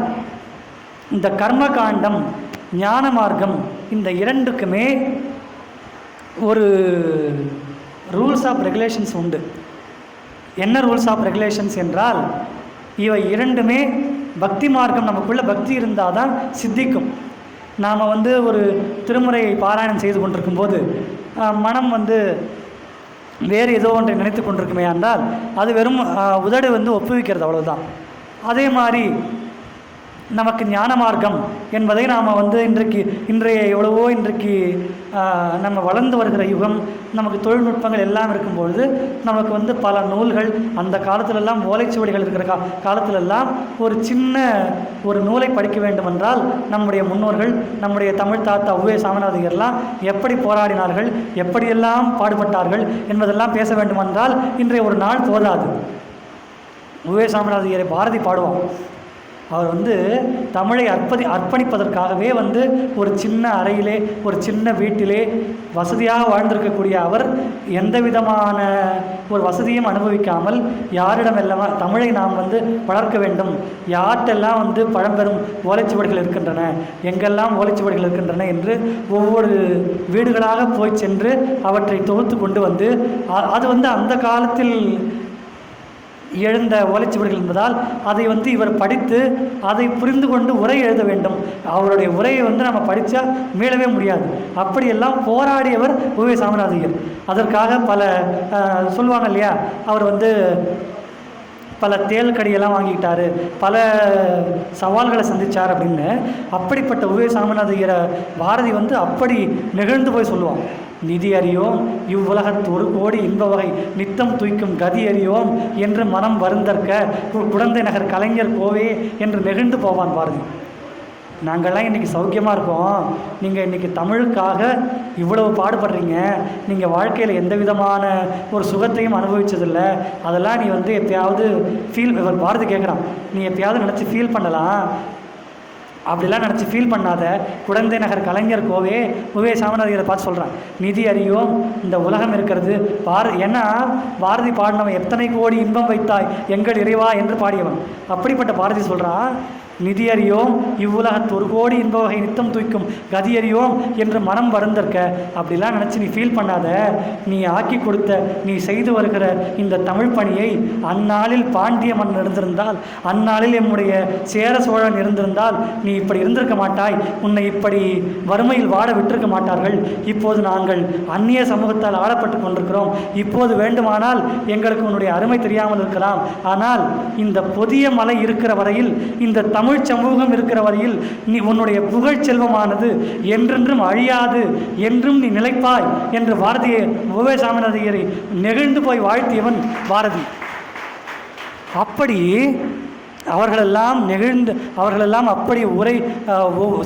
இந்த கர்மகாண்டம் ஞான மார்க்கம் இந்த 2க்குமே ஒரு ரூல்ஸ் ஆஃப் ரெகுலேஷன்ஸ் உண்டு. என்ன ரூல்ஸ் ஆஃப் ரெகுலேஷன்ஸ் என்றால், இவை 2மே பக்தி மார்க்கம் நமக்குள்ள பக்தி இருந்தால் தான் சித்திக்கும். நாம் ஒரு திருமுறையை பாராயணம் செய்து கொண்டிருக்கும்போது மனம் வேறு ஏதோ ஒன்றை நினைத்து கொண்டிருக்குமே என்றால் அது வெறும் உதடு ஒப்புவிக்கிறது, அவ்வளவுதான். அதே மாதிரி நமக்கு ஞான மார்க்கம் என்பதை நாம் இன்றைய எவ்வளவோ நம்ம வளர்ந்து வருகிற யுகம், நமக்கு தொழில்நுட்பங்கள் எல்லாம் இருக்கும்பொழுது நமக்கு பல நூல்கள், அந்த காலத்திலெல்லாம் ஓலைச்சுவடிகள் இருக்கிற காலத்திலெல்லாம் ஒரு சின்ன ஒரு நூலை படிக்க வேண்டுமென்றால் நம்முடைய முன்னோர்கள், நம்முடைய தமிழ் தாத்தா உவே சாமிநாதையர்லாம் எப்படி போராடினார்கள், எப்படியெல்லாம் பாடுபட்டார்கள் என்பதெல்லாம் பேச வேண்டுமென்றால் இன்றைய ஒரு நாள் போதாது. உவே சாமிநாதையரை பாரதி பாடுவோம். அவர் தமிழை அர்ப்பணிப்பதற்காகவே ஒரு சின்ன அறையிலே, ஒரு சின்ன வீட்டிலே வசதியாக வாழ்ந்திருக்கக்கூடிய அவர் எந்த விதமான ஒரு வசதியும் அனுபவிக்காமல் யாரிடமெல்லாம் தமிழை நாம் வளர்க்க வேண்டும், யார்ட்டெல்லாம் பழம்பெரும் ஓலைச்சுவடிகள் இருக்கின்றன, எங்கெல்லாம் ஓலைச்சுவடிகள் இருக்கின்றன என்று ஒவ்வொரு வீடுகளாக போய் சென்று அவற்றை தொகுத்து கொண்டு அது அந்த காலத்தில் எழுந்த ஓலைச்சுவடிகள் என்பதால் அதை இவர் படித்து அதை புரிந்து கொண்டு உரை எழுத வேண்டும். அவருடைய உரையை நம்ம படித்தா மீளவே முடியாது. அப்படியெல்லாம் போராடியவர் உவே சாமிநாதையர். அதற்காக பல சொல்லுவாங்க இல்லையா, அவர் பல தேல் கடியெல்லாம் வாங்கிக்கிட்டாரு, பல சவால்களை சந்தித்தார் அப்படின்னு. அப்படிப்பட்ட உவே சாமிநாதையரை பாரதி அப்படி நெகிழ்ந்து போய் சொல்லுவான். நிதி அறியோம் இவ்வுலகத்து ஒரு கோடி இன்ப வகை நித்தம் தூய்க்கும் கதி அறியோம் என்று மனம் வருந்தற்க குழந்தை நகர் கலைஞர் கோவே என்று நெகிழ்ந்து போவான் பாரதி. நாங்கள்லாம் இன்றைக்கி சௌக்கியமாக இருக்கோம், நீங்கள் இன்றைக்கி தமிழுக்காக இவ்வளவு பாடுபடுறீங்க, நீங்கள் வாழ்க்கையில் எந்த விதமான ஒரு சுகத்தையும் அனுபவிச்சதில்லை, அதெல்லாம் நீ வந்து எப்பயாவது பாரதி கேட்குறான், நீ எப்பயாவது நினச்சி ஃபீல் பண்ணலாம், அப்படிலாம் நினச்சி ஃபீல் பண்ணாத குழந்தை நகர் கலைஞர் உவே சாமிநாதையரை பார்த்து சொல்கிறான், நிதி அறியோம் இந்த உலகம் இருக்கிறது ஏன்னா பாரதி பாடினவன் எத்தனை கோடி இன்பம் வைத்தாய் எங்கள் இறைவா என்று பாடியவன். அப்படிப்பட்ட பாரதி சொல்கிறான், நிதி அறியோம் இவ்வுலகத்து ஒரு கோடி இன்ப வகை நித்தம் தூய்க்கும் கதி அறியோம் என்று மனம் வருந்திருக்க. அப்படிலாம் நினச்சி நீ ஃபீல் பண்ணாத, நீ ஆக்கி கொடுத்த நீ செய்து வருகிற இந்த தமிழ் பணியை அந்நாளில் பாண்டிய மன்னன் இருந்திருந்தால், அந்நாளில் நம்முடைய சேர சோழன் இருந்திருந்தால் நீ இப்படி இருந்திருக்க மாட்டாய், உன்னை இப்படி வறுமையில் வாட விட்டிருக்க மாட்டார்கள். இப்போது நாங்கள் அந்நிய சமூகத்தால் ஆளப்பட்டு கொண்டிருக்கிறோம், இப்போது வேண்டுமானால் எங்களுக்கு உன்னுடைய அருமை தெரியாமல் இருக்கலாம், ஆனால் இந்த புதிய மலை இருக்கிற வரையில், இந்த தமிழ் சமூகம் இருக்கிற வரையில் நீ உன்னுடைய புகழ் செல்வமானது என்றென்றும் அழியாது, என்றும் நீ நிலைப்பாய் என்று பாரதிய உவே சாமிநாதையரை நெகிழ்ந்து போய் வாழ்த்தியவன் பாரதி. அப்படி அவர்களெல்லாம் அப்படி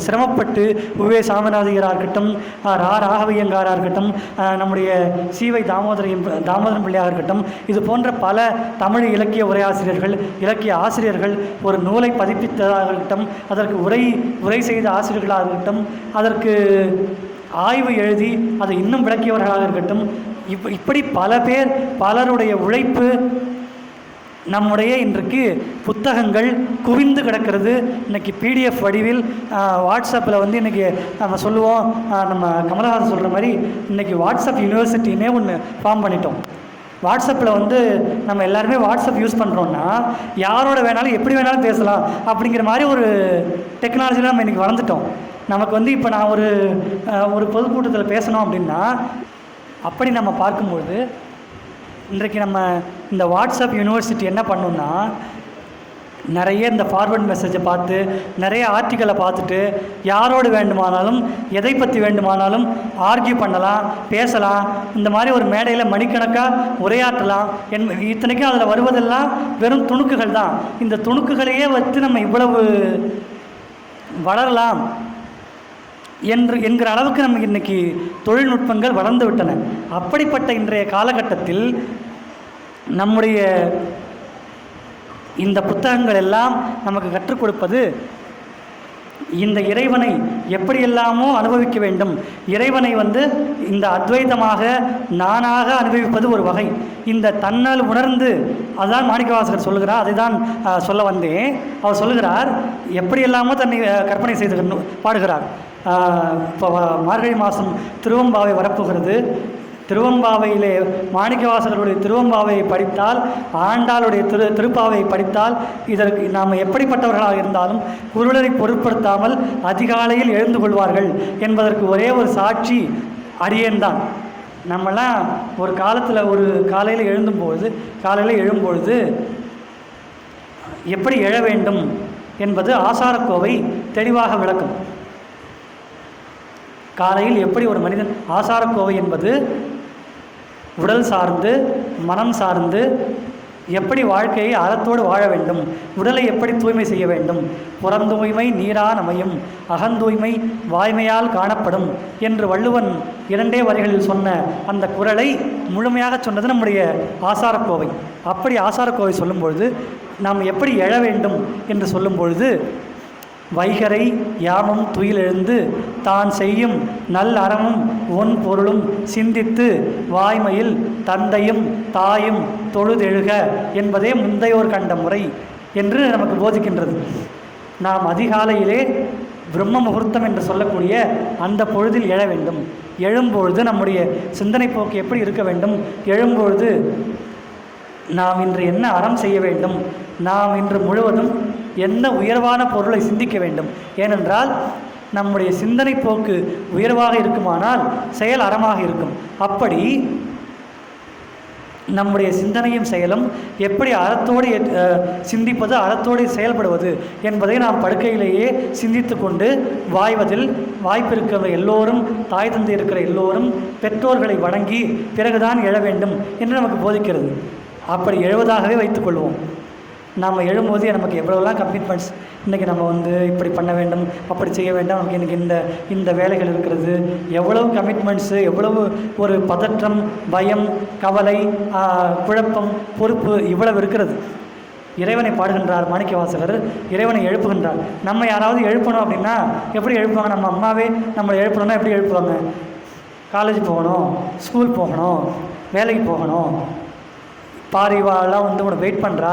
சிரமப்பட்டு உவே சாமிநாதையராக இருக்கட்டும், ராகவையங்காராக இருக்கட்டும், நம்முடைய சீவை தாமோதரன் பிள்ளையாக இருக்கட்டும், இது போன்ற பல தமிழ் இலக்கிய உரையாசிரியர்கள், இலக்கிய ஆசிரியர்கள் ஒரு நூலை பதிப்பித்ததாக இருக்கட்டும், அதற்கு உரை செய்த ஆசிரியர்களாக இருக்கட்டும், அதற்கு ஆய்வு எழுதி அதை இன்னும் விளக்கியவர்களாக இருக்கட்டும், இப்படி பல பேர் பலருடைய உழைப்பு நம்முடைய இன்றைக்கு புத்தகங்கள் குவிந்து கிடக்கிறது. இன்றைக்கி பிடிஎஃப் வடிவில் வாட்ஸ்அப்பில் வந்து இன்றைக்கி நம்ம சொல்லுவோம், நம்ம கமலஹாசன் சொல்கிற மாதிரி இன்றைக்கி வாட்ஸ்அப் யூனிவர்சிட்டினே ஒன்று ஃபார்ம் பண்ணிட்டோம். வாட்ஸ்அப்பில் வந்து நம்ம எல்லாருமே வாட்ஸ்அப் யூஸ் பண்ணுறோன்னா யாரோட வேணாலும் எப்படி வேணாலும் பேசலாம் அப்படிங்கிற மாதிரி ஒரு டெக்னாலஜியில் நம்ம இன்றைக்கி வளர்ந்துட்டோம். நமக்கு வந்து இப்போ நான் ஒரு பொதுக்கூட்டத்தில் பேசணும் அப்படின்னா, அப்படி நம்ம பார்க்கும்பொழுது இன்றைக்கு நம்ம இந்த வாட்ஸ்அப் யூனிவர்சிட்டி என்ன பண்ணோம்னா, நிறைய இந்த ஃபார்வர்ட் மெசேஜை பார்த்து நிறைய ஆர்டிக்கலை பார்த்துட்டு யாரோடு வேண்டுமானாலும் எதை பற்றி வேண்டுமானாலும் ஆர்கியூ பண்ணலாம், பேசலாம், இந்த மாதிரி ஒரு மேடையில் மணிக்கணக்காக உரையாற்றலாம். இத்தனைக்கும் அதில் வருவதெல்லாம் வெறும் துணுக்குகள் தான். இந்த துணுக்குகளையே வச்சு நம்ம இவ்வளவு வளரலாம் என்கிற அளவுக்கு நமக்கு இன்றைக்கி தொழில்நுட்பங்கள் வளர்ந்து விட்டன. அப்படிப்பட்ட இன்றைய காலகட்டத்தில் நம்முடைய இந்த புத்தகங்கள் எல்லாம் நமக்கு கற்றுக் கொடுப்பது இந்த இறைவனை எப்படியெல்லாமோ அனுபவிக்க வேண்டும். இறைவனை வந்து இந்த அத்வைதமாக நானாக அனுபவிப்பது ஒரு வகை. இந்த தன்னால் உணர்ந்து, அதுதான் மாணிக்கவாசகர் சொல்லுகிறார், அதை தான் சொல்ல வந்தேன். அவர் சொல்லுகிறார், எப்படியெல்லாமோ தன்னை கற்பனை செய்து பாடுகிறார். இப்போ மார்கழி மாதம் திருவம்பாவை வரப்போகிறது. திருவம்பாவையிலே மாணிக்கவாசகருடைய திருவம்பாவையை படித்தால், ஆண்டாளுடைய திருப்பாவையை படித்தால், இதற்கு நாம் எப்படிப்பட்டவர்களாக இருந்தாலும் குருளரை பொருட்படுத்தாமல் அதிகாலையில் எழுந்து கொள்வார்கள் என்பதற்கு ஒரே ஒரு சாட்சி அடியேன்தான். நம்மெல்லாம் ஒரு காலத்தில் ஒரு காலையில் எழும்பொழுது எப்படி எழ வேண்டும் என்பது ஆசாரக்கோவை தெளிவாக விளக்கும். காலையில் எப்படி ஒரு மனிதன், ஆசாரக்கோவை என்பது உடல் சார்ந்து மனம் சார்ந்து எப்படி வாழ்க்கையை அறத்தோடு வாழ வேண்டும், உடலை எப்படி தூய்மை செய்ய வேண்டும், புறந்தூய்மை நீரான் அமையும், அகந்தூய்மை வாய்மையால் காணப்படும் என்று வள்ளுவன் 2 வரிகளில் சொன்ன அந்த குறளை முழுமையாக சொன்னது நம்முடைய ஆசாரக்கோவை. அப்படி ஆசாரக்கோவை சொல்லும்பொழுது நாம் எப்படி எழ வேண்டும் என்று சொல்லும்பொழுது, வைகரை யாமும் துயிலெழுந்து தான் செய்யும் நல் அறமும் ஒன் பொருளும் சிந்தித்து வாய்மையில் தந்தையும் தாயும் தொழுதெழுக என்பதே முந்தையோர் கண்ட முறை என்று நமக்கு போதிக்கின்றது. நாம் அதிகாலையிலே பிரம்ம முகூர்த்தம் என்று சொல்லக்கூடிய அந்த பொழுதில் எழ வேண்டும். எழும்பொழுது நம்முடைய சிந்தனை போக்கு எப்படி இருக்க வேண்டும், எழும்பொழுது நாம் இன்று என்ன அறம் செய்ய வேண்டும், நாம் இன்று முழுவதும் எந்த உயர்வான பொருளை சிந்திக்க வேண்டும். ஏனென்றால் நம்முடைய சிந்தனை போக்கு உயர்வாக இருக்குமானால் செயல் அறமாக இருக்கும். அப்படி நம்முடைய சிந்தனையும் செயலும் எப்படி அறத்தோடு சிந்திப்பது, அறத்தோடு செயல்படுவது என்பதை நாம் படுக்கையிலேயே சிந்தித்து கொண்டு வாய்வதில் வாய்ப்பிருக்கிற எல்லோரும், தாய் தந்தை இருக்கிற எல்லோரும் பெற்றோர்களை வணங்கி பிறகுதான் எழ வேண்டும் என்று நமக்கு போதிக்கிறது. அப்படி எழுவதாகவே வைத்துக்கொள்வோம். நாம் எழும்போது நமக்கு எவ்வளோலாம் கமிட்மெண்ட்ஸ், இன்றைக்கி நம்ம வந்து இப்படி பண்ண வேண்டும், அப்படி செய்ய வேண்டும், நமக்கு இன்றைக்கி இந்த வேலைகள் இருக்கிறது, எவ்வளவு கமிட்மெண்ட்ஸு, எவ்வளவு ஒரு பதற்றம், பயம், கவலை, குழப்பம், பொறுப்பு இவ்வளவு இருக்கிறது. இறைவனை பாடுகின்றார் மாணிக்கவாசகர், இறைவனை எழுப்புகின்றார். நம்ம யாராவது எழுப்பணும் அப்படின்னா எப்படி எழுப்புவாங்க? நம்ம அம்மாவே நம்மளை எழுப்பணும்னா எப்படி எழுப்புவாங்க? காலேஜ் போகணும், ஸ்கூல் போகணும், வேலைக்கு போகணும், பாரிவாலாம் வந்து உன்னை வெயிட் பண்ணுறா,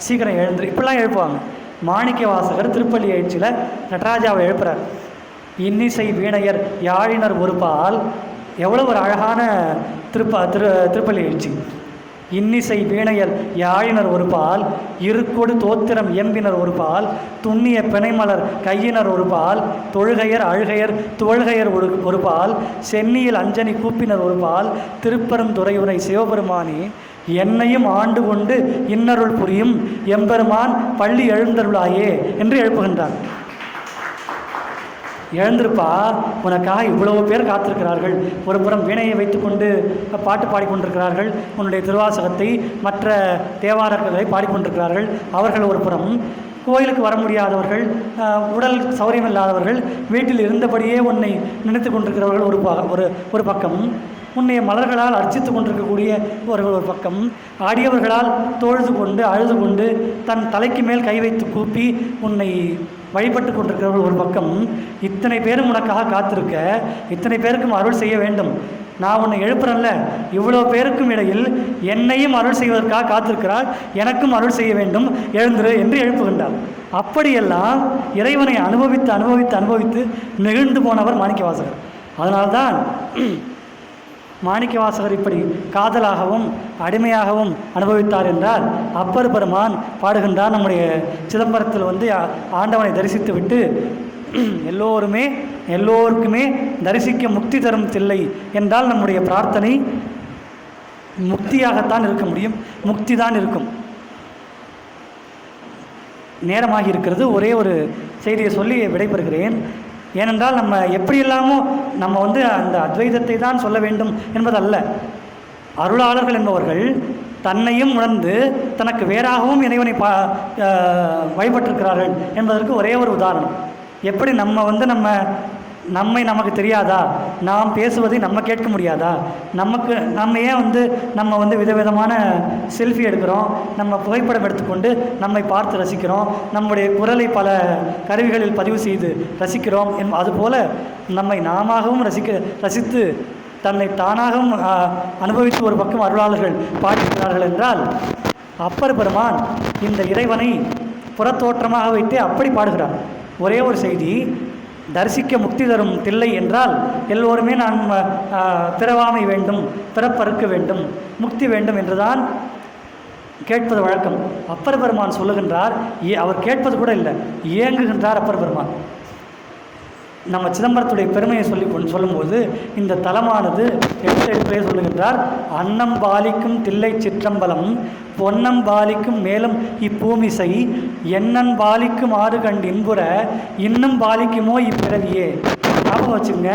சீக்கிரம் எழுந்துரு, இப்படிலாம் எழுப்புவாங்க. மாணிக்கவாசகர் திருப்பள்ளி எழுச்சியில் நடராஜாவை எழுப்புறார். இன்னிசை வீணையர் யாழினர் ஒரு பால், எவ்வளோ ஒரு அழகான திருப்பள்ளி எழுச்சி. இன்னிசை வீணையர் யாழினர் ஒரு பால், இருக்கொடு தோத்திரம் இயம்பினர் ஒரு பால், துண்ணிய பிணைமலர் கையினர் ஒரு பால், தொழுகையர் அழுகையர் துவழ்கையர் ஒரு பால், சென்னியில் அஞ்சனி கூப்பினர் ஒரு பால், திருப்பெருந்துறையுரை சிவபெருமானே என்னையும் ஆண்டு கொண்டு இன்னருள் புரியும் எம்பெருமான் பள்ளி எழுந்தருளாயே என்று எழுப்புகின்றார். எழுந்திருப்பா, உனக்காக இவ்வளவு பேர் காத்திருக்கிறார்கள். ஒரு புறம் வீணையை வைத்துக்கொண்டு பாட்டு பாடிக்கொண்டிருக்கிறார்கள், உன்னுடைய திருவாசகத்தை மற்ற தேவாரங்களை பாடிக்கொண்டிருக்கிறார்கள். அவர்கள் ஒரு புறம், கோயிலுக்கு வர முடியாதவர்கள், உடல் சௌரியம் இல்லாதவர்கள், வீட்டில் இருந்தபடியே உன்னை நினைத்து கொண்டிருக்கிறவர்கள் ஒரு பக்கம், உன்னை மலர்களால் அர்ச்சித்து கொண்டிருக்கக்கூடிய ஒரு பக்கம், ஆடியவர்களால் தொழுது கொண்டு அழுது கொண்டு தன் தலைக்கு மேல் கை வைத்து கூப்பி உன்னை வழிபட்டு கொண்டிருக்கிறவர்கள் ஒரு பக்கம். இத்தனை பேரும் உனக்காக காத்திருக்க, இத்தனை பேருக்கும் அருள் செய்ய வேண்டும். நான் உன்னை எழுப்புறேன்ல, இவ்வளோ பேருக்கும் இடையில் என்னையும் அருள் செய்வதற்காக காத்திருக்கிறார், எனக்கும் அருள் செய்ய வேண்டும், எழுந்திரு என்று எழுப்புகின்றார். அப்படியெல்லாம் இறைவனை அனுபவித்து அனுபவித்து அனுபவித்து நெகிழ்ந்து போனவர் மாணிக்கவாசகர். அதனால்தான் மாணிக்கவாசகர் இப்படி காதலாகவும் அடிமையாகவும் அனுபவித்தார் என்றால், அப்பர் பெருமான் பாடுகின்றார். நம்முடைய சிதம்பரத்தில் வந்து ஆண்டவனை தரிசித்து விட்டு எல்லோருக்குமே தரிசிக்க முக்தி தரும் தில்லை என்றால் நம்முடைய பிரார்த்தனை முக்தியாகத்தான் இருக்க முடியும், முக்தி தான் இருக்கும். நேரமாகி இருக்கிறது. ஒரே ஒரு செய்தியை சொல்லி விடைபெறுகிறேன். ஏனென்றால் நம்ம எப்படியெல்லாமோ நம்ம வந்து அந்த அத்வைதத்தை தான் சொல்ல வேண்டும் என்பதல்ல. அருளாளர்கள் என்பவர்கள் தன்னையும் உணர்ந்து தனக்கு வேறாகவும் இறைவனை வழிபட்டிருக்கிறார்கள் என்பதற்கு ஒரே ஒரு உதாரணம். எப்படி நமக்கு தெரியாதா, நாம் பேசுவதை நம்ம கேட்க முடியாதா, நம்ம ஏன் நம்ம விதவிதமான செல்ஃபி எடுக்கிறோம், நம்ம புகைப்படம் எடுத்துக்கொண்டு நம்மை பார்த்து ரசிக்கிறோம், நம்முடைய குரலை பல கருவிகளில் பதிவு செய்து ரசிக்கிறோம். அதுபோல நம்மை நாமாகவும் ரசித்து தன்னை தானாகவும் அனுபவித்து ஒரு பக்கம் அருளாளர்கள் பாடிக்கிறார்கள் என்றால், அப்பர் பெருமான் இந்த இறைவனை புறத்தோற்றமாக வைத்து அப்படி பாடுகிறார். ஒரே ஒரு செய்தி, தரிசிக்க முக்தி தரும் தில்லை என்றால் எல்லோருமே நான் பிறவாமை வேண்டும், பிறப்பறுக்க வேண்டும், முக்தி வேண்டும் என்றுதான் கேட்பது வழக்கம். அப்பர் பெருமான் சொல்லுகின்றார், அவர் கேட்பது கூட இல்லை, ஏங்குகின்றார் அப்பர் பெருமான். நம்ம சிதம்பரத்துடைய பெருமையை சொல்லும்போது இந்த தலமானது எடுத்தே சொல்லுகின்றார், அன்னம் பாலிக்கும் தில்லை சிற்றம்பலம், பொன்னம் பாலிக்கும் மேலும் இப்பூமிசை, எண்ணன் பாலிக்கும் ஆறு கண்டு இன்புற, இன்னும் பாலிக்குமோ இப்பிறவியே. ஞாபகம் வச்சுங்க,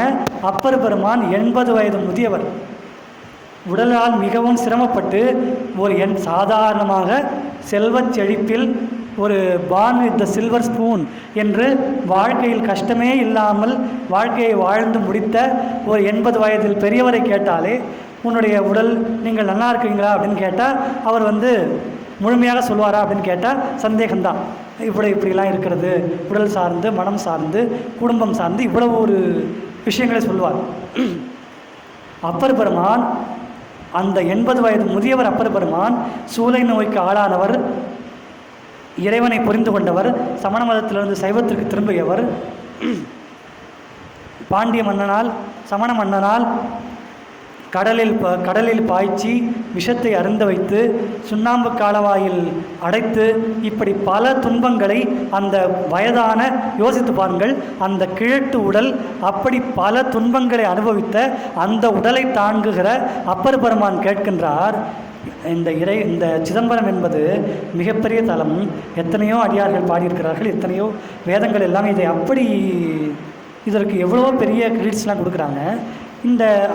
அப்பர் பெருமான் 80 வயது முதியவர். உடலால் மிகவும் சிரமப்பட்டு சாதாரணமாக செல்வச் செழிப்பில் ஒரு born with the silver spoon என்று வாழ்க்கையில் கஷ்டமே இல்லாமல் வாழ்க்கையை வாழ்ந்து முடித்த ஒரு 80 வயதில் பெரியவரை கேட்டாலே, உன்னுடைய உடல் நீங்கள் நல்லா இருக்கீங்களா அப்படின்னு கேட்டால் அவர் முழுமையாக சொல்வாரா அப்படின்னு கேட்டால் சந்தேகம்தான். இப்படிலாம் இருக்கிறது, உடல் சார்ந்து, மனம் சார்ந்து, குடும்பம் சார்ந்து இவ்வளவு ஒரு விஷயங்களை சொல்வார். அப்பர் பெருமான், அந்த 80 வயது முதியவர் அப்பர் பெருமான் சூளை நோய்க்கு ஆளானவர், இறைவனை புரிந்து கொண்டவர், சமண மதத்திலிருந்து சைவத்திற்கு திரும்பியவர், பாண்டிய மன்னனால் சமண மன்னனால் கடலில் பாய்ச்சி விஷத்தை அருந்த வைத்து சுண்ணாம்பு காலவாயில் அடைத்து இப்படி பல துன்பங்களை அந்த வயதான, யோசித்து பாருங்கள், அந்த கிழட்டு உடல் அப்படி பல துன்பங்களை அனுபவித்த அந்த உடலை தாங்குகிற அப்பர் பெருமான் கேட்கின்றார், இந்த சிதம்பரம் என்பது மிகப்பெரிய தலம், எத்தனையோ அடியார்கள் பாடியிருக்கிறார்கள், எத்தனையோ வேதங்கள் எல்லாம் இதற்கு எவ்வளோ பெரிய கிரெடிட்ஸ்லாம் கொடுக்குறாங்க.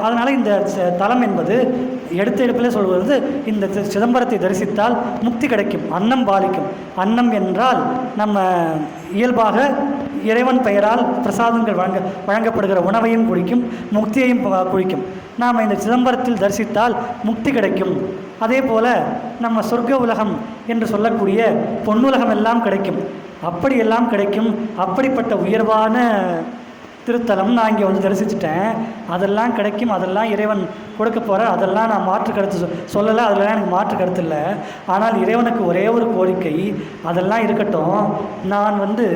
அதனால் இந்த தலம் என்பது எடுப்பில் சொல்வது, இந்த சிதம்பரத்தை தரிசித்தால் முக்தி கிடைக்கும், அன்னம் பாலிக்கும். அன்னம் என்றால் நம்ம இயல்பாக இறைவன் பெயரால் பிரசாதங்கள் வழங்கப்படுகிற உணவையும் குறிக்கும், முக்தியையும் குறிக்கும். நாம் இந்த சிதம்பரத்தில் தரிசித்தால் முக்தி கிடைக்கும். அதே போல் நம்ம சொர்க்க உலகம் என்று சொல்லக்கூடிய பொன்னுலகம் எல்லாம் கிடைக்கும். அப்படியெல்லாம் கிடைக்கும். அப்படிப்பட்ட உயர்வான திருத்தலம் நான் இங்கே வந்து தரிசிச்சிட்டேன். அதெல்லாம் கிடைக்கும், அதெல்லாம் இறைவன் கொடுக்க போகிறார். அதெல்லாம் நான் மாற்று கருத்து சொல்லலை, அதெல்லாம் எனக்கு மாற்று கருத்து இல்லை. ஆனால் இறைவனுக்கு ஒரே ஒரு கோரிக்கை, அதெல்லாம் இருக்கட்டும், நான் வந்து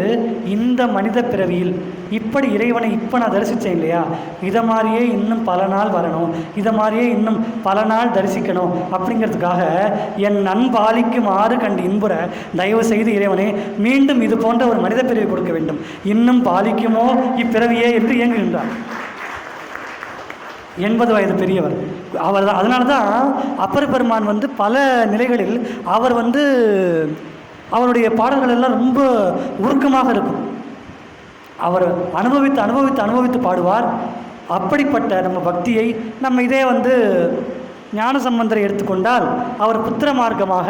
இந்த மனித பிறவியில் இப்படி இறைவனை இப்போ நான் தரிசித்தேன் இல்லையா, இதை மாதிரியே இன்னும் பல நாள் வரணும், இதை மாதிரியே இன்னும் பல நாள் தரிசிக்கணும். அப்படிங்கிறதுக்காக என் நண்பாலிக்குமாறு கண்டு இன்புற தயவு செய்து இறைவனே மீண்டும் இது போன்ற ஒரு மனித பிறவி கொடுக்க வேண்டும், இன்னும் பாலிக்குமோ இப்பிறவியே என்று இயங்குகின்றார். 80 வயது பெரியவர் அவர். அதனால தான் அப்பர் பெருமான் வந்து பல நிலைகளில் அவர் வந்து அவருடைய பாடல்கள் எல்லாம் ரொம்ப உருக்கமாக இருக்கும். அவர் அனுபவித்து பாடுவார். அப்படிப்பட்ட நம்ம பக்தியை நம்ம இதே வந்து ஞானசம்பந்தரை எடுத்துக்கொண்டால் அவர் புத்திர மார்க்கமாக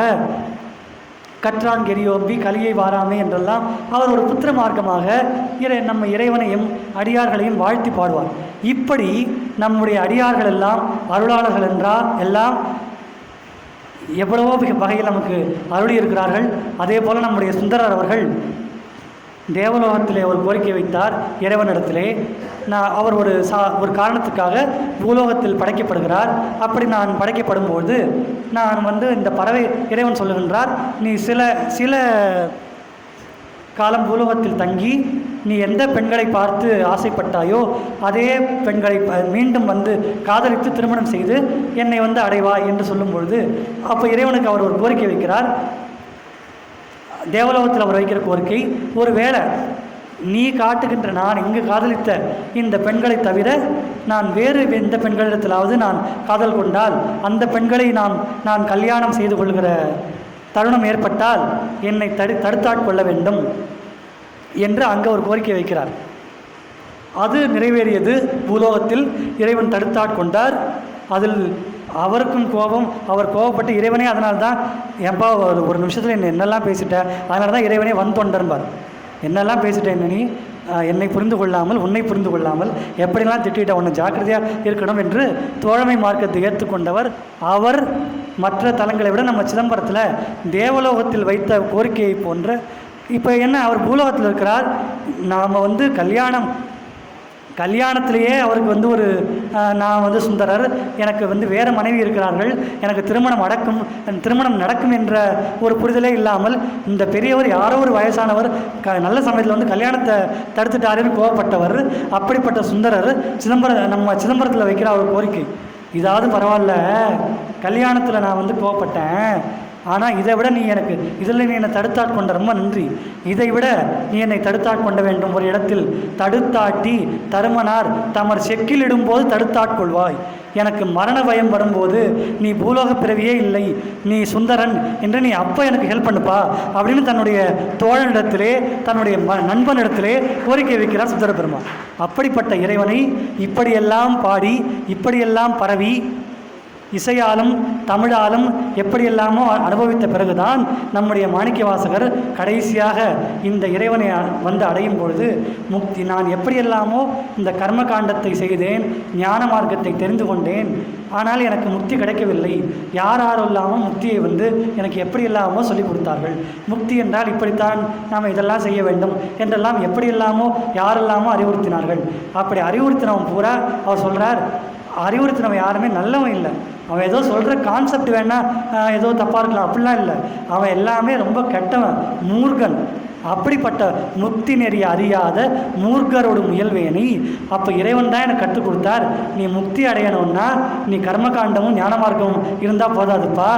கற்றான் கெரியோம்பி கலியை வாராமே என்றெல்லாம் அவர் ஒரு புத்திர மார்க்கமாக நம்ம இறைவனையும் அடியார்களையும் வாழ்த்தி பாடுவார். இப்படி நம்முடைய அடியார்கள் எல்லாம் அருளாளர்கள் எல்லாம் எவ்வளவோ வகையில் நமக்கு அருளி இருக்கிறார்கள். அதே போல் நம்முடைய சுந்தரர் அவர்கள் தேவலோகத்திலே ஒரு கோரிக்கை வைத்தார் இறைவனிடத்திலே. அவர் ஒரு காரணத்துக்காக பூலோகத்தில் படைக்கப்படுகிறார். அப்படி நான் படைக்கப்படும்போது நான் வந்து இந்த பறவை இறைவன் சொல்லுகின்றார், நீ சில காலம் பூலோகத்தில் தங்கி நீ எந்த பெண்களை பார்த்து ஆசைப்பட்டாயோ அதே பெண்களை மீண்டும் வந்து காதலித்து திருமணம் செய்து என்னை வந்து அடைவாய் என்று சொல்லும்பொழுது அப்போ இறைவனுக்கு அவர் ஒரு கோரிக்கை வைக்கிறார். தேவலோகத்தில் அவர் வைக்கிற கோரிக்கை, ஒரு வேளை நீ காட்டுகின்ற நான் இங்கு காதலித்த இந்த பெண்களை தவிர நான் வேறு எந்த பெண்களிடத்திலாவது நான் காதல் கொண்டால் அந்த பெண்களை நான் கல்யாணம் செய்து கொள்கிற தருணம் ஏற்பட்டால் என்னை தடுத்தாட்கொள்ள வேண்டும் என்று அங்கே ஒரு கோரிக்கை வைக்கிறார். அது நிறைவேறியது. பூலோகத்தில் இறைவன் தடுத்தாட்கொண்டார். அதில் அவருக்கும் கோபம், அவர் கோபப்பட்டு இறைவனே அதனால்தான் ஏன்பா ஒரு நிமிஷத்தில் என்னெல்லாம் பேசிட்டேன், அதனால தான் இறைவனே தொண்டர்பார். என்னெல்லாம் பேசிட்டேன் நீ, என்னை புரிந்து கொள்ளாமல் உன்னை புரிந்து கொள்ளாமல் எப்படிலாம் திட்டிட்ட, உன்னை ஜாக்கிரதையாக இருக்கணும் என்று தோழமை மார்க்கத்தை ஏற்றுக்கொண்டவர் அவர். மற்ற தலங்களை விட நம்ம சிதம்பரத்தில் தேவலோகத்தில் வைத்த கோரிக்கையை போன்ற இப்போ என்ன, அவர் பூலோகத்தில் இருக்கிறார். நாம் வந்து கல்யாணத்திலேயே அவருக்கு வந்து நான் வந்து சுந்தரர், எனக்கு வந்து வேறு மனைவி இருக்கிறார்கள், எனக்கு திருமணம் நடக்கும் என்ற ஒரு புரிதலே இல்லாமல் இந்த பெரியவர் யாரோ ஒரு வயசானவர் நல்ல சமயத்தில் வந்து கல்யாணத்தை தடுத்துட்டாருன்னு கோவப்பட்டவர். அப்படிப்பட்ட சுந்தரர் நம்ம சிதம்பரத்தில் வைக்கிற ஒரு கோரிக்கை, இதாவது பரவாயில்ல, கல்யாணத்தில் நான் வந்து கோவப்பட்டேன், ஆனால் இதை விட நீ என்னை தடுத்தாட்கொண்ட ரொம்ப நன்றி, இதை விட நீ என்னை தடுத்தாட்கொண்ட வேண்டும். ஒரு இடத்தில் தடுத்தாட்டி தருமனார் தமர் செக்கிலிடும்போது தடுத்தாட்கொள்வாய், எனக்கு மரண பயம் வரும்போது நீ பூலோக பிறவியே இல்லை, நீ சுந்தரன் என்று நீ அப்போ எனக்கு ஹெல்ப் பண்ணுப்பா அப்படின்னு தன்னுடைய தோழனிடத்திலே தன்னுடைய நண்பனிடத்திலே கோரிக்கை வைக்கிறார் சுந்தர பெருமான். அப்படிப்பட்ட இறைவனை இப்படியெல்லாம் பாடி இப்படியெல்லாம் பரவி இசையாலும் தமிழாலும் எப்படியெல்லாமோ அனுபவித்த பிறகுதான் நம்முடைய மாணிக்கவாசகர் கடைசியாக இந்த இறைவனை வந்து அடையும் பொழுது முக்தி, நான் எப்படியெல்லாமோ இந்த கர்ம காண்டத்தை செய்தேன், ஞான மார்க்கத்தை தெரிந்து கொண்டேன், ஆனால் எனக்கு முக்தி கிடைக்கவில்லை, யாரெல்லாமோ முக்தியை வந்து எனக்கு எப்படியெல்லாமோ சொல்லிக் கொடுத்தார்கள், முக்தி என்றால் இப்படித்தான் நாம் இதெல்லாம் செய்ய வேண்டும் என்றெல்லாம் எப்படியெல்லாமோ யாரெல்லாமோ அறிவுறுத்தினார்கள். அப்படி அறிவுறுத்தினவன் பூரா அவர் சொல்கிறார், அறிவுறுத்தினவன் யாருமே நல்லவன் இல்லை, அவன் ஏதோ சொல்கிற கான்செப்ட் வேணால் ஏதோ தப்பாக இருக்கலாம், அப்படிலாம் இல்லை, அவன் எல்லாமே ரொம்ப கெட்டவன், மூர்கன். அப்படிப்பட்ட முக்தி நெறி அறியாத மூர்க்கரோடு முயல்வேனி. அப்போ இறைவன் தான் எனக்கு கற்றுக் கொடுத்தார், நீ முக்தி அடையணும்னா நீ கர்மகாண்டமும் ஞான மார்க்கமும் இருந்தால் போதாதுப்பா,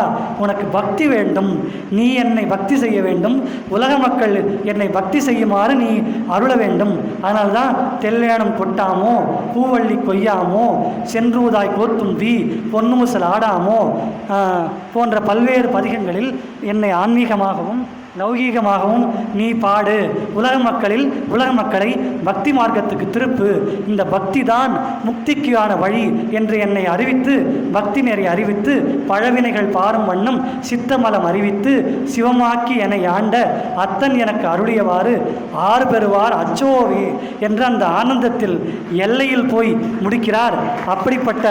உனக்கு பக்தி வேண்டும், நீ என்னை பக்தி செய்ய வேண்டும், உலக மக்கள் என்னை பக்தி செய்யுமாறு நீ அருள வேண்டும். அதனால தான் தெல்லேனம் கொட்டாமோ பூவள்ளி கொய்யாமோ சென்றூதாய் கோத்தும்பி பொன்னுமுசல் ஆடாமோ போன்ற பல்வேறு பதிகங்களில் என்னை ஆன்மீகமாகவும் லௌகீகமாகவும் நீ பாடு, உலக மக்களை பக்தி மார்க்கத்துக்கு திருப்பு, இந்த பக்தி தான் முக்திக்கான வழி என்று என்னை அறிவித்து, பக்தி நெறி அறிவித்து, பழவினைகள் பாரும் வண்ணம் சித்தமலம் அறிவித்து, சிவமாக்கி என்னை ஆண்ட அத்தன் எனக்கு அருளியவாறு ஆறு பெறுவார் அச்சோவே என்ற அந்த ஆனந்தத்தில் எல்லையில் போய் முடிக்கிறார். அப்படிப்பட்ட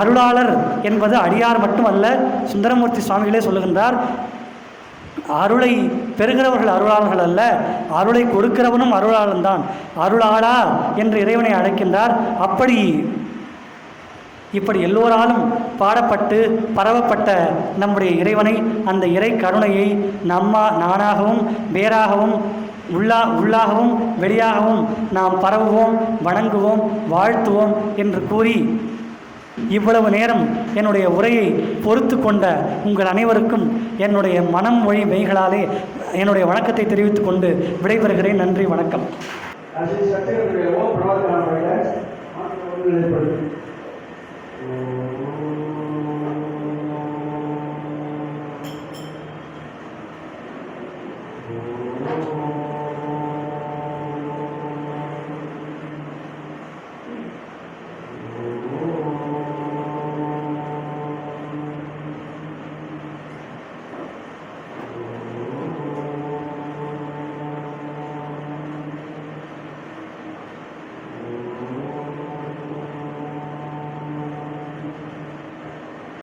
அருளாளர் என்பது அடியார் மட்டுமல்ல, சுந்தரமூர்த்தி சுவாமிகளே சொல்லுகின்றார், அருளை பெறுகிறவர்கள் அருளாளர்கள் அல்ல, அருளை கொடுக்கிறவனும் அருளாளன் தான். அருளாளா என்று இறைவனை அழைக்கின்றார். இப்படி எல்லோராலும் பாடப்பட்டு பரவப்பட்ட நம்முடைய இறைவனை, அந்த இறை கருணையை நானாகவும் வேறாகவும் உள்ளாகவும் வெளியாகவும் நாம் பரவுவோம், வணங்குவோம், வாழ்த்துவோம் என்று கூறி இவ்வளவு நேரம் என்னுடைய உரையை பொறுத்து கொண்ட உங்கள் அனைவருக்கும் என்னுடைய மனம் மொழி மெய்களாலே என்னுடைய வணக்கத்தை தெரிவித்துக் கொண்டு விடைபெறுகிறேன். நன்றி, வணக்கம்.